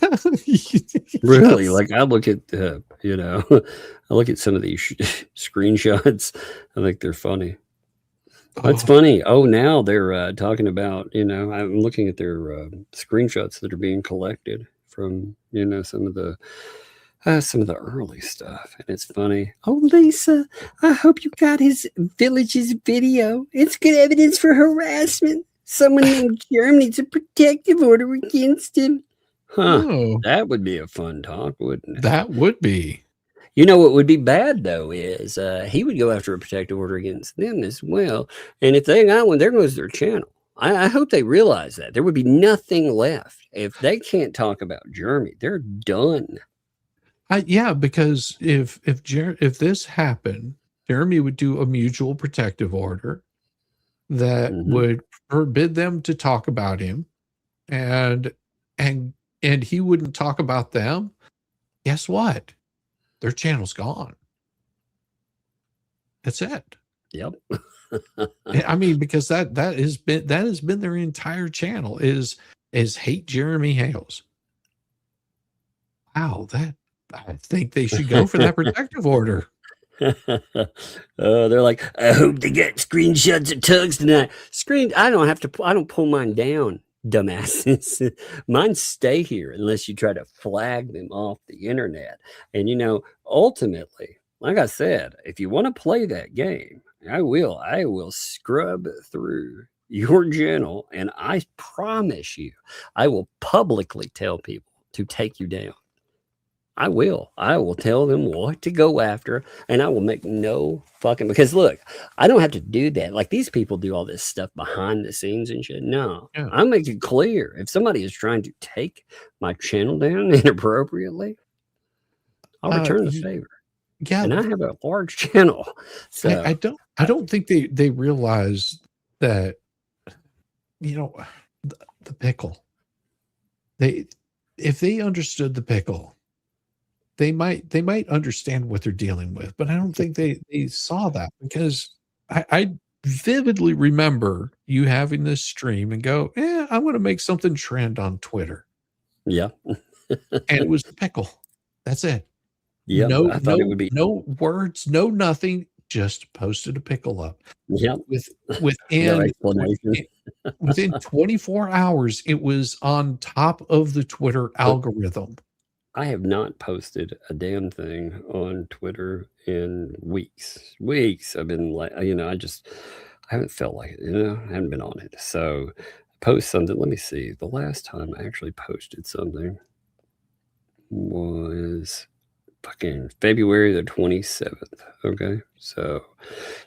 Really, like I look at I look at some of these screenshots. I think they're funny. That's funny. Oh, now they're talking about, I'm looking at their screenshots that are being collected from, some of the early stuff. And it's funny. Oh, Lisa, I hope you got his Village's video. It's good evidence for harassment. Someone named Jeremy needs a protective order against him. Huh. Oh. That would be a fun talk, wouldn't it? That would be. What would be bad, though, is he would go after a protective order against them as well. And if they got one, there goes their channel. I hope they realize that. There would be nothing left. If they can't talk about Jeremy, they're done. Yeah, because if this happened, Jeremy would do a mutual protective order that would forbid them to talk about him, and he wouldn't talk about them. Guess what? Their channel's gone. That's it. Yep. I mean, because that has been their entire channel is hate Jeremy Hales. Wow, I think they should go for that protective order. They're like, I hope they get screenshots of Tugs tonight. I don't pull mine down, dumbasses. Mine stay here unless you try to flag them off the internet. And ultimately, like I said, if you want to play that game, I will scrub through your channel, and I promise you, I will publicly tell people to take you down. I will tell them what to go after, and I will make no fucking, because look, I don't have to do that. Like these people do all this stuff behind the scenes and shit. No, yeah. I make it clear. If somebody is trying to take my channel down inappropriately, I'll return the favor. Yeah. And I have a large channel. So I don't think they realize that, the pickle. If they understood the pickle, they might understand what they're dealing with, but I don't think they saw that, because I vividly remember you having this stream and go, I want to make something trend on Twitter. Yeah. And it was the pickle. That's it. Yeah. I thought it would be no words, no nothing, just posted a pickle up. Yeah. Within 24 hours, it was on top of the Twitter algorithm. I have not posted a damn thing on Twitter in weeks. I've been like, I haven't felt like it, I haven't been on it. So post something. Let me see. The last time I actually posted something was fucking February the 27th. Okay. So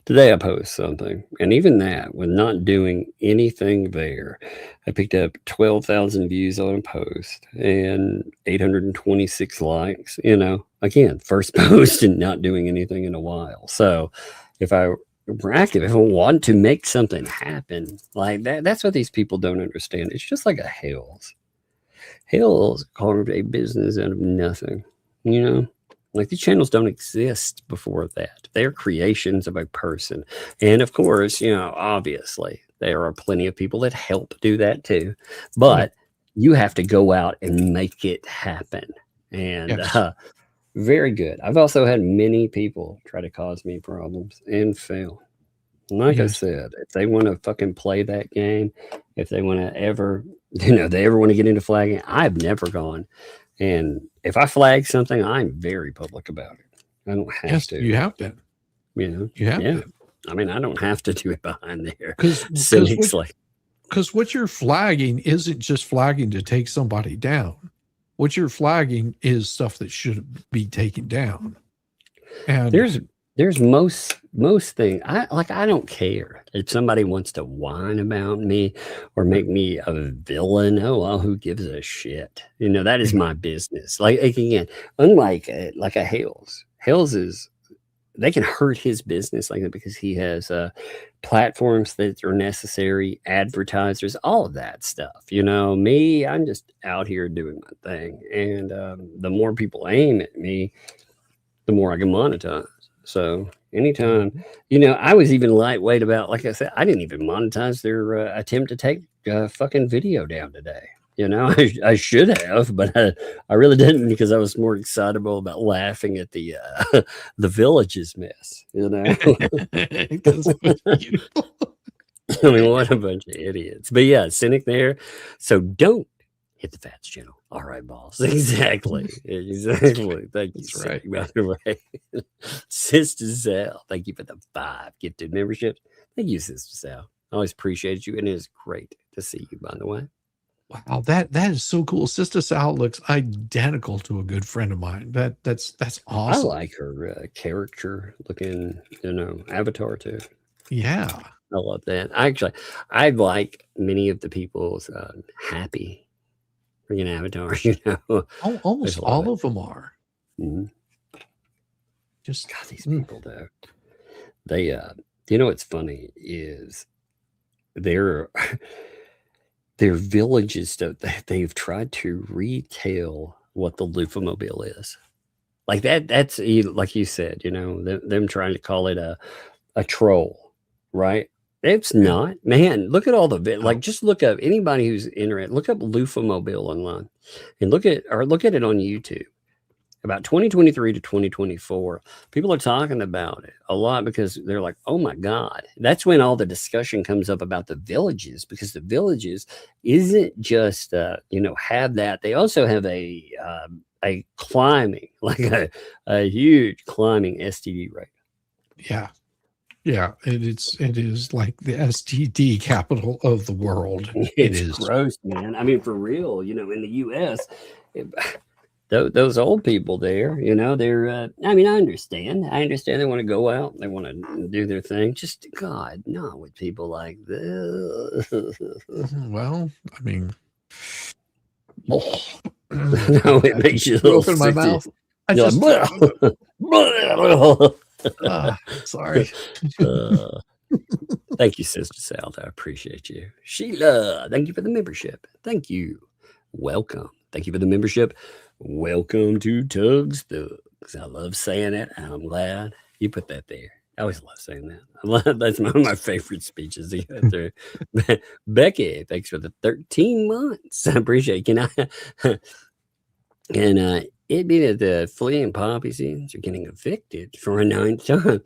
today I post something, and even that, with not doing anything there, I picked up 12,000 views on a post and 826 likes, again, first post and not doing anything in a while. So if I were active, if I want to make something happen like that, that's what these people don't understand. It's just like a Hales. Hales carved a business out of nothing, Like these channels don't exist before that. They're creations of a person. And of course, obviously there are plenty of people that help do that too, but you have to go out and make it happen. And very good. I've also had many people try to cause me problems and fail. And like I said, if they want to fucking play that game, if they want to ever, they ever want to get into flagging, I've never gone. And if I flag something, I'm very public about it. I don't have to. You have to. You have to. I mean, I don't have to do it behind there. Because what you're flagging isn't just flagging to take somebody down. What you're flagging is stuff that shouldn't be taken down. And there's most things. I don't care if somebody wants to whine about me or make me a villain. Oh, well, who gives a shit? That is my business. Like again, unlike like a Hales is, they can hurt his business like that because he has platforms that are necessary, advertisers, all of that stuff. Me, I'm just out here doing my thing, and the more people aim at me, the more I can monetize. So anytime, I was even lightweight about, like I said, I didn't even monetize their attempt to take fucking video down today. I should have, but I really didn't, because I was more excitable about laughing at the village's mess. I mean, what a bunch of idiots. But yeah, cynic there. So don't hit the Fats channel. All right, boss. Exactly. Thank you. That's right. By the way, Sister Sal, thank you for the 5 gifted memberships. Thank you, Sister Sal. I always appreciate you, and it is great to see you, by the way. Wow, that is so cool. Sister Sal looks identical to a good friend of mine. That's awesome. I like her character looking, avatar too. Yeah, I love that. I like many of the people's happy freaking avatars. Almost all of them are. Mm-hmm. Just God, these people though. They, what's funny is their villages that they've tried to retell what the loofamobile is. Like that's like you said, them trying to call it a troll, right? It's not, man. Look at all the just look up anybody who's interested. Look up loofamobile online, and look at it on YouTube. About 2023 to 2024, people are talking about it a lot because they're like, oh my God. That's when all the discussion comes up about the villages, because the villages isn't just, have that. They also have a climbing, like a huge climbing STD rate. Yeah. Yeah. It is like the STD capital of the world. It's gross, man. I mean, for real, in the US, those old people there, they're, I mean, I understand they want to go out, they want to do their thing. Just God, not with people like this. Well, I mean, no, it makes you a little open my sick. mouth. Sorry. Thank you, Sister Sal. I appreciate you. Sheila, thank you for the membership. Thank you. Welcome. Thank you for the membership. Welcome to Tugs Thugs. I love saying it, and I'm glad you put that there. I always love saying that. That's one of my favorite speeches to go through. Becky, thanks for the 13 months. I appreciate it. And it be that the flea and poppy seeds are getting evicted for a 9th time.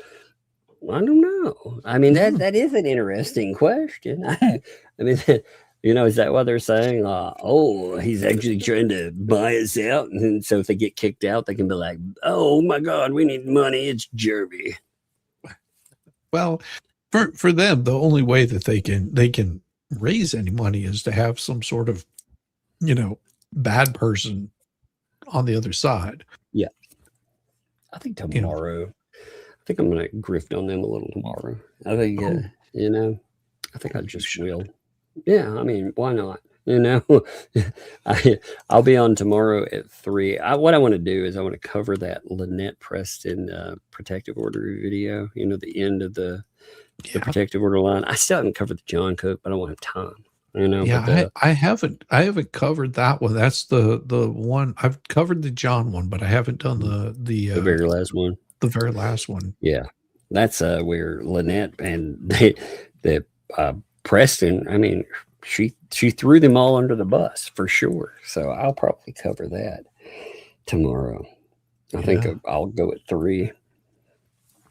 I don't know. I mean, that is an interesting question. I mean, is that what they're saying? He's actually trying to buy us out. And so if they get kicked out, they can be like, oh my God, we need money. It's Jerby. Well, for them, the only way that they can raise any money is to have some sort of, bad person on the other side. Yeah. I think tomorrow, I think I'm going to grift on them a little tomorrow. I think, I think I just will. Yeah, I mean, why not? I'll be on tomorrow at 3. What I want to do is I want to cover that Lynette Preston protective order video. The end of the protective order line. I still haven't covered the John Cook, but I don't have time. Yeah, I haven't covered that one. That's the one I've covered, the John one, but I haven't done the very last one. The very last one. Yeah, that's where Lynette and the Preston. I mean, she threw them all under the bus for sure. So I'll probably cover that tomorrow. I think I'll go at 3. I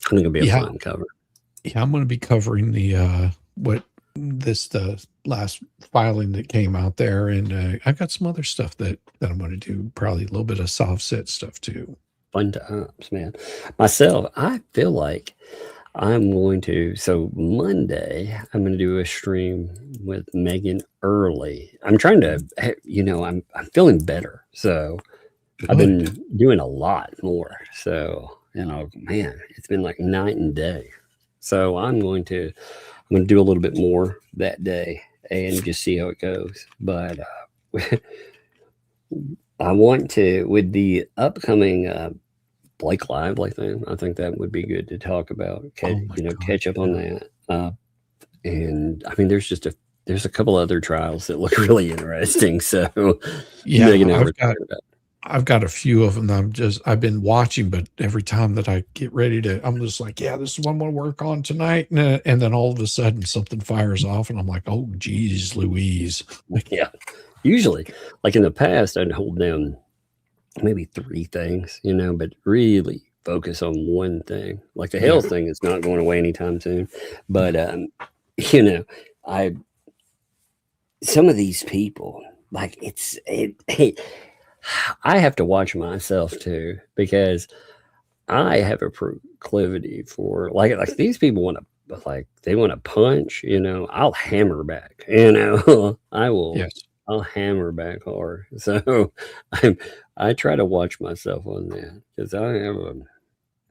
think it'll be a fun cover. Yeah, I'm going to be covering the the last filing that came out there, and I got some other stuff that I'm going to do. Probably a little bit of soft set stuff too. Fun times, man. Myself, I feel like I'm going to, so Monday, I'm going to do a stream with Megan early. I'm trying to, I'm feeling better. So I've been doing a lot more. So, man, it's been like night and day. So I'm going to do a little bit more that day and just see how it goes. But I want to, with the upcoming Blake Lively thing, I think that would be good to talk about. Catch up on that. And I mean, there's a couple other trials that look really interesting. So yeah, I've got a few of them that I've been watching, but every time that I get ready to, I'm just like, yeah, this is what I'm going to work on tonight. And then all of a sudden something fires off and I'm like, oh, geez, Louise. Yeah. Usually, like in the past, I'd hold down maybe 3 things, but really focus on one thing. Like the Hale thing is not going away anytime soon. But, some of these people, like I have to watch myself too, because I have a proclivity for like these people want to, they want to punch, I'll hammer back, I will. Yes. I'll hammer back hard. So I try to watch myself on that, because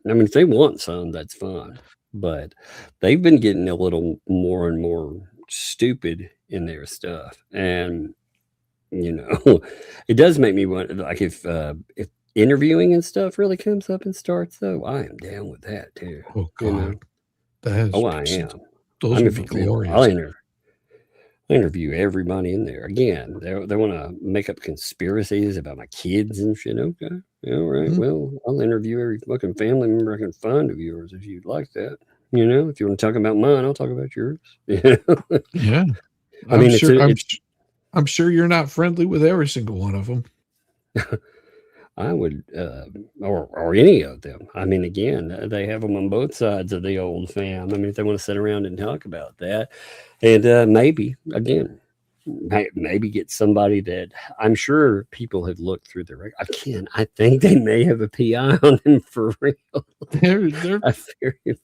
if they want some, that's fine. But they've been getting a little more and more stupid in their stuff. And, it does make me wonder, like if interviewing and stuff really comes up and starts, though, I am down with that too. Oh, God. I am. Those would be glorious. I interview everybody in there. Again, they want to make up conspiracies about my kids and shit. Okay. All right. Well, I'll interview every fucking family member I can find of yours if you'd like that. You know, if you want to talk about mine, I'll talk about yours. Yeah. I mean, I'm sure you're not friendly with every single one of them. I would, or any of them. I mean, again, they have them on both sides of the old fam. I mean, if they want to sit around and talk about that, and maybe again, maybe get somebody that I'm sure people have looked through the record. Again, I think they may have a PI on them for real. I very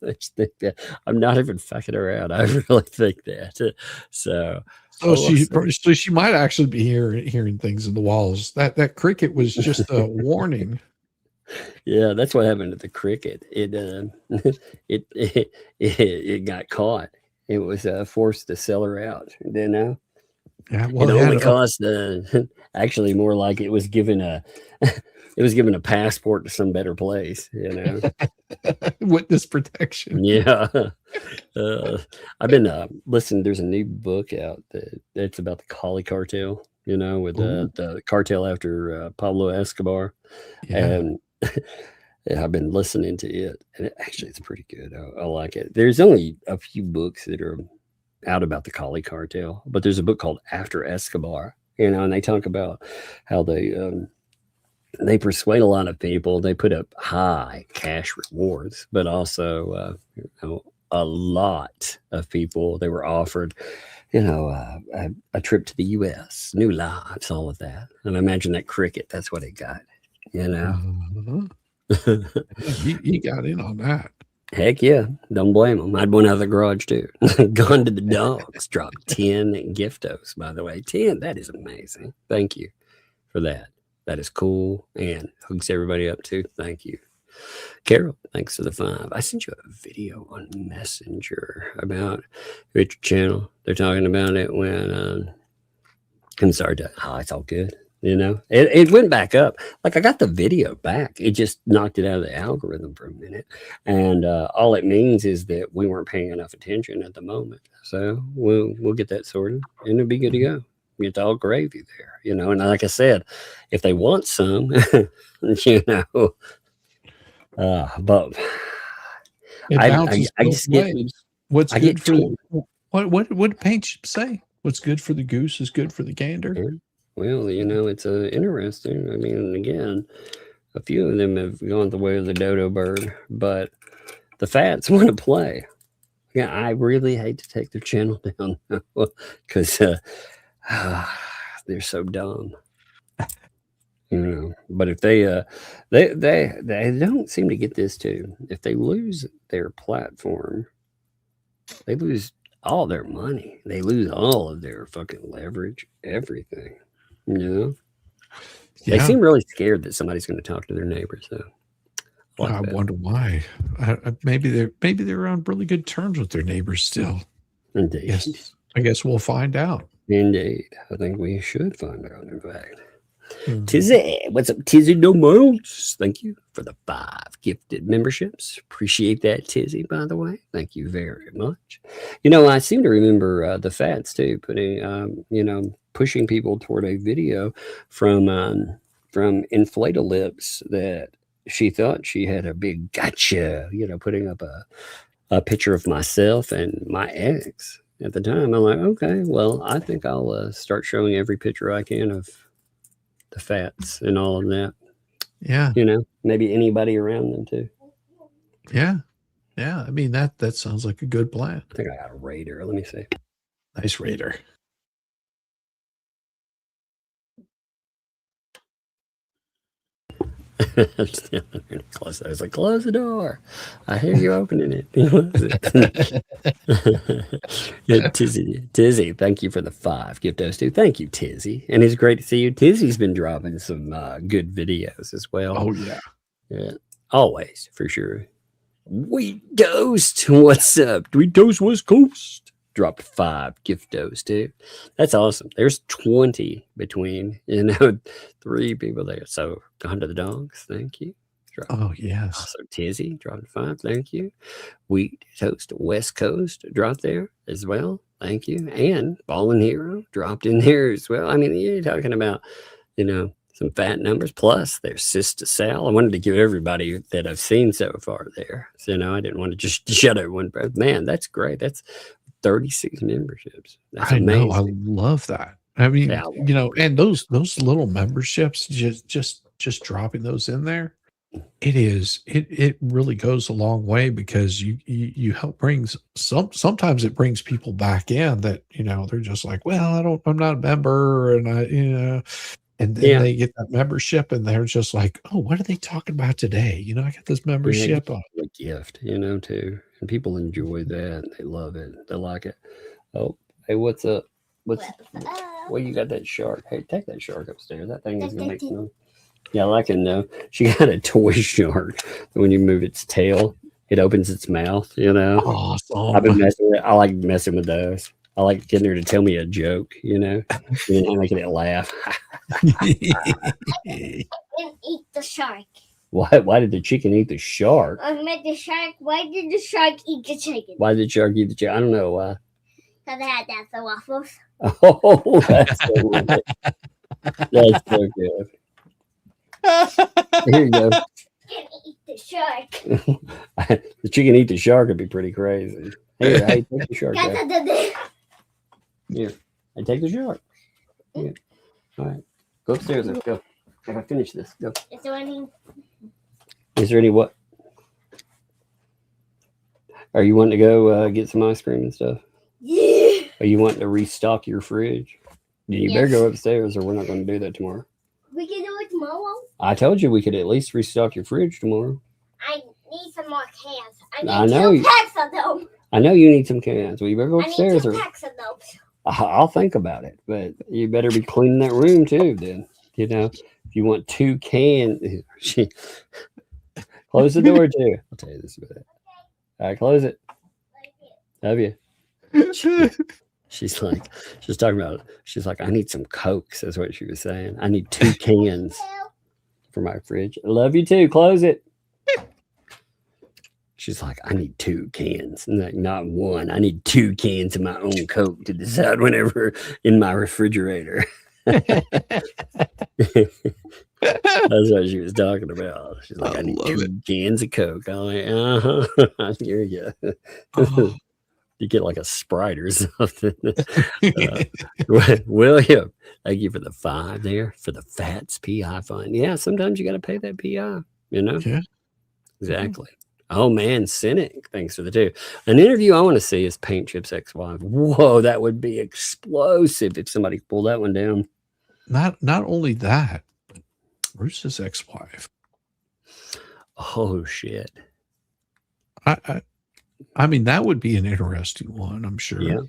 much think that. I'm not even fucking around. I really think that. So she might actually be hearing things in the walls. That cricket was just a warning. Yeah, that's what happened to the cricket. It got caught. It was forced to sell her out. You know. Yeah, well, it only cost actually more like it was given a passport to some better place. You know. Witness protection. Yeah. I've been listening. There's a new book out that's about the Cali cartel, you know, with the cartel after Pablo Escobar. Yeah. And I've been listening to it, and it's pretty good. I like it. There's only a few books that are out about the Cali cartel, but there's a book called After Escobar, you know, and they talk about how they persuade a lot of people. They put up high cash rewards, but also, you know, a lot of people, they were offered, you know, a trip to the U.S., new lives, all of that. And I imagine that cricket, that's what it got, you know. He got in on that. Heck yeah. Don't blame him. I'd went out of the garage too. Gone to the dogs. Dropped 10 giftos, by the way. 10. That is amazing. Thank you for that. That is cool. And hooks everybody up too. Thank you. Carol, thanks for the 5. I sent you a video on Messenger about Richard channel. They're talking about it when I'm sorry to it's all good. You know, it went back up. Like I got the video back. It just knocked it out of the algorithm for a minute. And all it means is that we weren't paying enough attention at the moment. So we'll get that sorted and it'll be good to go. It's all gravy there, you know. And like I said, if they want some, you know, but I just get what's good for what did Paint say? What's good for the goose is good for the gander. Yeah. Well, you know, it's interesting. I mean, again, a few of them have gone the way of the dodo bird, but the fats want to play. Yeah, I really hate to take their channel down because they're so dumb. You know, but if they don't seem to get this too. If they lose their platform, they lose all their money. They lose all of their fucking leverage, everything. You know, they seem really scared that somebody's going to talk to their neighbors. So I wonder why. Maybe they're on really good terms with their neighbors still. Indeed. Yes, I guess we'll find out. Indeed, I think we should find out. In fact, Tizzy, what's up, Tizzy? No modes. Thank you for the 5 gifted memberships. Appreciate that, Tizzy. By the way, thank you very much. You know, I seem to remember the Fats too putting, you know, pushing people toward a video from Inflata Lips that she thought she had a big gotcha. You know, putting up a picture of myself and my ex at the time. I'm like, okay, well, I think I'll start showing every picture I can of the Fats and all of that. Yeah. You know, maybe anybody around them too. Yeah. Yeah. I mean, that sounds like a good plan. I think I got a Raider. Let me see. Nice Raider. I was like, close the door. I hear you opening it. Yeah, Tizzy, thank you for the 5 giftos too. Thank you, Tizzy. And it's great to see you. Tizzy's been dropping some good videos as well. Oh, yeah. Yeah, always, for sure. Wheat Toast, what's up? Wheat Toast West Coast. Dropped 5 giftos too. That's awesome. There's 20 between, you know, 3 people there. So gone to the dogs. Thank you. Oh, yes. Also Tizzy dropped 5. Thank you. Wheat Toast West Coast dropped there as well. Thank you. And Fallen Hero dropped in there as well. I mean, you're talking about, some fat numbers. Plus, there's Sister Sal. I wanted to give everybody that I've seen so far there. So, I didn't want to just shut everyone. But man, that's great. That's 36 memberships. That's amazing. I love that. I mean, and those little memberships, just dropping those in there, it really goes a long way, because you help brings sometimes it brings people back in that, they're just like, well, I'm not a member, and and then they get that membership and they're just like, oh, what are they talking about today? I got this membership. A gift, too. And people enjoy that. They love it. They like it. Oh, hey, what's up? Well, you got that shark. Hey, take that shark upstairs. That thing is going to make noise. Yeah, I can know. She got a toy shark. When you move its tail, it opens its mouth, Awesome. I've been messing with it. I like messing with those. I like getting her to tell me a joke, and making it laugh. And eat the shark. Why did the chicken eat the shark? I met the shark. Why did the shark eat the chicken? Why did the shark eat the chicken? I don't know why. Because I had that the waffles. Oh, that's so good. That's so good. Here you go. Chicken eat the shark. The chicken eat the shark would be pretty crazy. Hey, take the shark. Here, I take the shark. Here. All right, go upstairs. Let's go. I gotta finish this. Go. Is there any? Is there any what? Are you wanting to go get some ice cream and stuff? Yeah. Are you wanting to restock your fridge? You better go upstairs, or we're not going to do that tomorrow. We can do it tomorrow. I told you we could at least restock your fridge tomorrow. I need some more cans. I know need 2 packs of them. I know you need some cans. Well, you better go upstairs. I need 2 packs of those. I'll think about it, but you better be cleaning that room too. Then if you want 2 cans, close the door too. I'll tell you this about it. All right, close it. Love you. She's talking about. She's like, I need some Cokes. That's what she was saying. I need 2 cans for my fridge. I love you too. Close it. She's like, I need 2 cans. Like, not 1. I need 2 cans of my own Coke to decide whenever in my refrigerator. That's what she was talking about. She's like, I need 2 cans of Coke. I'm like, here you go. You get like a Sprite or something. William, thank you for the 5 there for the FATS PI fund. Yeah, sometimes you got to pay that PI, Yeah. Exactly. Oh man, Cynic, thanks for the 2. An interview I want to see is Paint Chip's ex-wife. Whoa, that would be explosive if somebody pulled that one down. Not only that, but Bruce's ex-wife. Oh shit. I mean, that would be an interesting one, I'm sure. Yeah.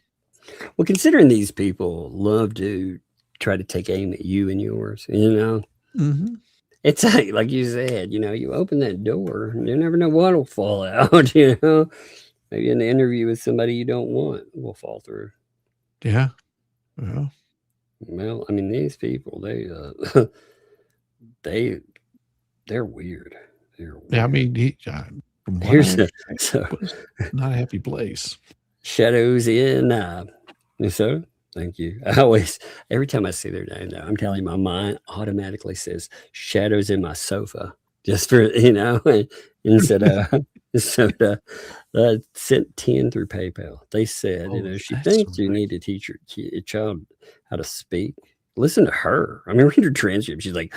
Well, considering these people love to try to take aim at you and yours, Mm-hmm. It's like you said, you open that door, you never know what will fall out, Maybe an interview with somebody you don't want will fall through. Yeah. Well, I mean, these people, they're weird. They're weird. yeah, I mean, Here's not a happy place. Shadows in Minnesota. Thank you. Every time I see their name, though, I'm telling you, my mind automatically says Shadows in My Sofa, just for, instead of sent 10 through PayPal. They said, she thinks you need to teach your child how to speak. Listen to her. I mean, read her transcript. She's like,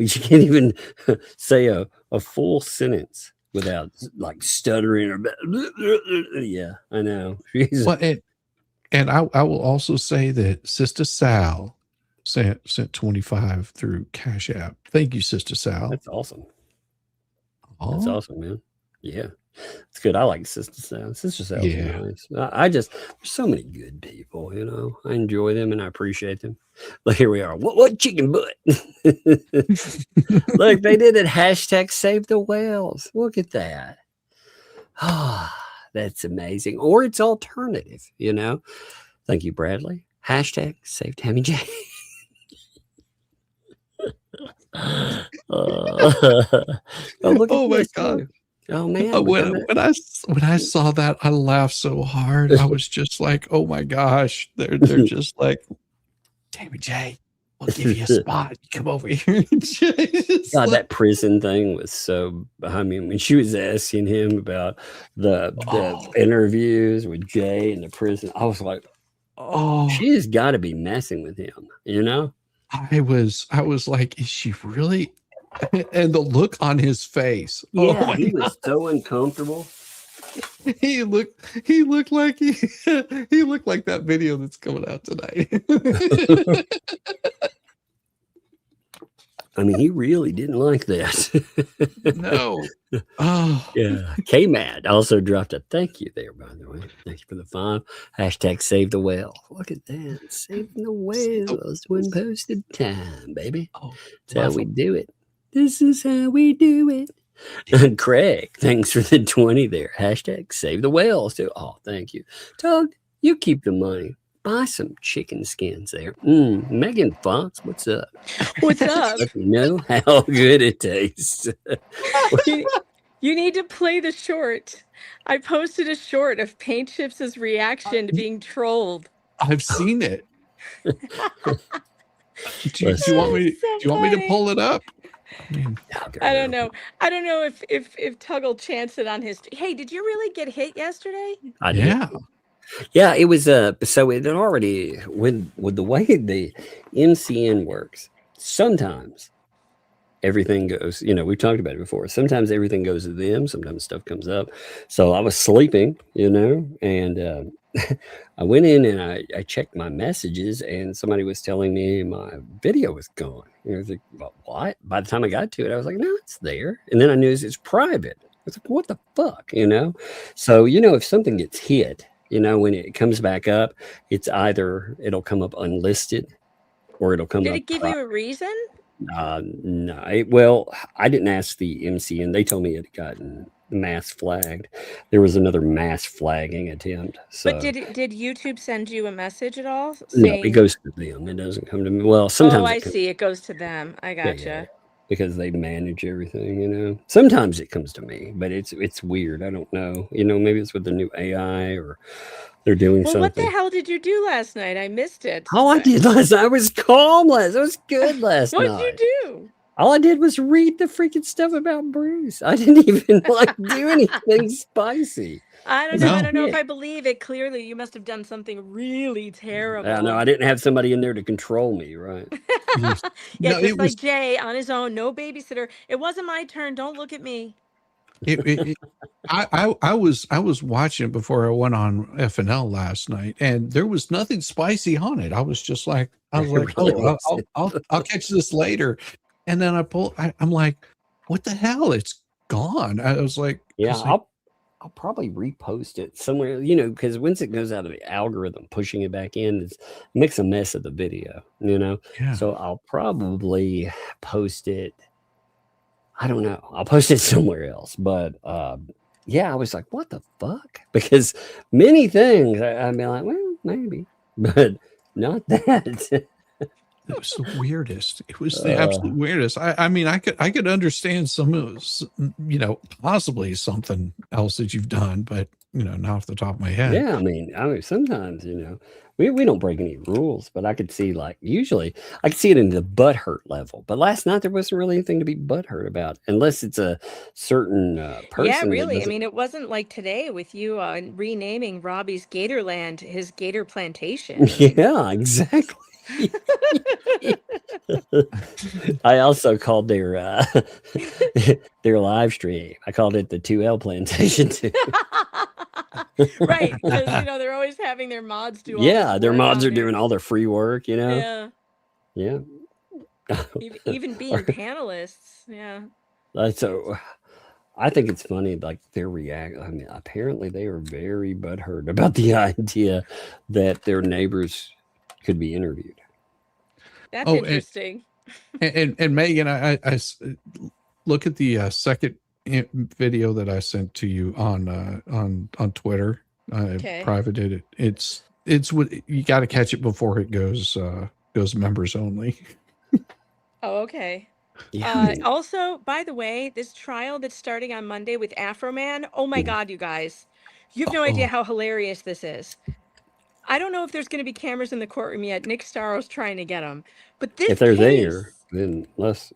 she can't even say a full sentence without like stuttering or yeah, I know. Well, and I will also say that Sister Sal sent 25 through Cash App. Thank you, Sister Sal. That's awesome. That's awesome, man. Yeah, it's good. I like Sister Sal. Sister Sal. Yeah. Nice. There's so many good people, I enjoy them and I appreciate them. But here we are. What chicken butt? Look, they did it. # save the whales. Look at that. That's amazing. Or it's alternative, Thank you, Bradley. # save Tammy J. Oh, look at Oh my this, God. too. Oh man, When I saw that, I laughed so hard. I was just like, "Oh my gosh!" They're just like, "Damn it, Jay, we'll give you a spot. Come over here." God, that prison thing was so. I mean, when she was asking him about the interviews with Jay in the prison, I was like, "Oh, she's got to be messing with him," you know. I was like, "Is she really?" And the look on his face. Yeah, oh my he God. was so uncomfortable. He looked like he looked like that video that's coming out tonight. I mean, he really didn't like that. No. Oh. Yeah. K-Mad also dropped a thank you there, by the way. Thank you for the 5. Hashtag save the whale. Look at that. Saving the whales when posted time, baby. That's how we do it. This is how we do it. Craig, thanks for the 20 there. Hashtag save the whales too. Oh, thank you. Doug, you keep the money. Buy some chicken skins there. Megan Fox, what's up? What's up? Let me know how good it tastes. You need to play the short. I posted a short of Paint Chips' reaction to being trolled. I've seen it. Do you want me to pull it up? I don't know. I don't know if Tuggle chanced it on his. Hey, did you really get hit yesterday? I did. Yeah, it was so it had already with the way the MCN works, sometimes everything goes, we've talked about it before. Sometimes everything goes to them, sometimes stuff comes up. So I was sleeping, and I went in and I checked my messages and somebody was telling me my video was gone. I was like, what? By the time I got to it, I was like, no, it's there. And then I knew it's private. I was like, what the fuck, So, if something gets hit, when it comes back up, it's either it'll come up unlisted or it'll come up. Did it give you a reason? No. Well, I didn't ask the MCN. They told me it had gotten mass flagged. There was another mass flagging attempt. So. But did YouTube send you a message at all? No, it goes to them. It doesn't come to me. Well, sometimes. Oh, I see. It goes to them. I gotcha. Yeah, because they manage everything, Sometimes it comes to me, but it's weird. I don't know. Maybe it's with the new AI or they're doing something. What the hell did you do last night? I missed it. All I did last night, I was calm last. It was good last night. What'd you do? All I did was read the freaking stuff about Bruce. I didn't even do anything spicy. I don't know. I don't know if I believe it. Clearly, you must have done something really terrible. No, I didn't have somebody in there to control me, right? Just like Jay on his own, no babysitter. It wasn't my turn. Don't look at me. I was watching it before I went on FNL last night, and there was nothing spicy on it. I was like, oh, I'll catch this later, and then I'm like, what the hell? It's gone. I was like, I'll probably repost it somewhere, because once it goes out of the algorithm, pushing it back in, it makes a mess of the video, Yeah. So I'll probably post it. I don't know. I'll post it somewhere else. But I was like, what the fuck? Because many things I'd be like, well, maybe, but not that. It was the weirdest. It was the absolute weirdest. I mean, I could understand possibly something else that you've done, but not off the top of my head. Yeah, I mean, sometimes we don't break any rules, but I could see usually I could see it in the butthurt level. But last night there wasn't really anything to be butthurt about, unless it's a certain person. Yeah, really. I mean, it wasn't like today with you renaming Robbie's Gatorland his Gator Plantation. Yeah, exactly. I also called their live stream. I called it the 2L Plantation too. Right, because they're always having their mods do. Yeah, their mods are doing all their free work. Yeah. Even being panelists. Yeah. So I think it's funny, their react. I mean, apparently they are very butthurt about the idea that their neighbors could be interviewed. That's interesting. And Megan, I look at the second video that I sent to you on Twitter. I privated it. It's what you got to catch it before it goes members only. Oh, okay. Also, by the way, this trial that's starting on Monday with Afro Man, oh my God, you guys. You have no idea how hilarious this is. I don't know if there's going to be cameras in the courtroom yet. Nick Starrow's trying to get them. But this If they're case, there, then let's.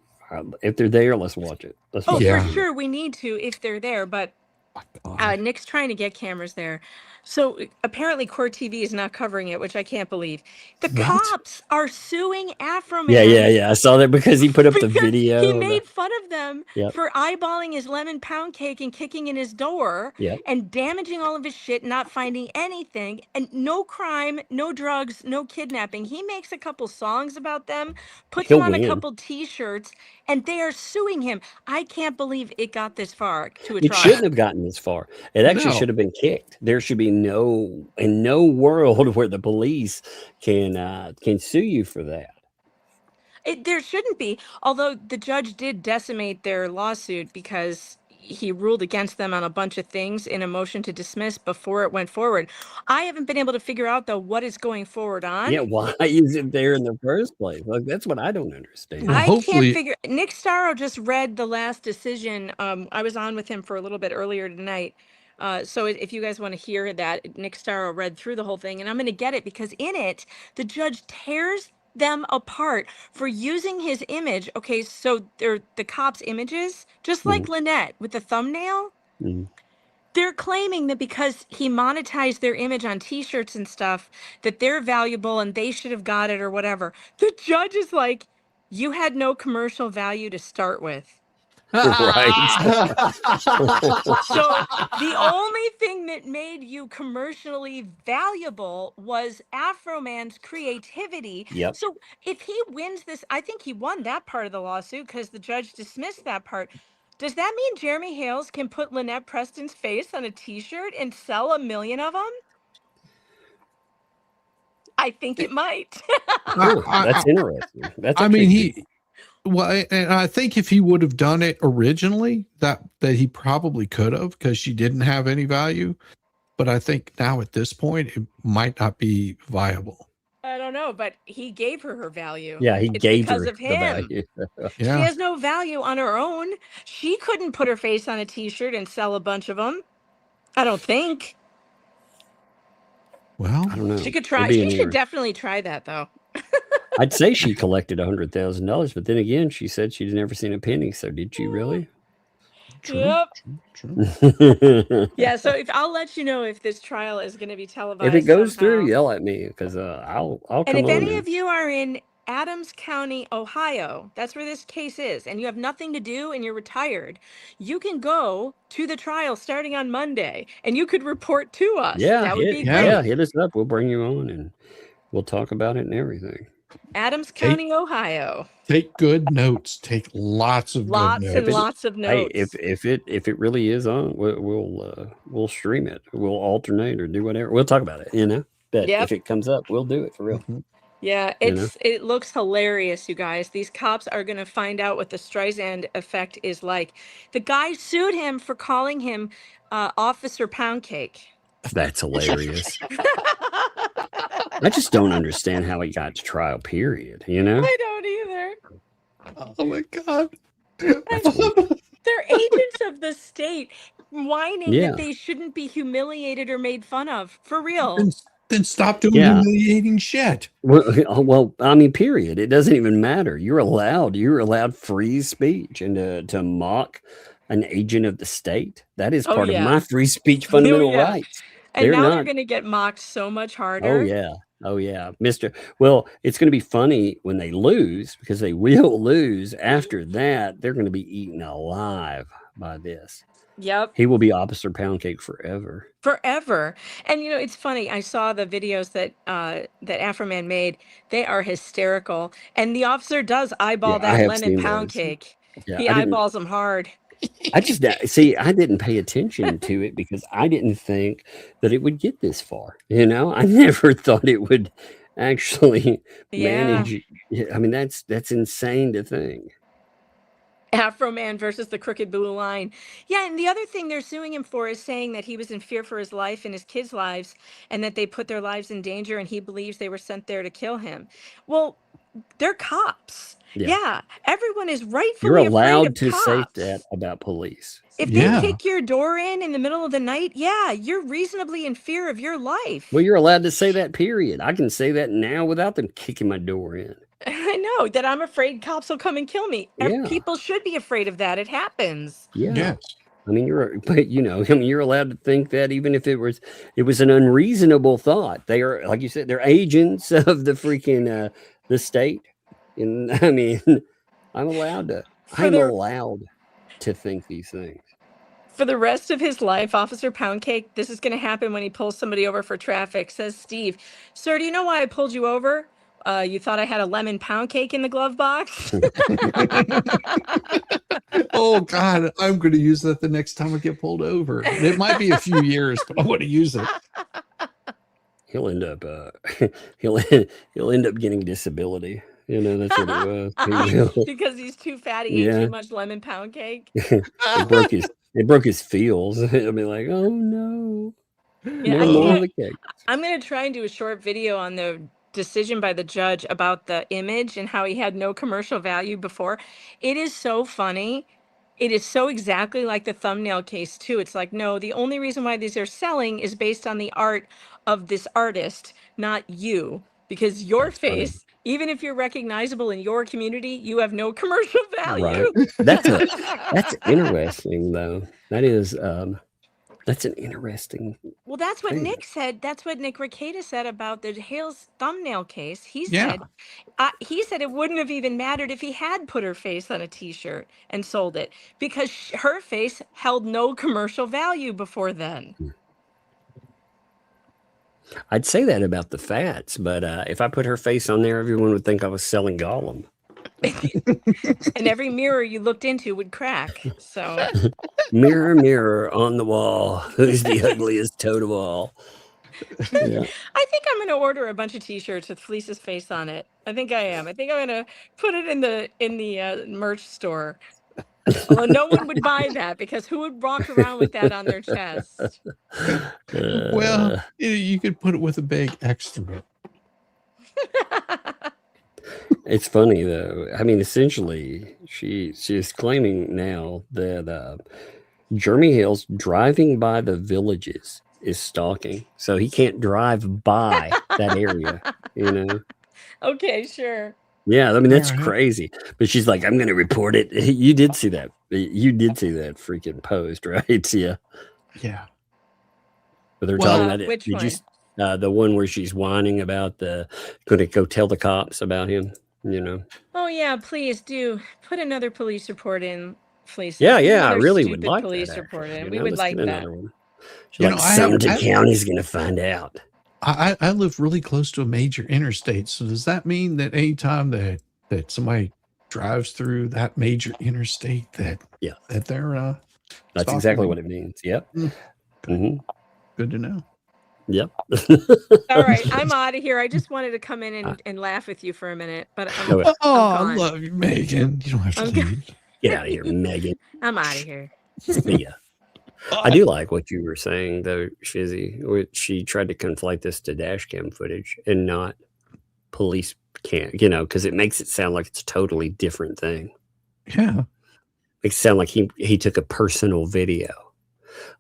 If they're there, let's watch it. Let's oh, watch for it. sure, we need to if they're there. But Nick's trying to get cameras there. So apparently Court TV is not covering it, which I can't believe. The cops are suing Afro Man. Yeah. I saw that because he put up the Because video. he made fun of them Yep. for eyeballing his lemon pound cake and kicking in his door Yep. and damaging all of his shit, not finding anything, and no crime, no drugs, no kidnapping. He makes a couple songs about them, puts He'll them on a win. couple t-shirts, and they are suing him. I can't believe it got this far to a It trial. shouldn't have gotten this far. It actually should have been kicked. There should be no world where the police can sue you for that. There shouldn't be, although the judge did decimate their lawsuit because he ruled against them on a bunch of things in a motion to dismiss before it went forward. I haven't been able to figure out, though, what is going forward on. Yeah, why is it there in the first place? Like, that's what I don't understand. I can't figure. Nick Starrow just read the last decision. I was on with him for a little bit earlier tonight. So if you guys want to hear that, Nick Starrow read through the whole thing, and I'm going to get it because in it, the judge tears them apart for using his image. Okay, so they're the cops' images, just like Lynette with the thumbnail. They're claiming that because he monetized their image on t-shirts and stuff, that they're valuable and they should have got it or whatever. The judge is like, you had no commercial value to start with. Right. So the only thing that made you commercially valuable was Afro Man's creativity. Yep. So if he wins this, I think he won that part of the lawsuit because the judge dismissed that part. Does that mean Jeremy Hales can put Lynette Preston's face on a t-shirt and sell 1 million of them? I think it might. That's interesting. That's I mean, and I think if he would have done it originally, that he probably could have, because she didn't have any value. But I think now at this point, it might not be viable. I don't know, but he gave her value. Yeah, he It's gave because her of the him. value. She has no value on her own. She couldn't put her face on a t-shirt and sell a bunch of them. I don't think. Well, I don't know. She could try. She should definitely try that, though. I'd say she collected $100,000, but then again, she said she'd never seen a penny. So did she really? Yep. Yeah. So I'll let you know if this trial is going to be televised. If it goes somehow. through, yell at me because I'll come And if on. any of you are in Adams County, Ohio, that's where this case is, and you have nothing to do and you're retired, you can go to the trial starting on Monday, and you could report to us. Yeah, that would be great. hit us up. We'll bring you on and we'll talk about it and everything. Adams County, Ohio. Take good notes. Take lots of Lots good and notes. lots of notes. Hey, if it really is on, we'll stream it. We'll alternate or do whatever. We'll talk about it. But if it comes up, we'll do it for real. Yeah, it looks hilarious, you guys. These cops are going to find out what the Streisand effect is like. The guy sued him for calling him Officer Poundcake. That's hilarious. I just don't understand how he got to trial, period. I don't either. Oh my God. They're agents of the state whining Yeah. that they shouldn't be humiliated or made fun of. For real. Then stop doing Yeah. humiliating shit. Well, I mean, period. It doesn't even matter. You're allowed free speech, and to mock an agent of the state, that is part of my free speech fundamental rights. And now they're going to get mocked so much harder. Oh yeah, Well, it's going to be funny when they lose, because they will lose. After that, they're going to be eaten alive by this. Yep. He will be Officer Poundcake forever. Forever. And it's funny. I saw the videos that Afro Man made. They are hysterical. And the officer does eyeball that lemon pound cake. Yeah, he eyeballs them hard. I just I didn't pay attention to it because I didn't think that it would get this far. I never thought it would actually manage. I mean, that's insane to think. Afro Man versus the Crooked Blue Line. Yeah, and the other thing they're suing him for is saying that he was in fear for his life and his kids' lives, and that they put their lives in danger, and he believes they were sent there to kill him. Well, they're cops. Yeah. Yeah, everyone is You're rightfully afraid allowed of to say that cops. about police. If they kick your door in the middle of the night, yeah, you're reasonably in fear of your life. Well, you're allowed to say that, period. I can say that now without them kicking my door in. I know that I'm afraid cops will come and kill me. Yeah. People should be afraid of that. It happens. Yeah. I mean, but you know, I mean, you're allowed to think that even if it was an unreasonable thought. They are, like you said, they're agents of the freaking the state. And I mean, I'm allowed to think these things. For the rest of his life, Officer Poundcake, this is going to happen when he pulls somebody over for traffic. Says Steve, "Sir, do you know why I pulled you over? You thought I had a lemon pound cake in the glove box?" Oh God, I'm going to use that the next time I get pulled over. It might be a few years, but I want to use it. He'll end up he'll end up getting disability. You know, that's what it was. Because he's too fat, he ate too much lemon pound cake. it broke his feels. It'll be like, oh no. Yeah, No more of the cake. I'm going to try and do a short video on the decision by the judge about the image and how he had no commercial value before. It is so funny. It is so exactly like the thumbnail case too. It's like, no, the only reason why these are selling is based on the art of this artist, not you, because your face, even if you're recognizable in your community, you have no commercial value. Right. That's interesting though. That is that's an interesting. Well, that's what thing. Nick said. That's what Nick Rekieta said about the Hale's thumbnail case. He Yeah. said it wouldn't have even mattered if he had put her face on a T-shirt and sold it, because her face held no commercial value before then. I'd say that about the fats, but if I put her face on there, everyone would think I was selling Gollum. And every mirror you looked into would crack. So Mirror, mirror on the wall, who's the ugliest toad of all? Yeah. I think I'm going to order a bunch of T-shirts with Fleece's face on it. I think I am. I think I'm going to put it in the merch store. Although no one would buy that, because who would walk around with that on their chest? Well, you could put it with a big extra. It's funny though. I mean, essentially, she's claiming now that Jeremy Hale's driving by the villages is stalking, so he can't drive by that area. You know. Okay, sure. Yeah, I mean that's crazy. But she's like, I'm going to report it. You did see that. You did see that freaking post, right? Yeah. Yeah. But they're talking about it. Which Did one? you the one where she's whining about going to go tell the cops about him? You know. Oh yeah, please do put another police report in, Fleece. Yeah, Put yeah, I another really would stupid like police that. report Actually, in. you We know, would let's like get that. another one. She's You like, know, I have- Sumter I- County's going to find out. I live really close to a major interstate. So does that mean that anytime that somebody drives through that major interstate that they're That's exactly what it means. Yep. Mm-hmm. Good to know. Yep. All right, I'm out of here. I just wanted to come in and laugh with you for a minute, but I'm Oh, I gone. love you, Megan. You don't have to I'm leave. Get out of here, Megan. I'm out of here. See ya. I do like what you were saying, though, Shizzy. Which she tried to conflate this to dash cam footage and not police cam, you know, because it makes it sound like it's a totally different thing. Yeah. Makes it sound like he took a personal video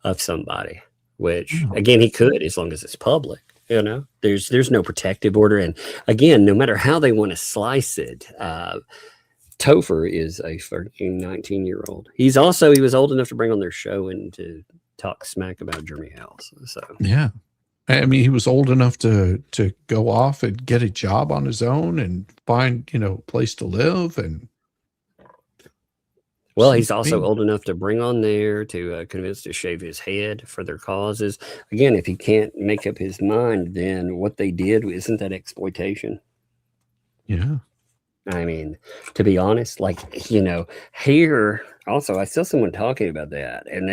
of somebody, which again he could as long as it's public. You know, there's no protective order, and again, no matter how they want to slice it, Topher is a freaking 19-year-old. He was old enough to bring on their show and to talk smack about Jeremy Hales. So Yeah. I mean, he was old enough to go off and get a job on his own and find, a place to live. And well, he's also old enough to bring on there to convince to shave his head for their causes. Again, if he can't make up his mind, then what they did, isn't that exploitation? Yeah. I mean, to be honest, here also, I saw someone talking about that, and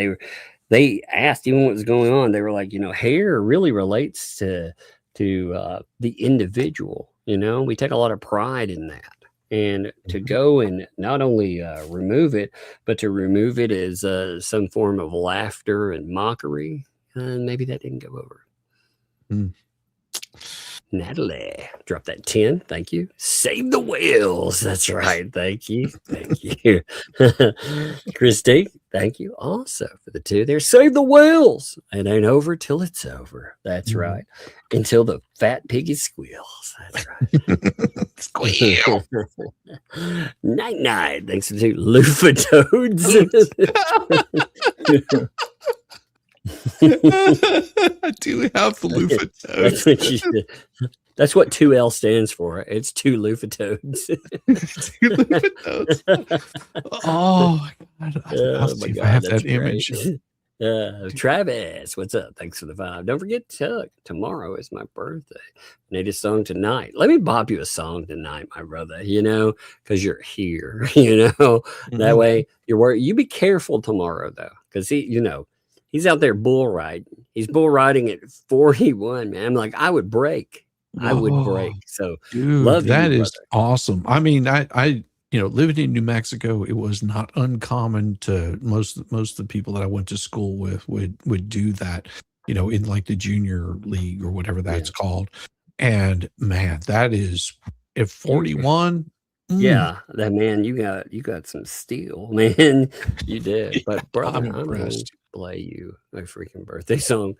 they asked even what was going on. They were like, hair really relates to the individual. We take a lot of pride in that. and to go and not only remove it, but to remove it as some form of laughter and mockery. Maybe that didn't go over. Natalie, drop that 10. Thank you. Save the whales. That's right. Thank you. Thank you. Christy, thank you also for the 2 there. Save the whales. It ain't over till it's over. That's right. Until the fat piggy squeals. That's right. Squeal. Night night. Thanks for the 2 loofah toads. I do have the loofah toads. That's what 2L stands for. It's 2 loofah toads. 2 loofah toads. Oh my God! I'll see if I have that image. Travis, what's up? Thanks for the 5. Don't forget, Tuck. Tomorrow is my birthday. I need a song tonight. Let me bop you a song tonight, my brother. Because you're here. That way you're worried. You be careful tomorrow though, because he's out there bull riding. He's bull riding at 41, man. I'm like, I would break. I would break. So, dude, love that you, is awesome. I mean, I living in New Mexico, it was not uncommon to most of the people that I went to school with would do that, in like the junior league or whatever that's called. And man, that is at 41. Yeah, that man, you got some steel, man. You did. But brother, I'm I'm going impressed. to play you a freaking birthday song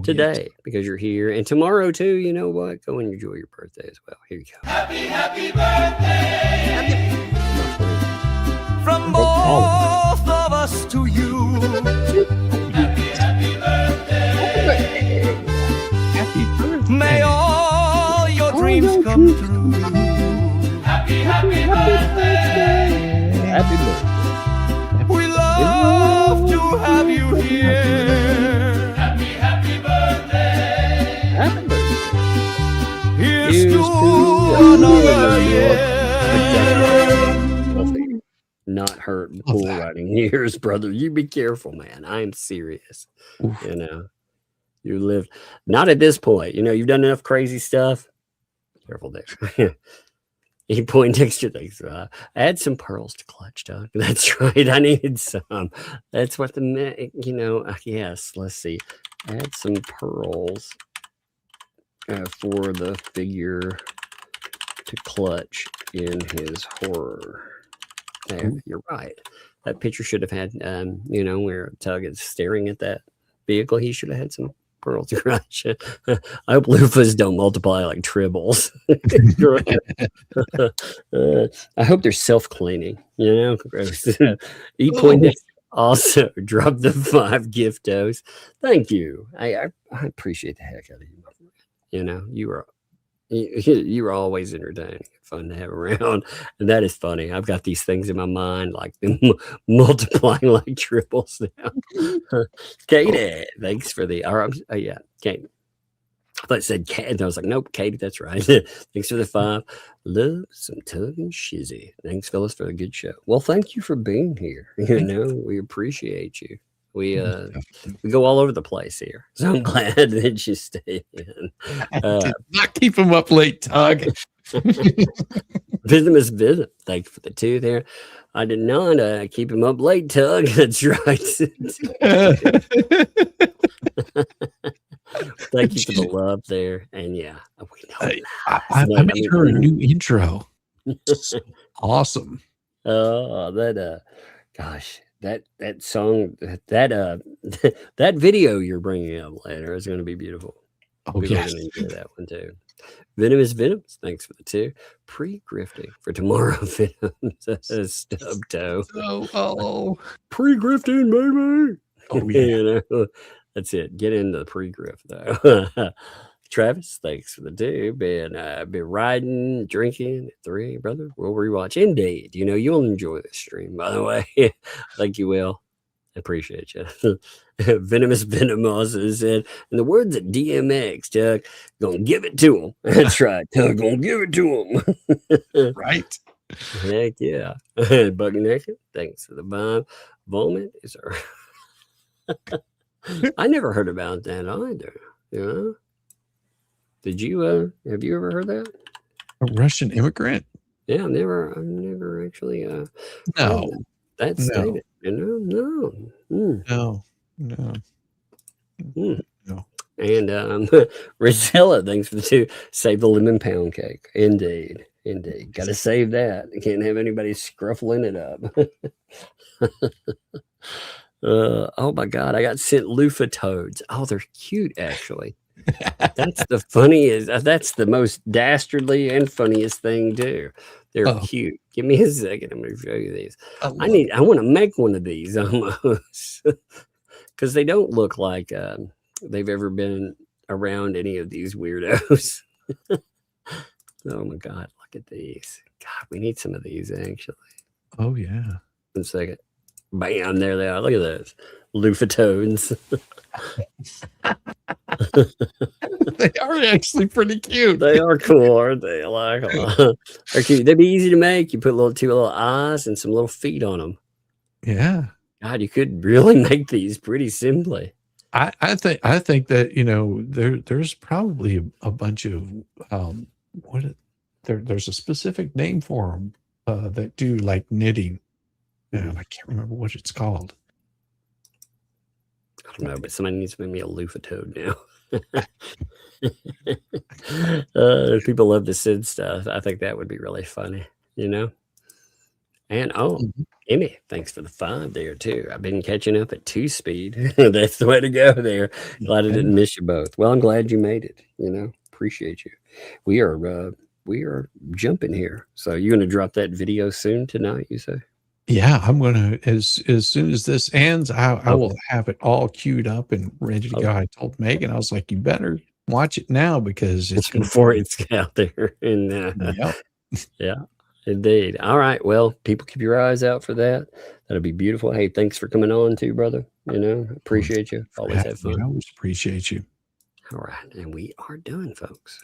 today because you're here. And tomorrow too, you know what? Go and enjoy your birthday as well. Here you go. Happy birthday from both of us to you. Happy birthday. Happy birthday. May all your dreams come true. Happy birthday. Happy birthday. We love to have you here. Happy birthday. Happy birthday. Here's to another year. Not hurt bull riding years, brother. You be careful, man. I'm serious. You live not at this point. You've done enough crazy stuff. Careful there. He Poindexter thinks add some pearls to clutch, Doug. That's right. I needed some. That's what yes, let's see. Add some pearls for the figure to clutch in his horror. There, you're right. That picture should have had where Tug is staring at that vehicle. He should have had some pearls. Right. I hope loofahs don't multiply like tribbles. I hope they're self-cleaning. Gross. Poindexter also drop the 5 giftos. Thank you. I appreciate the heck out of you. You were always entertaining, fun to have around, and that is funny. I've got these things in my mind, like them multiplying like triples now. Katie, thanks for the. Katie. I thought it said Katie, and I was like, nope, Katie, that's right. Thanks for the 5. Love some Tug and Shizzy. Thanks, fellas, for a good show. Well, thank you for being here. We appreciate you. We go all over the place here, so I'm glad that you stayed in. Did not keep him up late, Tug. Visit is visit. Thank you for the 2 there. I did not keep him up late, Tug. That's right. Thank you for the love there, and we know I made her a new intro. Awesome. Oh, gosh. That song, that video you're bringing up later is going to be beautiful. Oh, People yes. are going to enjoy that one too. Venomous Venoms, thanks for the 2. Pre-grifting for tomorrow. Venoms, stub toe. Pre-grifting, baby. Oh yeah. That's it. Get into the pre-grift though. Travis, thanks for the 2. Been riding, drinking at 3, brother. We'll rewatch. Indeed. You'll enjoy this stream, by the way. Like you will. I appreciate you. Venomous Venom also said, in the words of DMX, Chuck, gonna give it to him. That's right. Chuck, gonna give it to him. Right. Heck yeah. Bug Naked, thanks for the bomb. Vomit is our. I never heard about that either. Did you have you ever heard that? A Russian immigrant? Yeah, I've never actually heard No, that no, stated. You know, no. no, no, no. And Rosella, thanks for the 2. Save the lemon pound cake. Indeed. Got to save that. You can't have anybody scruffling it up. Oh my God, I got sent loofah toads. Oh, they're cute, actually. That's the funniest. That's the most dastardly and funniest thing too. They're cute. Give me a second. I'm going to show you these. I want to make one of these almost because they don't look like they've ever been around any of these weirdos. Oh my God, look at these. God, we need some of these actually. Oh yeah. 1 second. Bam, there they are. Look at those loofah toads. They are actually pretty cute. They are cool, aren't they? I like them. They're cute. They'd be easy to make. You put two little eyes and some little feet on them. Yeah. God, you could really make these pretty simply. I think that, you know, there's probably a bunch of there's a specific name for them that do like knitting. I can't remember what it's called. I don't know, but somebody needs to make me a loofah toad now. People love to send stuff. I think that would be really funny, you know? And Emmy, thanks for the 5 there too. I've been catching up at 2 speed. That's the way to go there. Glad I didn't miss you both. Well, I'm glad you made it, you know? Appreciate you. We are jumping here. So you're going to drop that video soon tonight, you say? Yeah, I'm gonna as soon as this ends, I will have it all queued up and ready to go. I told Megan, I was like, you better watch it now because it's before it's out there. And yeah, indeed. All right. Well, people keep your eyes out for that. That'll be beautiful. Hey, thanks for coming on too, brother. You know, appreciate you. Always have fun. I always appreciate you. All right. And we are done, folks.